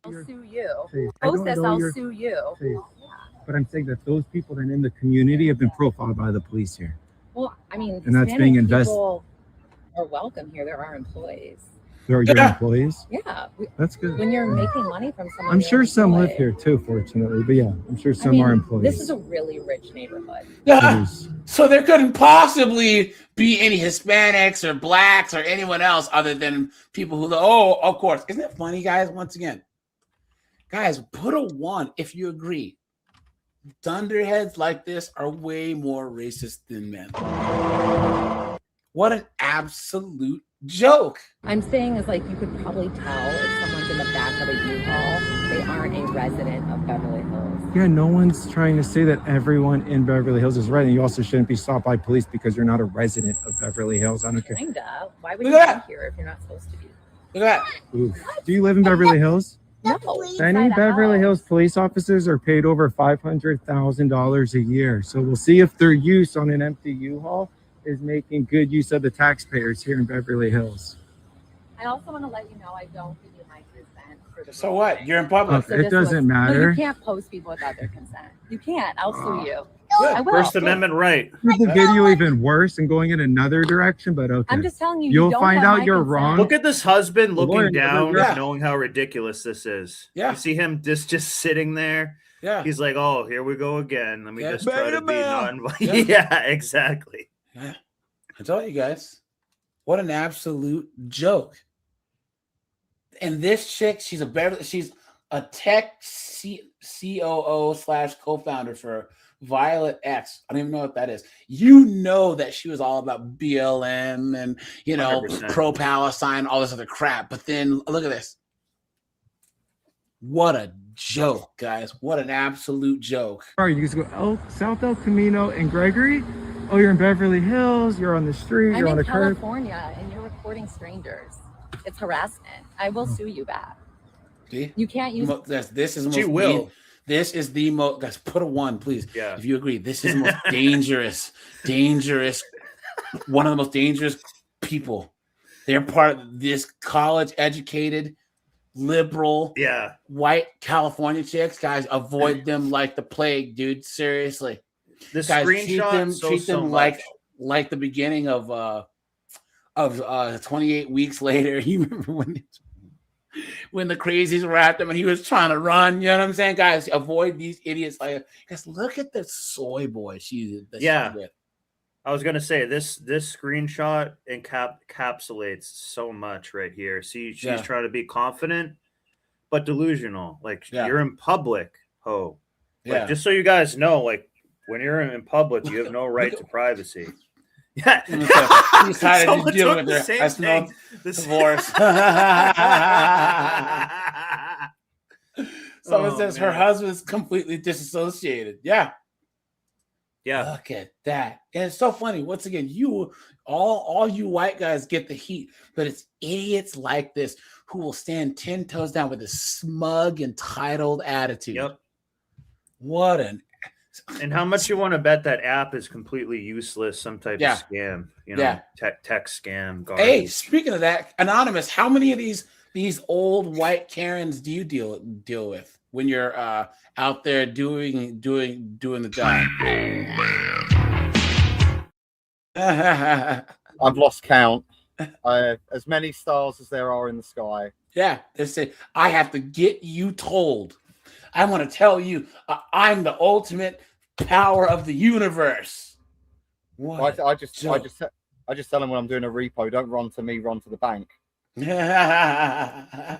I'll sue you. Faith, Post this, I'll sue you. Faith, but I'm saying that those people that are in the community have been profiled by the police here. Well, I mean, And that's being invested. people are welcome here. They're our employees. They're your employees? Yeah. That's good. When you're making money from someone, I'm you're sure an some live employee. here too, fortunately. But yeah, I'm sure I some mean, are employees. This is a really rich neighborhood. Yeah. So there couldn't possibly be any Hispanics or blacks or anyone else other than people who, oh, of course. Isn't it funny, guys? Once again, guys, put a 1 if you agree. Dunderheads like this are way more racist than men. What an absolute joke. I'm saying is like you could probably tell if someone's in the back of a U-Haul, they aren't a resident of Beverly Hills. Yeah, no one's trying to say that everyone in Beverly Hills is right. And you also shouldn't be stopped by police because you're not a resident of Beverly Hills. I don't care. Kinda. Why would Look you at be here if you're not supposed to be? Look at that. Oof. Do you live in Beverly Hills? No. Many Beverly Hills police officers are paid over $500,000 a year. So we'll see if their use on an empty U-Haul is making good use of the taxpayers here in Beverly Hills. I also want to let you know I don't give you my consent for the So what? You're in public. It doesn't No, matter. you can't post people without their consent. You can't. I'll sue you. Good. I will. First Amendment right. Made the video even worse and going in another direction, but okay. I'm just telling you, You'll you don't find have out my you're consent. wrong. Look at this husband The lawyer looking never down, did. knowing how ridiculous this is. Yeah. You see him just sitting there. Yeah. He's like, oh, here we go again. Let me Yeah. just try to be Beta non-violent. Yeah, exactly. Yeah. I told you guys. What an absolute joke. And this chick, she's a tech COO / co-founder for Violet X. I don't even know what that is. You know that she was all about BLM and 100%. pro-Palestine, all this other crap. But then look at this. What a joke, guys. What an absolute joke. All right, you guys go South El Camino and Gregory. Oh, you're in Beverly Hills. You're on the street. You're on I'm the in curb. California and you're recording strangers. It's harassment. I will sue you back. See? You can't use This is the She most will. This is the most, guys, put a 1, please. Yeah. If you agree, this is the most dangerous, one of the most dangerous people. They're part of this college educated, liberal, white California chicks. Guys, avoid them like the plague, dude. Seriously. This Guys, screenshot treat them like the beginning of 28 weeks later. You remember when the crazies were at him and he was trying to run? You know what I'm saying? Guys, avoid these idiots. Like, guys, look at the soy boy she's with. I was gonna say this screenshot encapsulates so much right here. See, she's trying to be confident but delusional. Like you're in public, ho. Like, just so you guys know, like when you're in public, you have no right to privacy. Yeah, She decided to deal with her. I smelled divorce. Someone says her husband's completely disassociated. Yeah. Look at that. And it's so funny. Once again, all you white guys get the heat, but it's idiots like this who will stand 10 toes down with a smug, entitled attitude. Yep. What an. And how much you want to bet that app is completely useless, some type of scam, tech scam. Garbage. Hey, speaking of that, Anonymous, how many of these old white Karens do you deal with when you're out there doing the job? I've lost count. As many stars as there are in the sky. Yeah, they say I have to get you told. I want to tell you, I'm the ultimate power of the universe. What? I just tell them when I'm doing a repo, don't run to me, run to the bank. My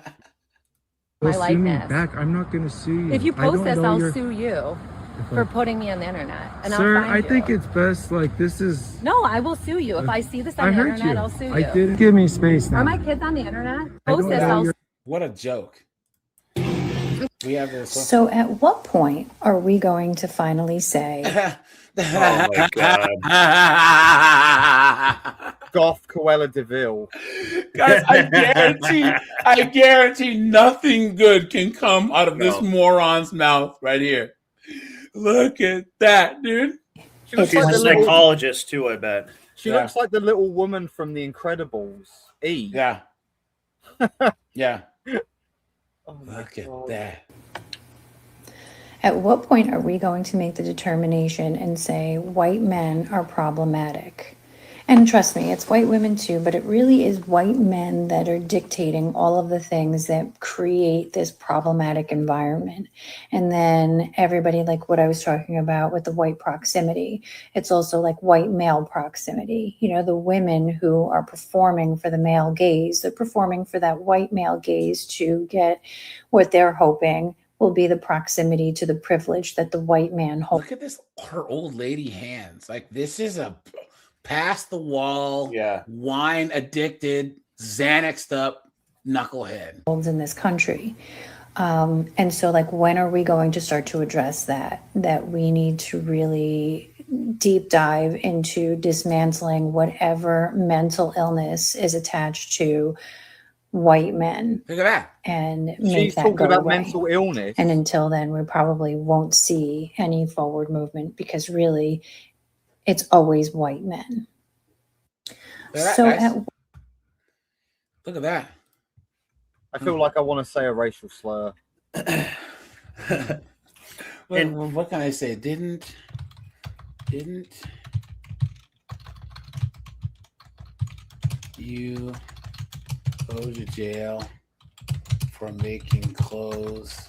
likeness. Back. I'm not going to sue you. If you post this, I'll sue you for putting me on the internet. And Sir, I'll find I you. think it's best. Like this is. No, I will sue you. If I see this on the internet, I'll sue you. I didn't give me space now. Are my kids on the internet? Post this. What a joke. We have this. So at what point are we going to finally say oh my God. Goth Cruella DeVille. Guys, I guarantee nothing good can come out of this moron's mouth right here. Look at that, dude. She's a psychologist too, I bet. She looks like the little woman from The Incredibles. E. Yeah. Yeah. Look at that. At what point are we going to make the determination and say white men are problematic? And trust me, it's white women too, but it really is white men that are dictating all of the things that create this problematic environment. And then everybody, like what I was talking about with the white proximity, it's also like white male proximity. You know, the women who are performing for the male gaze, they're performing for that white male gaze to get what they're hoping will be the proximity to the privilege that the white man holds. Look at this, her old lady hands. Like this is a past the wall, wine addicted, Xanaxed up knucklehead in this country. And so like, when are we going to start to address that we need to really deep dive into dismantling whatever mental illness is attached to white men? Look at that. And She's make that talking go about away. mental illness. And until then, we probably won't see any forward movement because really it's always white men. Look So at that. at Look at that. I feel like I want to say a racial slur. What can I say? Didn't you go to jail for making clothes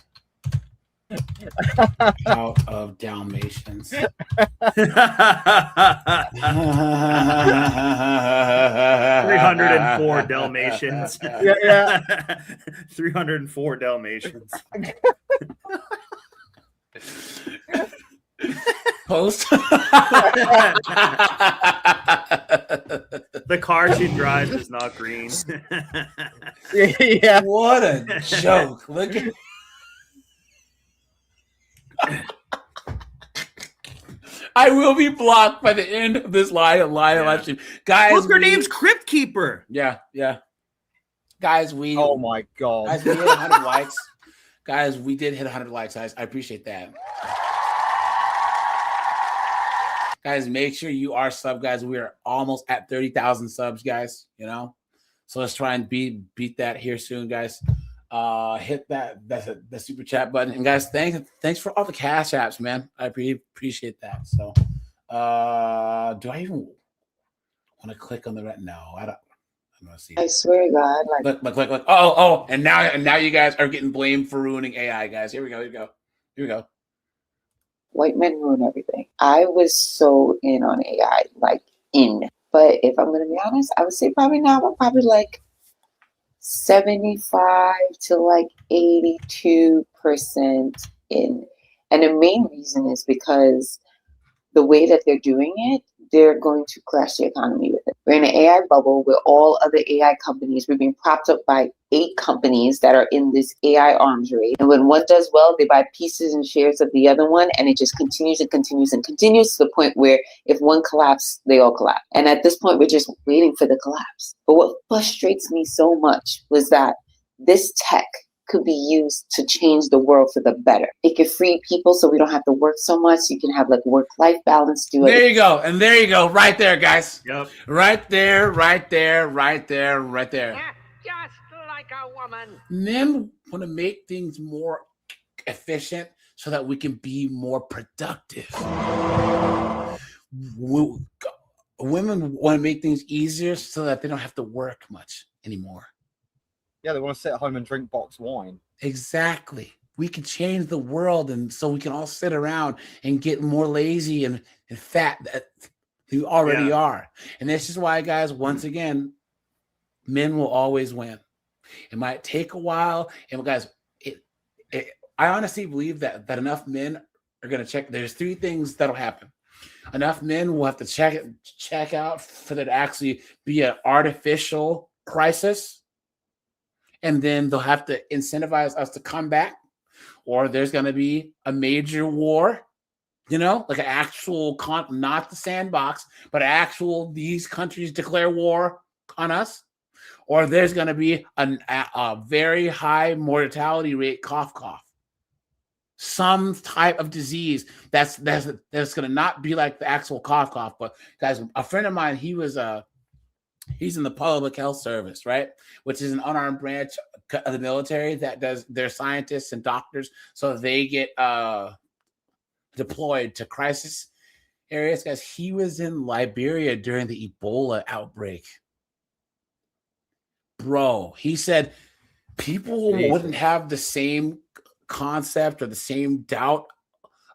out of Dalmatians? 304 Dalmatians. Yeah. 304 Dalmatians. Post. The car she drives is not green. Yeah. What a joke. Look at I will be blocked by the end of this live election. Guys, look, her name's Crypt Keeper. Yeah, yeah. Guys, we Oh my god. Guys, we hit 100 likes. Guys, we did hit 100 likes, guys. I appreciate that. Guys, make sure you are sub, guys. We are almost at 30,000 subs, guys. You know, so let's try and beat that here soon, guys. Hit the super chat button, and guys, thanks for all the cash apps, man. I appreciate that. So, do I even want to click on the red? No, I don't. I'm gonna see. I swear to God, like look. Oh, and now you guys are getting blamed for ruining AI, guys. Here we go. white men ruin everything. I was so in on AI, like in. But if I'm gonna be honest, I would say probably now I'm probably like 75 to like 82% in. And the main reason is because the way that they're doing it, they're going to crash the economy with it. We're in an AI bubble where all other AI companies, we're being propped up by 8 companies that are in this AI arms race. And when one does well, they buy pieces and shares of the other one, and it just continues and continues and continues to the point where if one collapses, they all collapse. And at this point, we're just waiting for the collapse. But what frustrates me so much was that this tech could be used to change the world for the better. It could free people so we don't have to work so much. You can have like work-life balance. There you go. And there you go. Right there, guys. Yep. Right there. Just like a woman. Men want to make things more efficient so that we can be more productive. Women want to make things easier so that they don't have to work much anymore. Yeah, they want to sit at home and drink boxed wine. Exactly. We can change the world, and so we can all sit around and get more lazy and fat that we already are. And this is why, guys, once again, men will always win. It might take a while, and guys, I honestly believe that enough men are going to check. There's 3 things that'll happen. Enough men will have to check out for there to actually be an artificial crisis. And then they'll have to incentivize us to come back, or there's going to be a major war, you know, like an actual, not the sandbox, but actual, these countries declare war on us, or there's going to be a very high mortality rate, cough, some type of disease that's going to not be like the actual cough. But guys, a friend of mine, he's in the public health service, right? Which is an unarmed branch of the military that does their scientists and doctors. So they get deployed to crisis areas. Guys, he was in Liberia during the Ebola outbreak. Bro, he said people wouldn't have the same concept or the same doubt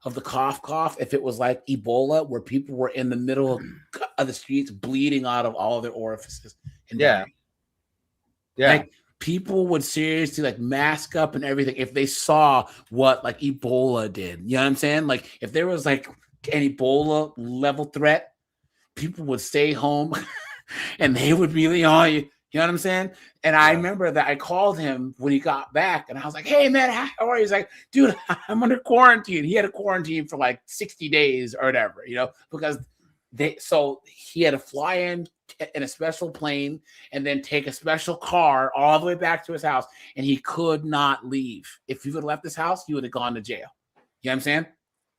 of the cough if it was like Ebola, where people were in the middle of the streets bleeding out of all of their orifices. And like people would seriously like mask up and everything if they saw what like Ebola did. You know what I'm saying? Like if there was like an Ebola level threat, people would stay home and they would be you. You know what I'm saying? And I remember that I called him when he got back, and I was like, "Hey, man, how are you?" He's like, "Dude, I'm under quarantine." He had a quarantine for like 60 days or whatever, you know, because he had to fly in a special plane and then take a special car all the way back to his house, and he could not leave. If he would have left his house, he would have gone to jail. You know what I'm saying?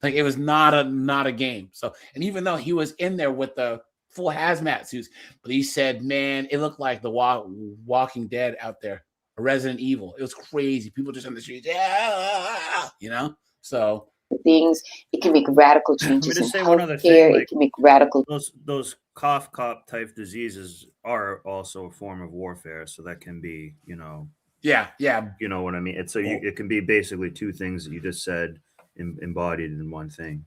Like it was not a game. So, and even though he was in there with the full hazmat suits, but he said, man, it looked like the Walking Dead out there, a Resident Evil. It was crazy. People just on the streets, you know. So things, it can make radical changes. Let me just in say one other healthcare. thing. Like, it can make radical. Those cough type diseases are also a form of warfare. So that can be, you know. Yeah. You know what I mean? It can be basically 2 things that you just said embodied in one thing.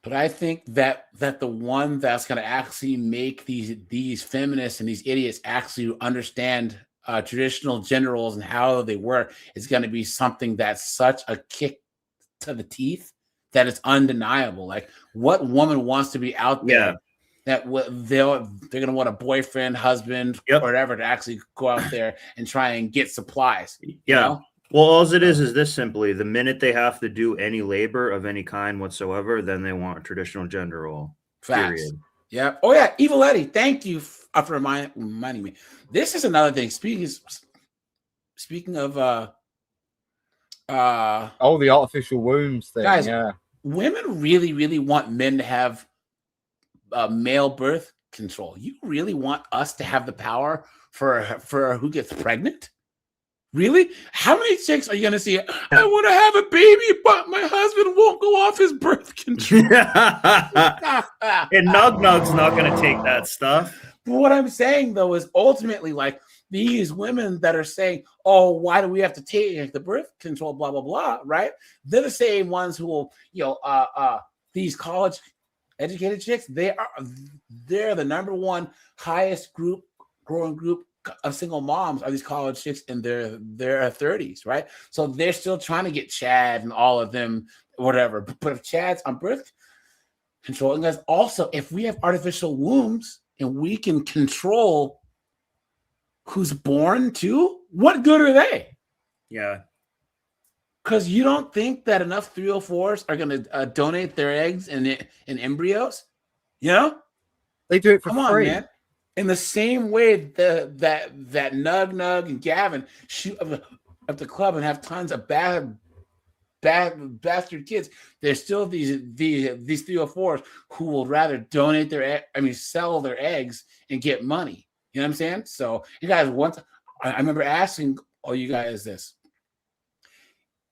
But I think that the one that's going to actually make these feminists and these idiots actually understand traditional generals and how they work is going to be something that's such a kick to the teeth that it's undeniable. Like, what woman wants to be out there that they're going to want a boyfriend, husband, or whatever to actually go out there and try and get supplies? You know? Well, all it is this simply: the minute they have to do any labor of any kind whatsoever, then they want a traditional gender role. Facts. Period. Yeah. Oh yeah, Evil Eddie. Thank you for reminding me. This is another thing. Speaking of the artificial wombs thing. Guys, yeah. Women really want men to have male birth control. You really want us to have the power for who gets pregnant? Really? How many chicks are you gonna see? I want to have a baby, but my husband won't go off his birth control. And Nug's not gonna take that stuff. But what I'm saying though is ultimately, like, these women that are saying, "Oh, why do we have to take the birth control?" Blah blah blah. Right? They're the same ones who will, these college educated chicks. They're the number one highest growing group of single moms are these college chicks in their 30s, right? So they're still trying to get Chad and all of them, whatever. But if Chad's on birth control, and guys, also if we have artificial wombs and we can control who's born too, what good are they? Yeah. Because you don't think that enough 304s are going to donate their eggs and embryos? You know? They do it for On, free. man. In the same way that Nug and Gavin shoot up the club and have tons of bastard kids, there's still these 304s who will rather donate sell their eggs and get money. You know what I'm saying? So you guys, I remember asking all you guys this: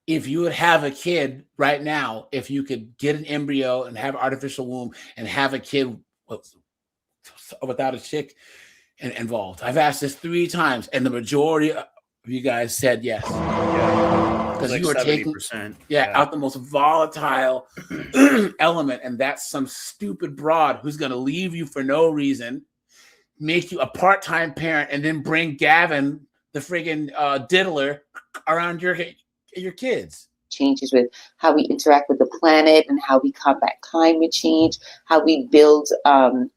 if you would have a kid right now, if you could get an embryo and have an artificial womb and have a kid without a chick involved. I've asked this 3 times, and the majority of you guys said yes. Because like you are 70%. taking out the most volatile element, and that's some stupid broad who's going to leave you for no reason, make you a part-time parent, and then bring Gavin, the friggin' diddler, around your kids. Changes with how we interact with the planet and how we combat climate change, how we build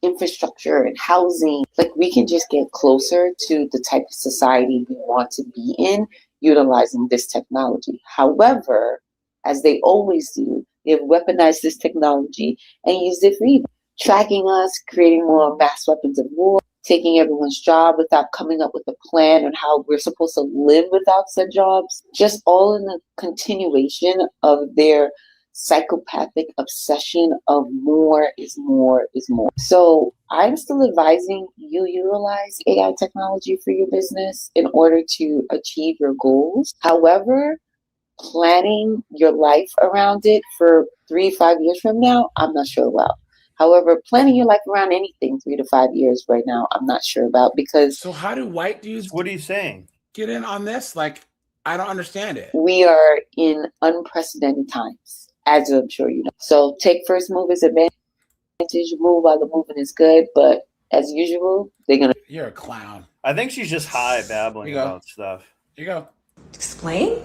infrastructure and housing. Like, we can just get closer to the type of society we want to be in utilizing this technology. However, as they always do, they've weaponized this technology and used it for evil, tracking us, creating more mass weapons of war, taking everyone's job without coming up with a plan on how we're supposed to live without said jobs, just all in the continuation of their psychopathic obsession of more is more is more. So I'm still advising you utilize AI technology for your business in order to achieve your goals. However, planning your life around it for 3-5 years from now, I'm not sure about. However, planning your life around anything 3 to 5 years right now, I'm not sure about, because. So how do white dudes? What are you saying? Get in on this? Like, I don't understand it. We are in unprecedented times, as I'm sure you know. So take first movers advantage. Move while the movement is good, but as usual, they're gonna. You're a clown. I think she's just high babbling about stuff. Here you go. Explain.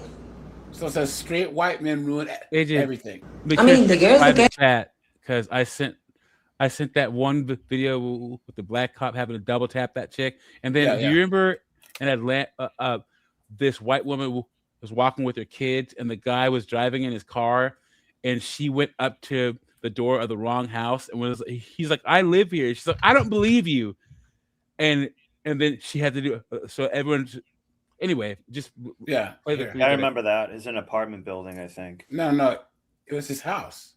So it says straight white men ruin everything. I mean, the girls in the chat, because I sent that one video with the black cop having to double tap that chick, and then do you remember in Atlanta, this white woman was walking with her kids, and the guy was driving in his car, and she went up to the door of the wrong house, and he's like, "I live here." She's like, "I don't believe you," and then she had to do so. Everyone's anyway, just I remember that. It's an apartment building, I think. No, it was his house.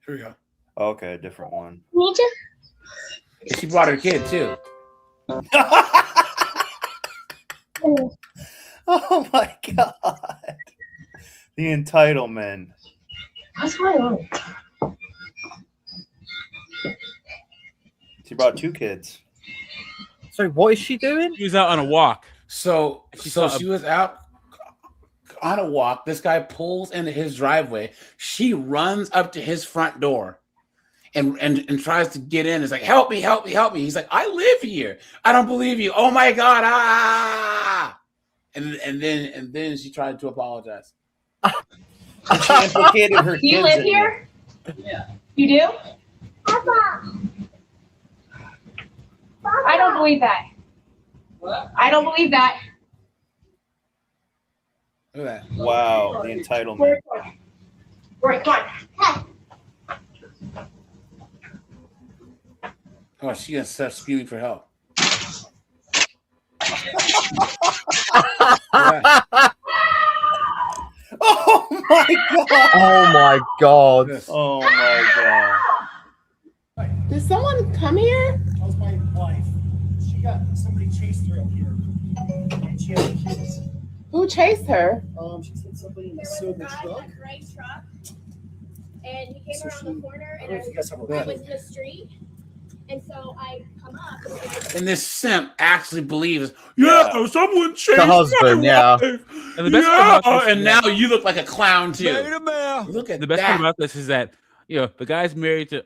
Here we go. Okay, a different one. She brought her kid too. Oh my god. The entitlement. That's my She brought 2 kids. So what is she doing? She was out on a walk. So she was out on a walk. This guy pulls into his driveway. She runs up to his front door and tries to get in. It's like, help me. He's like, I live here. I don't believe you. Oh my God. And then she tried to apologize. And she implicated her kids. Do you live here? You do? I don't believe that. I don't believe that. Look at that. Wow, the entitlement. Right, come on. Oh, she gonna start spewing for help. Oh my god! Oh my god! Oh my god! Did someone come here? That was my wife. Somebody chased her up here, and she had kids. Who chased her? She said somebody in the There was a silver guy truck. in a gray truck, and he came So around the corner, I and don't know if you guys have a I was record. in the street, and so I come up. And this simp actually believes, someone chased The husband, my yeah. wife. And the best part about this And is now that- you look like a clown too. Beta Look at the best that. part about this is that the guy's married to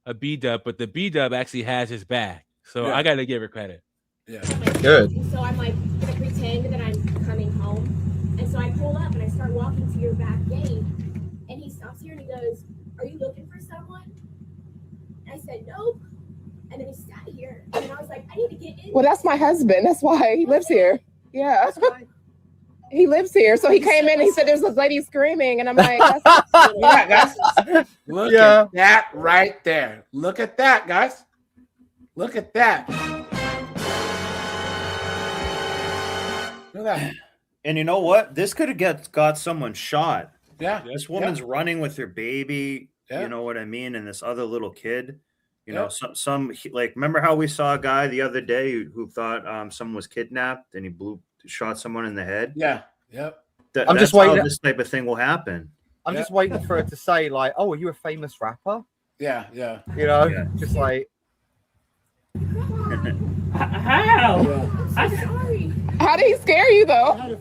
a B dub, but the B dub actually has his back. So Yeah. I got to give her credit. Yeah. Good. And so I'm like gonna pretend that I'm coming home, and so I pull up and I start walking to your back gate, and he stops here and he goes, "Are you looking for someone?" And I said, "Nope." And then he sat here, and I was like, "I need to get in." Well, that's my husband. That's why he lives here. Yeah. He lives here. So he came in and he said there's a lady screaming. And I'm like, that's Yeah, guys. Look Yeah. at that right there. Look at that, guys. Look at that. Look at that. And you know what? This could have got someone shot. Yeah. This woman's running with her baby. Yeah. You know what I mean? And this other little kid. You know, Yeah. some like remember how we saw a guy the other day who thought someone was kidnapped and he shot someone in the head? Yeah. Yep. I'm just that's how waiting- this type of thing will happen. I'm just waiting for her to say like, "Oh, are you a famous rapper?" Yeah. Yeah. You know, Yeah. just like. How? I'm sorry. how did he scare you though?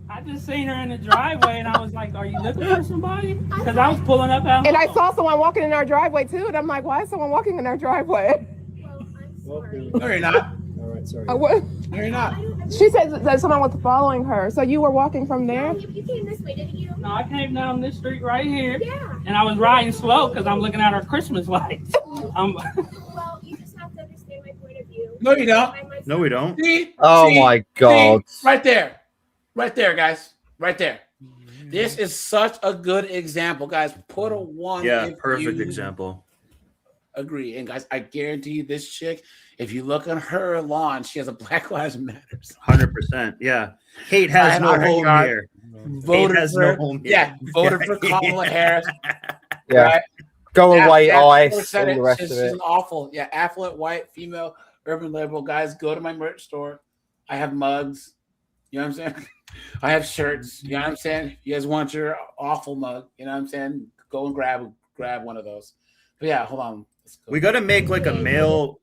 I just seen her in the driveway and I was like, "Are you looking for somebody?" Because I was pulling up out. And I saw someone walking in our driveway too. And I'm like, why is someone walking in our driveway? No, you're not. All right, sorry. What? No, you're not. She said that someone was following her. So you were walking from there? You came this way, didn't you? No, I came down this street right here. Yeah. And I was riding slow because I'm looking at our Christmas lights. Well, you just have to understand my point of view. No, you don't. No, we don't. See? Oh See? my god! See? Right there. Right there, guys. Right there. This is such a good example, guys. Put a one. Yeah, if perfect you example. Agree. And guys, I guarantee you this chick, if you look on her lawn, she has a Black Lives Matter. 100%. Yeah. Hate has Right no on her home yard. here. Voted Hate has for, no home here. yeah, voted for Kamala Harris. Yeah. Right? Go away, Yeah, ice. people said All it. the rest She's of it. an awful, affluent white female urban liberal. Guys, go to my merch store. I have mugs. You know what I'm saying? I have shirts. You know what I'm saying? If you guys want your awful mug, you know what I'm saying? Go and grab one of those. But yeah, hold on. Let's go. We got to make like a male,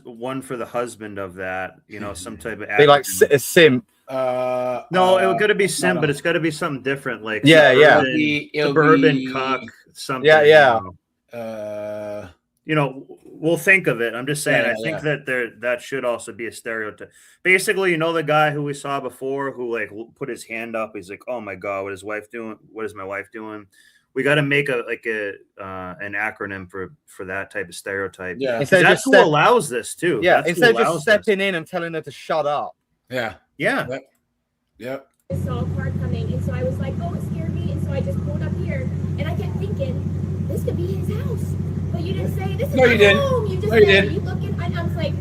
one for the husband of that, you know, some type of Be like acronym. a simp. No, it got to be sim, no. but it's got to be something different, like Yeah, yeah. suburban cock, something. Yeah, yeah. You know, we'll think of it. I'm just saying. Yeah, I think yeah. that should also be a stereotype. Basically, you know, the guy who we saw before who like put his hand up. He's like, "Oh my god, what is wife doing? What is my wife doing?" We got to make an acronym for that type of stereotype. Yeah. Instead of That's just who allows this too. Yeah, That's who instead of just allows stepping in and telling her to shut up. Yeah. Yeah. Yep. I saw a car coming, and so I was like, "Oh, it scared me," and so I just pulled up here, and I kept thinking, "This could be his house," but you didn't say this is No, you my didn't. home. You just No, you said, didn't. "You looking?" And I was like,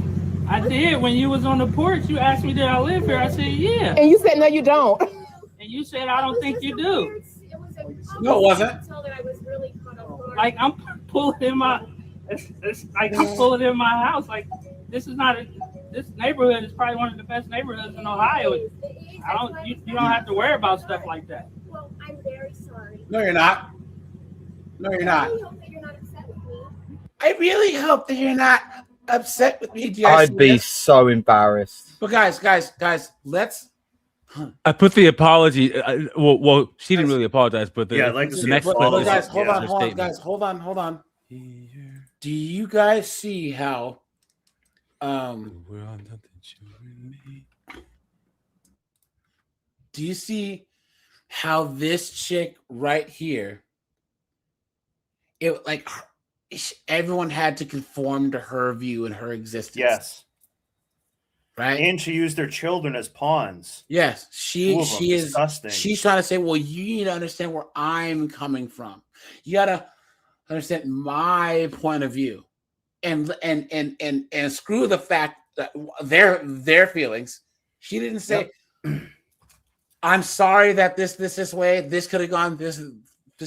I did. When you was on the porch, you asked me, "Did I live here?" I said, "Yeah." And you said, no, you don't. And you said, "I don't think you do." No, it wasn't. tell that I was really caught off guard. Like I'm pulling in my, it's like I'm pulling in my house. Like this is not this neighborhood is probably one of the best neighborhoods in Ohio. You don't have to worry about stuff like that. Well, I'm very sorry. No, you're not. No, you're not. I really hope that you're not upset with me. I really hope that you're not upset with me. Do you guys I'd be see this? so embarrassed. But guys, let's. I put the apology. Well, she didn't really apologize, but the, Yeah, I'd like to the see next it. clip But is guys, is hold her on, statement. guys, hold on. Do you guys see how? Do you see how this chick right here it like everyone had to conform to her view and her existence. Yes. Right. And she used their children as pawns. Yes. She is disgusting. She's trying to say, well, you need to understand where I'm coming from. You gotta understand my point of view. And screw the fact that their feelings. She didn't say, I'm sorry that this way, this could have gone this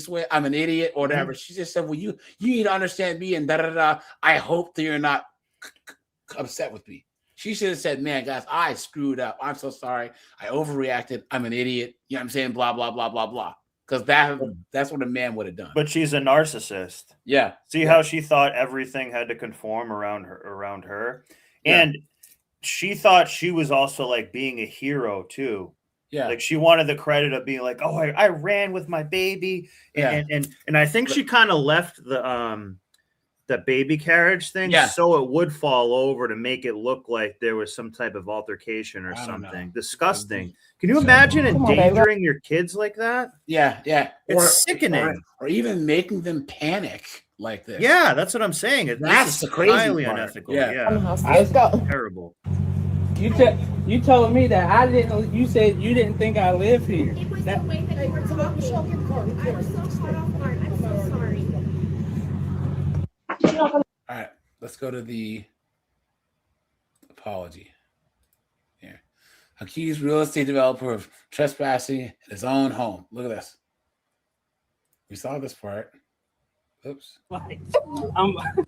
way. I'm an idiot or whatever. She just said, well, you need to understand me and da. I hope that you're not upset with me. She should have said, man, guys, I screwed up. I'm so sorry. I overreacted. I'm an idiot. You know what I'm saying? Blah, blah, blah, blah, blah. Because that's what a man would have done. But she's a narcissist. Yeah. See how she thought everything had to conform around her? Yeah. And she thought she was also like being a hero too. Yeah. Like she wanted the credit of being like, oh, I ran with my baby. And I think she kind of left the baby carriage thing so it would fall over to make it look like there was some type of altercation or something. Disgusting. Can you imagine endangering your kids like that? Yeah. It's sickening. Or even making them panic like this. Yeah, that's what I'm saying. That's the crazy highly part. unethical. Yeah. Let's go. Terrible. You told me that I didn't. You said you didn't think I live here. It was the way that you were talking. I was so caught off guard. I'm so sorry. All right, let's go to the apology. Here. Accused real estate developer of trespassing in his own home. Look at this. We saw this part. Oops.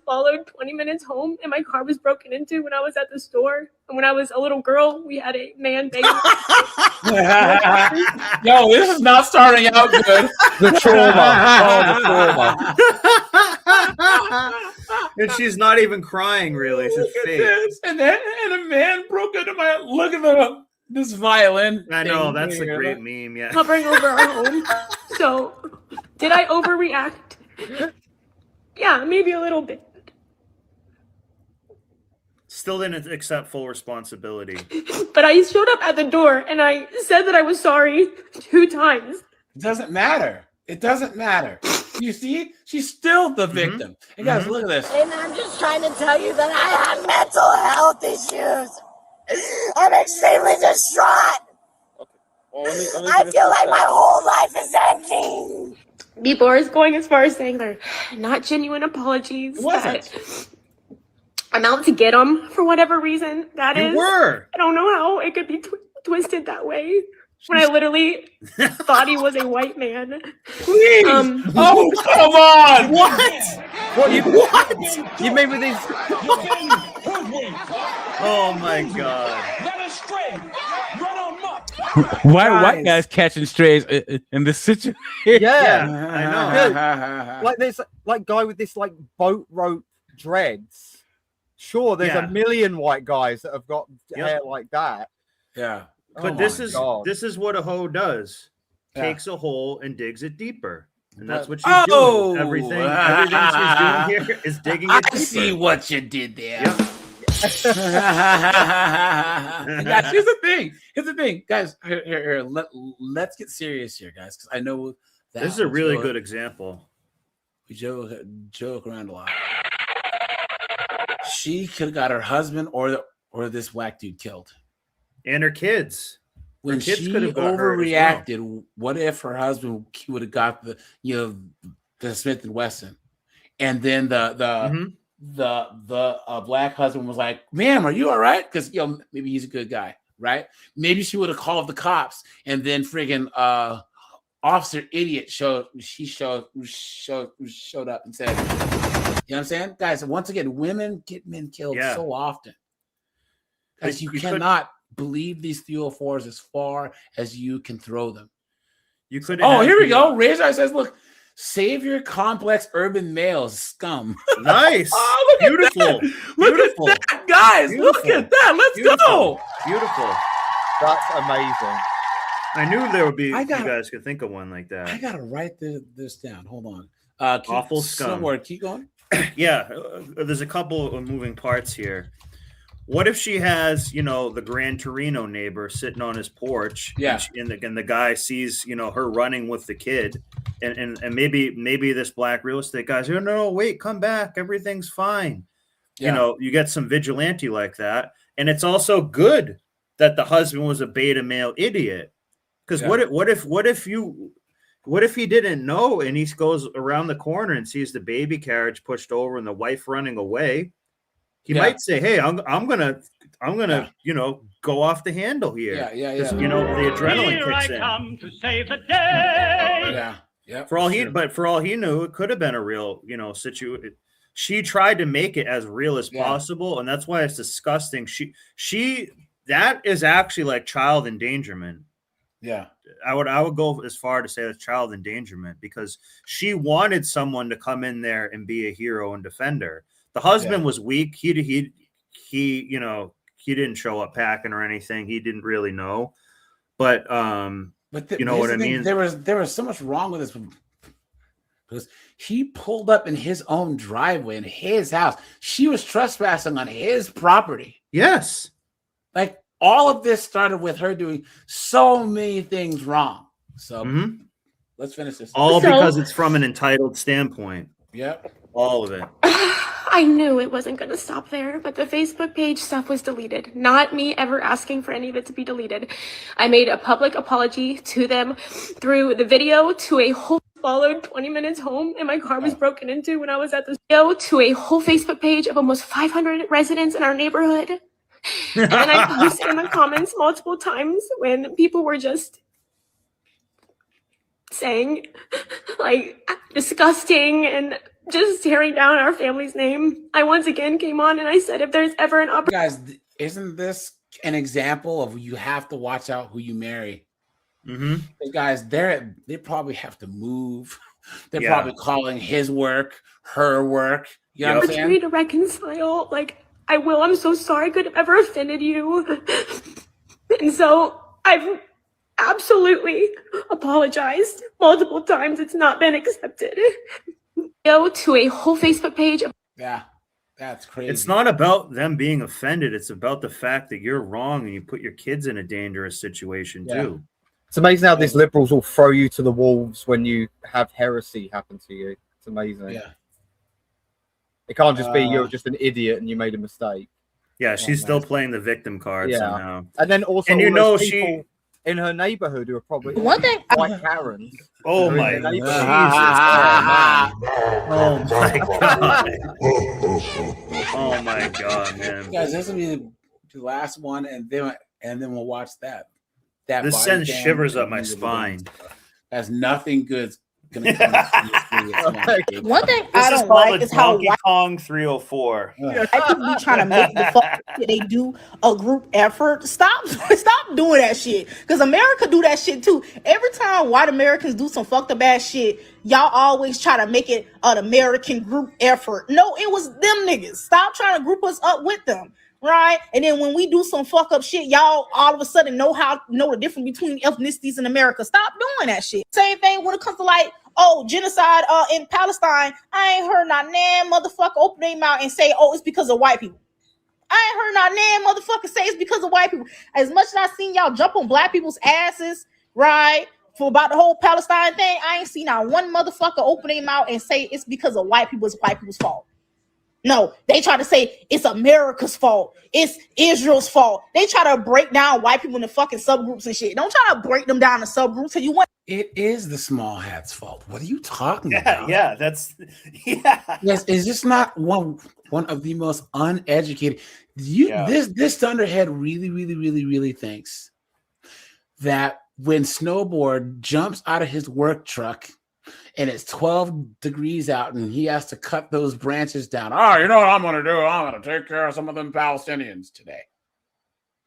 Followed 20 minutes home, and my car was broken into when I was at the store. And when I was a little girl, we had a man begging. Yo, this is not starting out good. The trauma. And she's not even crying, really. It's just fake. And a man broke into my. Look at this violin. I know, that's a great meme. Yeah. Hovering over our home. So, did I overreact? Yeah, maybe a little bit. Still didn't accept full responsibility. But I showed up at the door and I said that I was sorry 2 times. It doesn't matter. It doesn't matter. You see, she's still the victim. And guys, look at this. And I'm just trying to tell you that I have mental health issues. I'm extremely distraught. I feel like my whole life is ending. People are going as far as saying they're not genuine apologies. Wasn't. I'm out to get him for whatever reason that You is. were. I don't know how it could be twisted that way. When I literally thought he was a white man. Please. Oh, come on. What? You made with these? Oh my God. Why are white guys catching strays in this situation? Yeah, I know. Like this, like guy with this like boat rope dreads. Sure, there's a million white guys that have got hair like that. Yeah, but this is what a hoe does. Takes a hole and digs it deeper. And that's what she's doing. Everything she's doing here is digging it deeper. I see what you did there. Yep. Guys, here's the thing, guys. Here, let's get serious here, guys, because I know that this is a really good example. We joke around a lot. She could have got her husband or this whack dude killed, and her kids. When kids she could have got overreacted, what if her husband would have got the Smith and Wesson, and then the black husband was like, "Ma'am, are you all right?" Because maybe he's a good guy, right? Maybe she would have called the cops, and then friggin' Officer Idiot showed up and said, "You know what I'm saying, guys?" Once again, women get men killed so often, because you cannot believe these 304s as far as you can throw them. You could. Oh, here we go. Razor says, "Look, save your complex urban males, scum." Nice. Oh, look beautiful. At that. Look at that, guys. Look at that. Let's go. Beautiful. That's amazing. I knew there would be. You guys could think of one like that. I gotta write this down. Hold on. Awful scum. Somewhere. Keep going. Yeah, there's a couple of moving parts here. What if she has, you know, the Gran Torino neighbor sitting on his porch, Yeah, and the guy sees, you know, her running with the kid, and maybe this black real estate guy's, no, wait, come back, everything's fine. Yeah. You know, you get some vigilante like that, and it's also good that the husband was a beta male idiot, because Yeah. what if he didn't know, and he goes around the corner and sees the baby carriage pushed over and the wife running away? He Yeah. might say, "Hey, I'm gonna, you know, go off the handle here." Yeah. 'Cause, you know, the adrenaline kicks in. Come to save the day. Yeah. For all he knew, it could have been a real, you know, situation. She tried to make it as real as possible, and that's why it's disgusting. That is actually like child endangerment. Yeah. I would go as far to say that's child endangerment, because she wanted someone to come in there and be a hero and defend her. The husband was weak. He you know, he didn't show up packing or anything. He didn't really know, but you know what I mean? There was so much wrong with this, because he pulled up in his own driveway in his house. She was trespassing on his property. Yes. Like, all of this started with her doing so many things wrong. So let's finish this. All because it's from an entitled standpoint. Yep. All of it. I knew it wasn't going to stop there, but the Facebook page stuff was deleted. Not me ever asking for any of it to be deleted. I made a public apology to them through the video to a whole followed 20 minutes home, and my car was broken into when I was at the video, to a whole Facebook page of almost 500 residents in our neighborhood. And I posted in the comments multiple times when people were just saying, like, disgusting and just tearing down our family's name. I once again came on and I said, if there's ever an opportunity. Guys, isn't this an example of you have to watch out who you marry? Guys, they probably have to move. They're probably calling his work her work. You know what I'm saying? Opportunity to reconcile, like, I will. I'm so sorry I could have ever offended you. And so I've absolutely apologized multiple times. It's not been accepted. Go to a whole Facebook page. Yeah, that's crazy. It's not about them being offended. It's about the fact that you're wrong and you put your kids in a dangerous situation too. It's amazing how these liberals will throw you to the wolves when you have heresy happen to you. It's amazing. Yeah. It can't just be you're just an idiot and you made a mistake. Yeah, she's still playing the victim card somehow. And then also, and you know, she in her neighborhood who are probably one thing white Karens. Oh my Jesus! Oh my god! Oh my god, man! Guys, this will be the last one, and then we'll watch that. This body sends cam shivers up and my the spine. Has nothing good gonna come. One thing This I is don't called like a is how Donkey white Kong 304. people be trying to make the fuck they do a group effort. Stop doing that shit. Because America do that shit too. Every time white Americans do some fucked up ass shit, y'all always try to make it an American group effort. No, it was them niggas. Stop trying to group us up with them. Right? And then when we do some fuck up shit, y'all all of a sudden know the difference between ethnicities in America. Stop doing that shit. Same thing when it comes to like, genocide in Palestine. I ain't heard not nan motherfucker open their mouth and say, it's because of white people. I ain't heard not nan motherfucker say it's because of white people. As much as I seen y'all jump on black people's asses, right, for about the whole Palestine thing, I ain't seen not one motherfucker open their mouth and say it's because of white people. It's white people's fault. No, they try to say it's America's fault. It's Israel's fault. They try to break down white people into fucking subgroups and shit. Don't try to break them down to subgroups. So you want it is the small hat's fault. What are you talking about? Yeah, that's Yes, is this not one of the most uneducated? This thunderhead really thinks that when Snowboard jumps out of his work truck and it's 12 degrees out and he has to cut those branches down. Oh, you know what I'm going to do? I'm going to take care of some of them Palestinians today.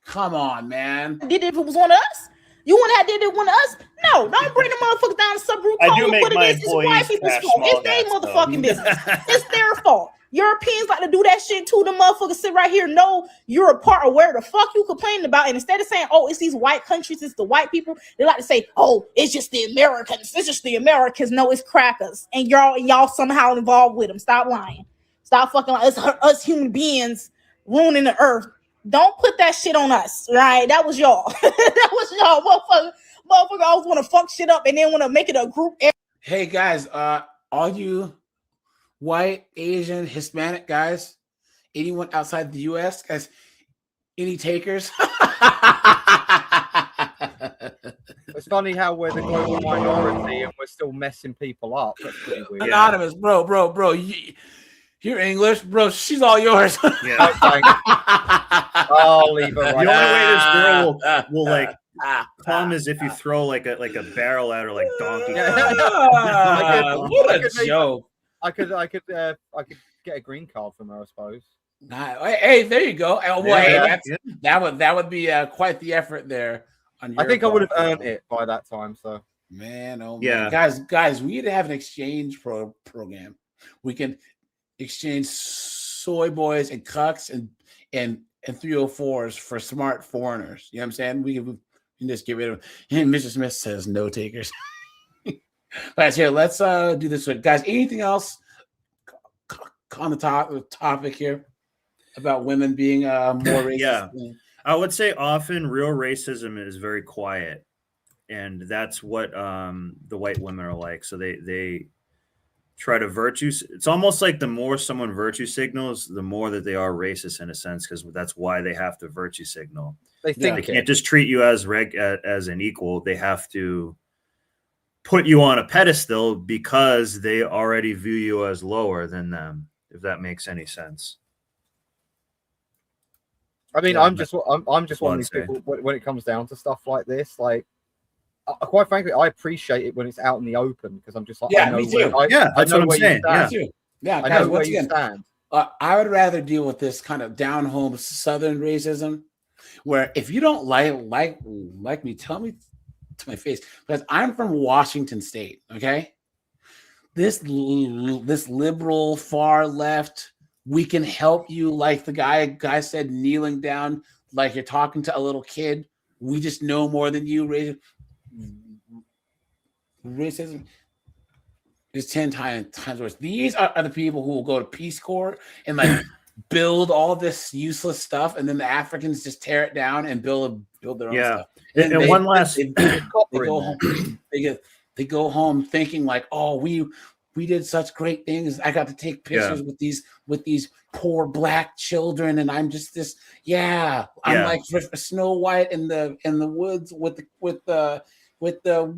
Come on, man. Did it if it was one of us? You wouldn't have did it one of us? No, don't bring the motherfuckers down the subgroup. I do make my it's white people's fault. It's their motherfucking business. It's their fault. Europeans like to do that shit too. The motherfuckers sit right here. No, you're a part of where the fuck you complaining about. And instead of saying, it's these white countries, it's the white people, they like to say, it's just the Americans. It's just the Americans. No, it's crackers. And y'all somehow involved with them. Stop lying. Stop fucking lying. It's us human beings ruining the earth Don't put that shit on us, right? That was y'all. That was y'all, motherfucker. Always want to fuck shit up and then want to make it a group. Hey guys, all you white, Asian, Hispanic guys, anyone outside the U.S. guys, any takers? It's funny how we're the global minority and we're still messing people up. That's pretty weird. Anonymous, bro. You're English, bro. She's all yours. Yeah. I'll leave her. The only way this girl will like come is if you throw like a barrel at her, like Donkey Kong. What a joke! I could get a green card from her, I suppose. Hey, there you go. Oh, well, hey, that would be quite the effort there. I think I would have earned it by that time. So man, yeah, guys, we need to have an exchange program. We can exchange soy boys and cucks and 304s for smart foreigners. You know what I'm saying? We can just get rid of them. And Mr. Smith says no takers. Guys, here, let's do this one. Guys, anything else on the topic here about women being more racist? Yeah. I would say often real racism is very quiet, and that's what the white women are like. So they try to it's almost like the more someone virtue signals, the more that they are racist in a sense, because that's why they have to virtue signal. They can't just treat you as an equal. They have to put you on a pedestal because they already view you as lower than them, if that makes any sense. I mean, I'm just one of these people when it comes down to stuff like this. Like, quite frankly, I appreciate it when it's out in the open because I'm just like, yeah, me too. That's what I'm saying. Yeah, I guys, know where you stand. I would rather deal with this kind of down home Southern racism, where if you don't like me, tell me to my face, because I'm from Washington State. Okay, this liberal far left. We can help you, like the guy said, kneeling down like you're talking to a little kid. We just know more than you. Racism is 10 times worse. These are the people who will go to Peace Corps and like build all this useless stuff, and then the Africans just tear it down and build their own stuff. And one last, they go home thinking like, oh, we did such great things. I got to take pictures with these poor black children, and I'm just this. I'm like Snow White in the woods with the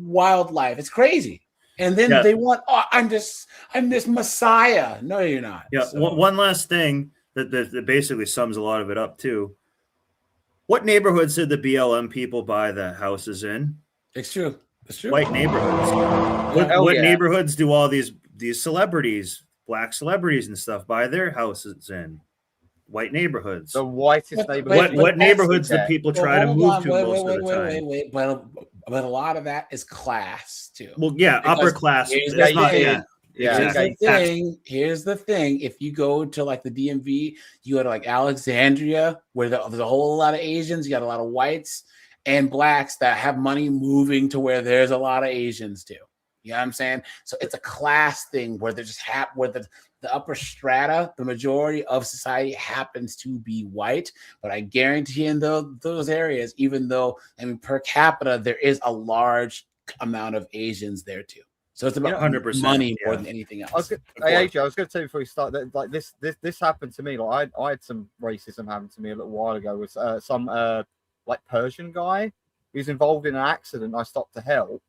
wildlife. It's crazy. And then they want. Oh, I'm this Messiah. No, you're not. Yeah. So. One last thing that basically sums a lot of it up too. What neighborhoods did the BLM people buy the houses in? It's true. It's true. White neighborhoods. What neighborhoods do all these celebrities, black celebrities and stuff, buy their houses in? White neighborhoods. The whitest neighborhoods. What neighborhoods do people try to move to most of the time? Wait. But a lot of that is class too. Well, yeah, upper class. Here's the thing. If you go to like the DMV, you go to like Alexandria, where there's a whole lot of Asians. You got a lot of whites and blacks that have money moving to where there's a lot of Asians too. You know what I'm saying? So it's a class thing where they're just where the upper strata, the majority of society happens to be white. But I guarantee in those areas, even though, I mean, per capita, there is a large amount of Asians there too. So it's about 100% money more than anything else. I was going to tell you before we start that like this happened to me. Like I had some racism happen to me a little while ago with some like Persian guy who's involved in an accident. I stopped to help.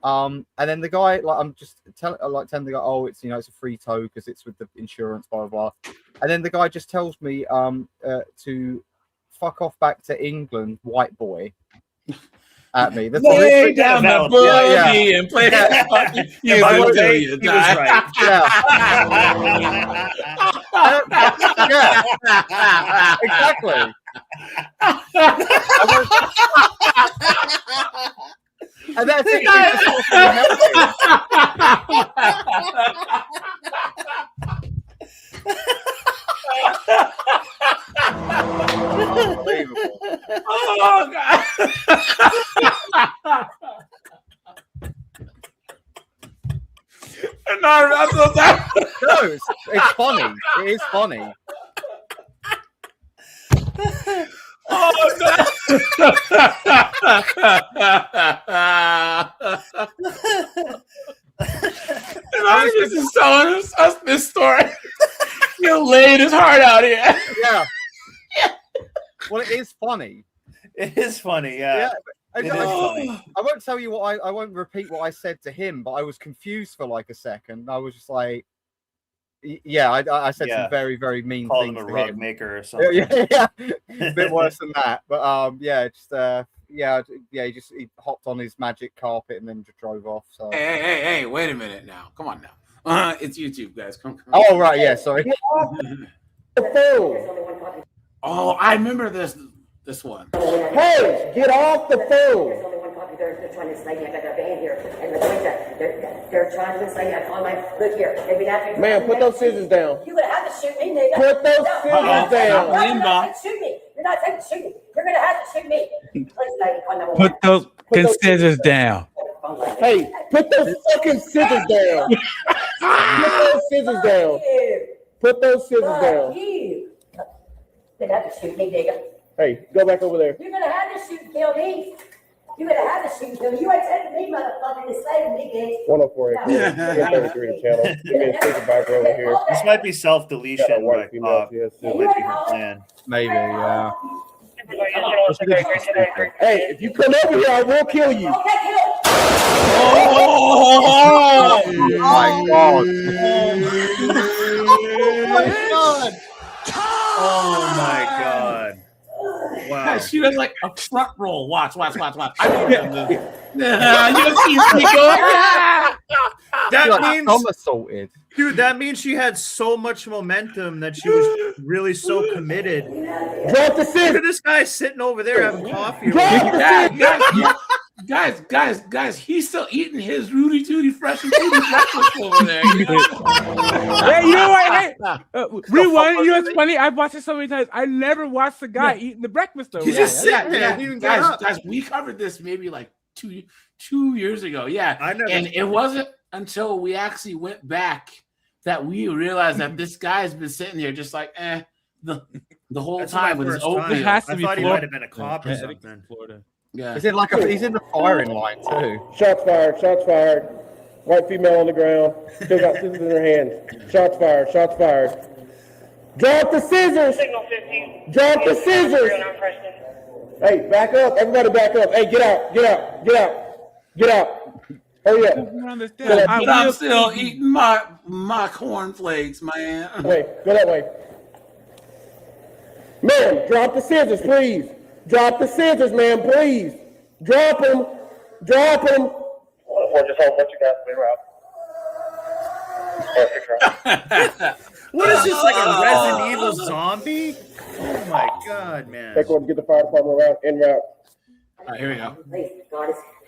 And then the guy, like, I'm just telling the guy, oh, it's it's a free tow because it's with the insurance, blah blah blah. And then the guy just tells me to fuck off back to England, white boy. At me. That's lay down the boogie and play that fucking until you die. Right. Yeah. Exactly. And that's it. Unbelievable. Oh God. No, it's funny. It is funny. Anonymous is telling us this story. He laid his heart out here. Yeah. Well, it is funny. It is funny, yeah. I won't tell you what I won't repeat what I said to him, but I was confused for like a second. I was just like, yeah, I said some very, very mean Call things him a to rug him. maker or something. Yeah, a bit worse than that. But he hopped on his magic carpet and then just drove off. So Hey, wait a minute now. Come on now. It's YouTube, guys. Come. Oh, right, yeah, sorry. Oh, I remember this one. Hey, get off the phone. They're trying to slay me. I got their band here, and they're trying to slay me. I call my look here. They've been after me. Man, put those scissors down. You're gonna have to shoot me, nigga. Put those scissors down. No, you're not taking to shoot me. You're not taking to shoot me. You're gonna have to shoot me. Please, lady, call number one. Put those scissors down. Hey, put those fucking scissors down. Put those scissors down. Put those scissors down. You. They're gonna have to shoot me, nigga. Hey, go back over there. You're gonna have to shoot and kill me. You're gonna have to shoot and kill me. You ain't taking me, motherfucker, to save me, bitch. 104 1033 the channel. Give me a supervisor over here. This might be self-deletion by Pop. Might be the plan. Maybe, yeah. Hey, if you come over here, I will kill you. Oh my god. Oh my god. Wow. She does like a front roll. Watch. I know you see me going. That means I'm assaulted. Dude, that means she had so much momentum that she was really so committed. Drop the scissors. Look at this guy sitting over there having coffee. Guys, he's still eating his Rudy Tooty Fresh and Fruity breakfast over there. Hey, you know what? Hey, rewind. You know what's funny? I've watched it so many times. I never watched the guy eating the breakfast over He's there. just sitting there. Guys, we covered this maybe like two years ago. Yeah, and it wasn't until we actually went back that we realized that this guy's been sitting there just like the whole time with his open. It has to be Florida. He might have been a cop or something. Florida. Yeah. Is it like he's in the firing line too? Shots fired. White female on the ground. Still got scissors in her hand. Shots fired. Drop the scissors. Signal 15. Drop the scissors. Hey, back up. Everybody back up. Hey, get out. Hurry up. I'm still eating my cornflakes, man. Wait, go that way. Man, drop the scissors, please. Drop the scissors, man, please. Drop them. Just hold what you got. What is this, like a Resident Evil zombie? Oh my god, man. Take one to get the fire department around en route. All right, here we go.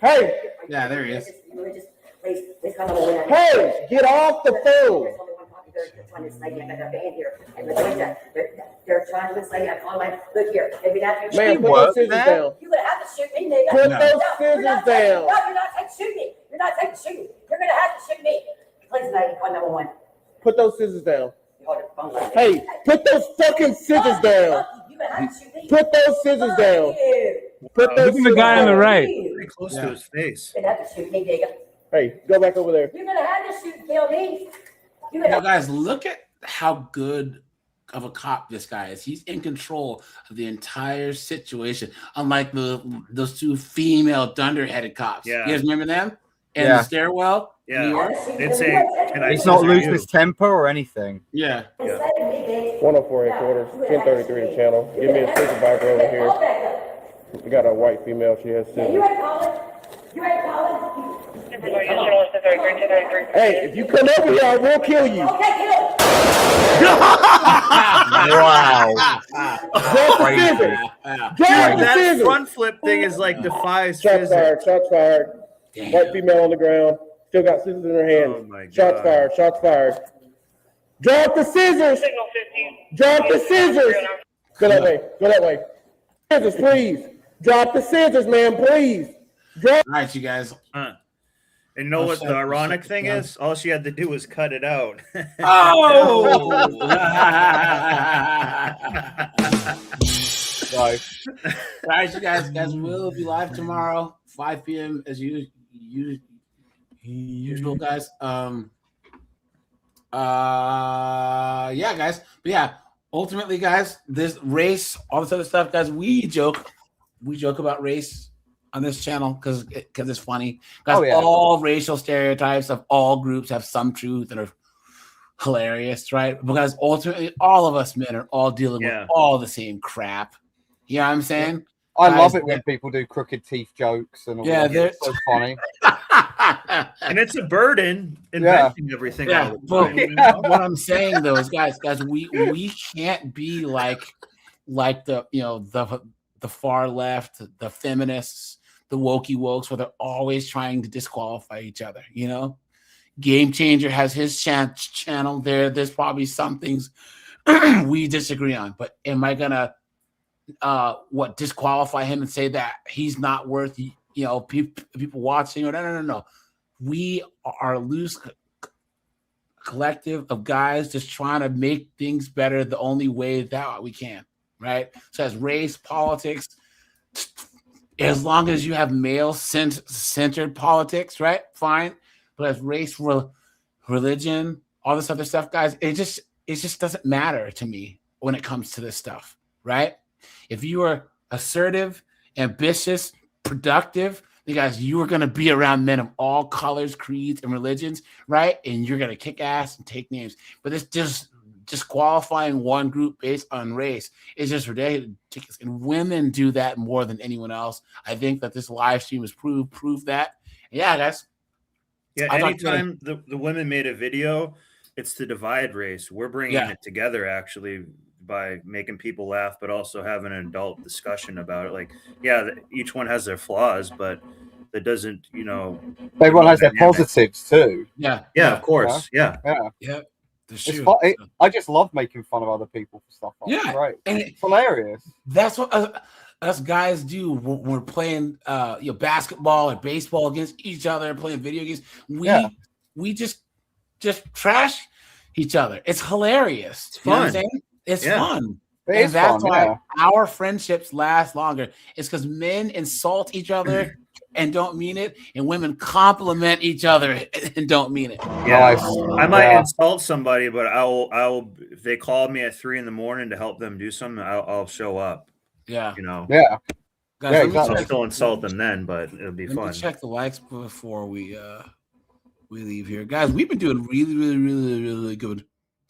Hey! Yeah, there he is. Hey, get off the phone. They're trying to slay me. I got their band here, and they're trying to slay me. I call my look here. They've been after me. Man, put those scissors down. You're gonna have to shoot me, nigga. Put those scissors down. No, you're not taking to shoot me. You're not taking to shoot me. You're gonna have to shoot me. Please, lady, call number one. Put those scissors down. Hey, put those fucking scissors down. Put those scissors down. Put those Look at the guy on the right. Pretty close to his face. You're gonna have to shoot me, nigga. Hey, go back over there. You're gonna have to shoot and kill me. Now, guys, look at how good of a cop this guy is. He's in control of the entire situation, unlike those two female dunderheaded cops. Yeah. You guys remember them in the stairwell? Yeah. In New York? They'd say, he's not losing his temper or anything. Yeah. 104 headquarters, 1033 the channel. Give me a supervisor over here. We got a white female. She has scissors. You ain't calling. Hey, if you come over here, I will kill you. Wow. Drop the scissors. Drop the that scissors. front flip thing is like defies Shots physics. fired. White female on the ground. Still got scissors in her hand. Oh my God. Shots fired. Drop the scissors. Signal 15. Drop the scissors. Go that way. Scissors, please. Drop the scissors, man, please. All right, you guys. And you know what the ironic thing yeah. is? All she had to do was cut it out. Oh! So, all right, you guys will be live tomorrow, 5 p.m. as usual, guys. Yeah, guys. But yeah, ultimately, guys, this race, all this other stuff, guys, we joke about race on this channel because it's funny. Guys, all racial stereotypes of all groups have some truth and are hilarious, right? Because ultimately, all of us men are all dealing with all the same crap. You know what I'm saying? I love it when people do crooked teeth jokes and all that. they're It's so funny. And it's a burden inventing everything. Yeah, all the time. what I'm saying though is, guys, we can't be like the the far left, the feminists, the wokey wokes, where they're always trying to disqualify each other. You know, Game Changer has his channel there. There's probably some things we disagree on, but am I gonna disqualify him and say that he's not worth people watching? Or no. We are a loose collective of guys just trying to make things better the only way that we can, right? So as race, politics, as long as you have male-centered politics, right? Fine. But as race, religion, all this other stuff, guys, it just doesn't matter to me when it comes to this stuff, right? If you are assertive, ambitious, productive, you guys, you are going to be around men of all colors, creeds, and religions, right? And you're going to kick ass and take names. But it's just disqualifying one group based on race is just ridiculous. And women do that more than anyone else. I think that this live stream has proved that. Yeah, that's. Yeah, anytime the women made a video, it's the divide race. We're bringing it together, actually, by making people laugh, but also having an adult discussion about it. Like, each one has their flaws, but that doesn't, everyone has their positives too. Yeah, of course. Yeah. It's fun. I just love making fun of other people for stuff like that. Right. And it's hilarious. That's what us guys do when we're playing basketball or baseball against each other, playing video games. We just trash each other. It's hilarious. It's fun. You know what I'm saying? It's fun. And that's why our friendships last longer. It's because men insult each other and don't mean it, and women compliment each other and don't mean it. Yeah, I might insult somebody, but I'll if they call me at 3 a.m. to help them do something, I'll show up. Yeah. Guys, exactly. I'll still insult them then, but it'll be fun. Let me check the likes before we leave here, guys. We've been doing really good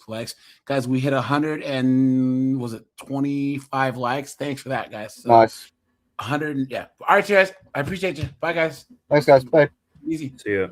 likes, guys. We hit 125 likes. Thanks for that, guys. So nice. 100. Yeah. All right, guys. I appreciate you. Bye, guys. Thanks, guys. Bye. Easy. See ya.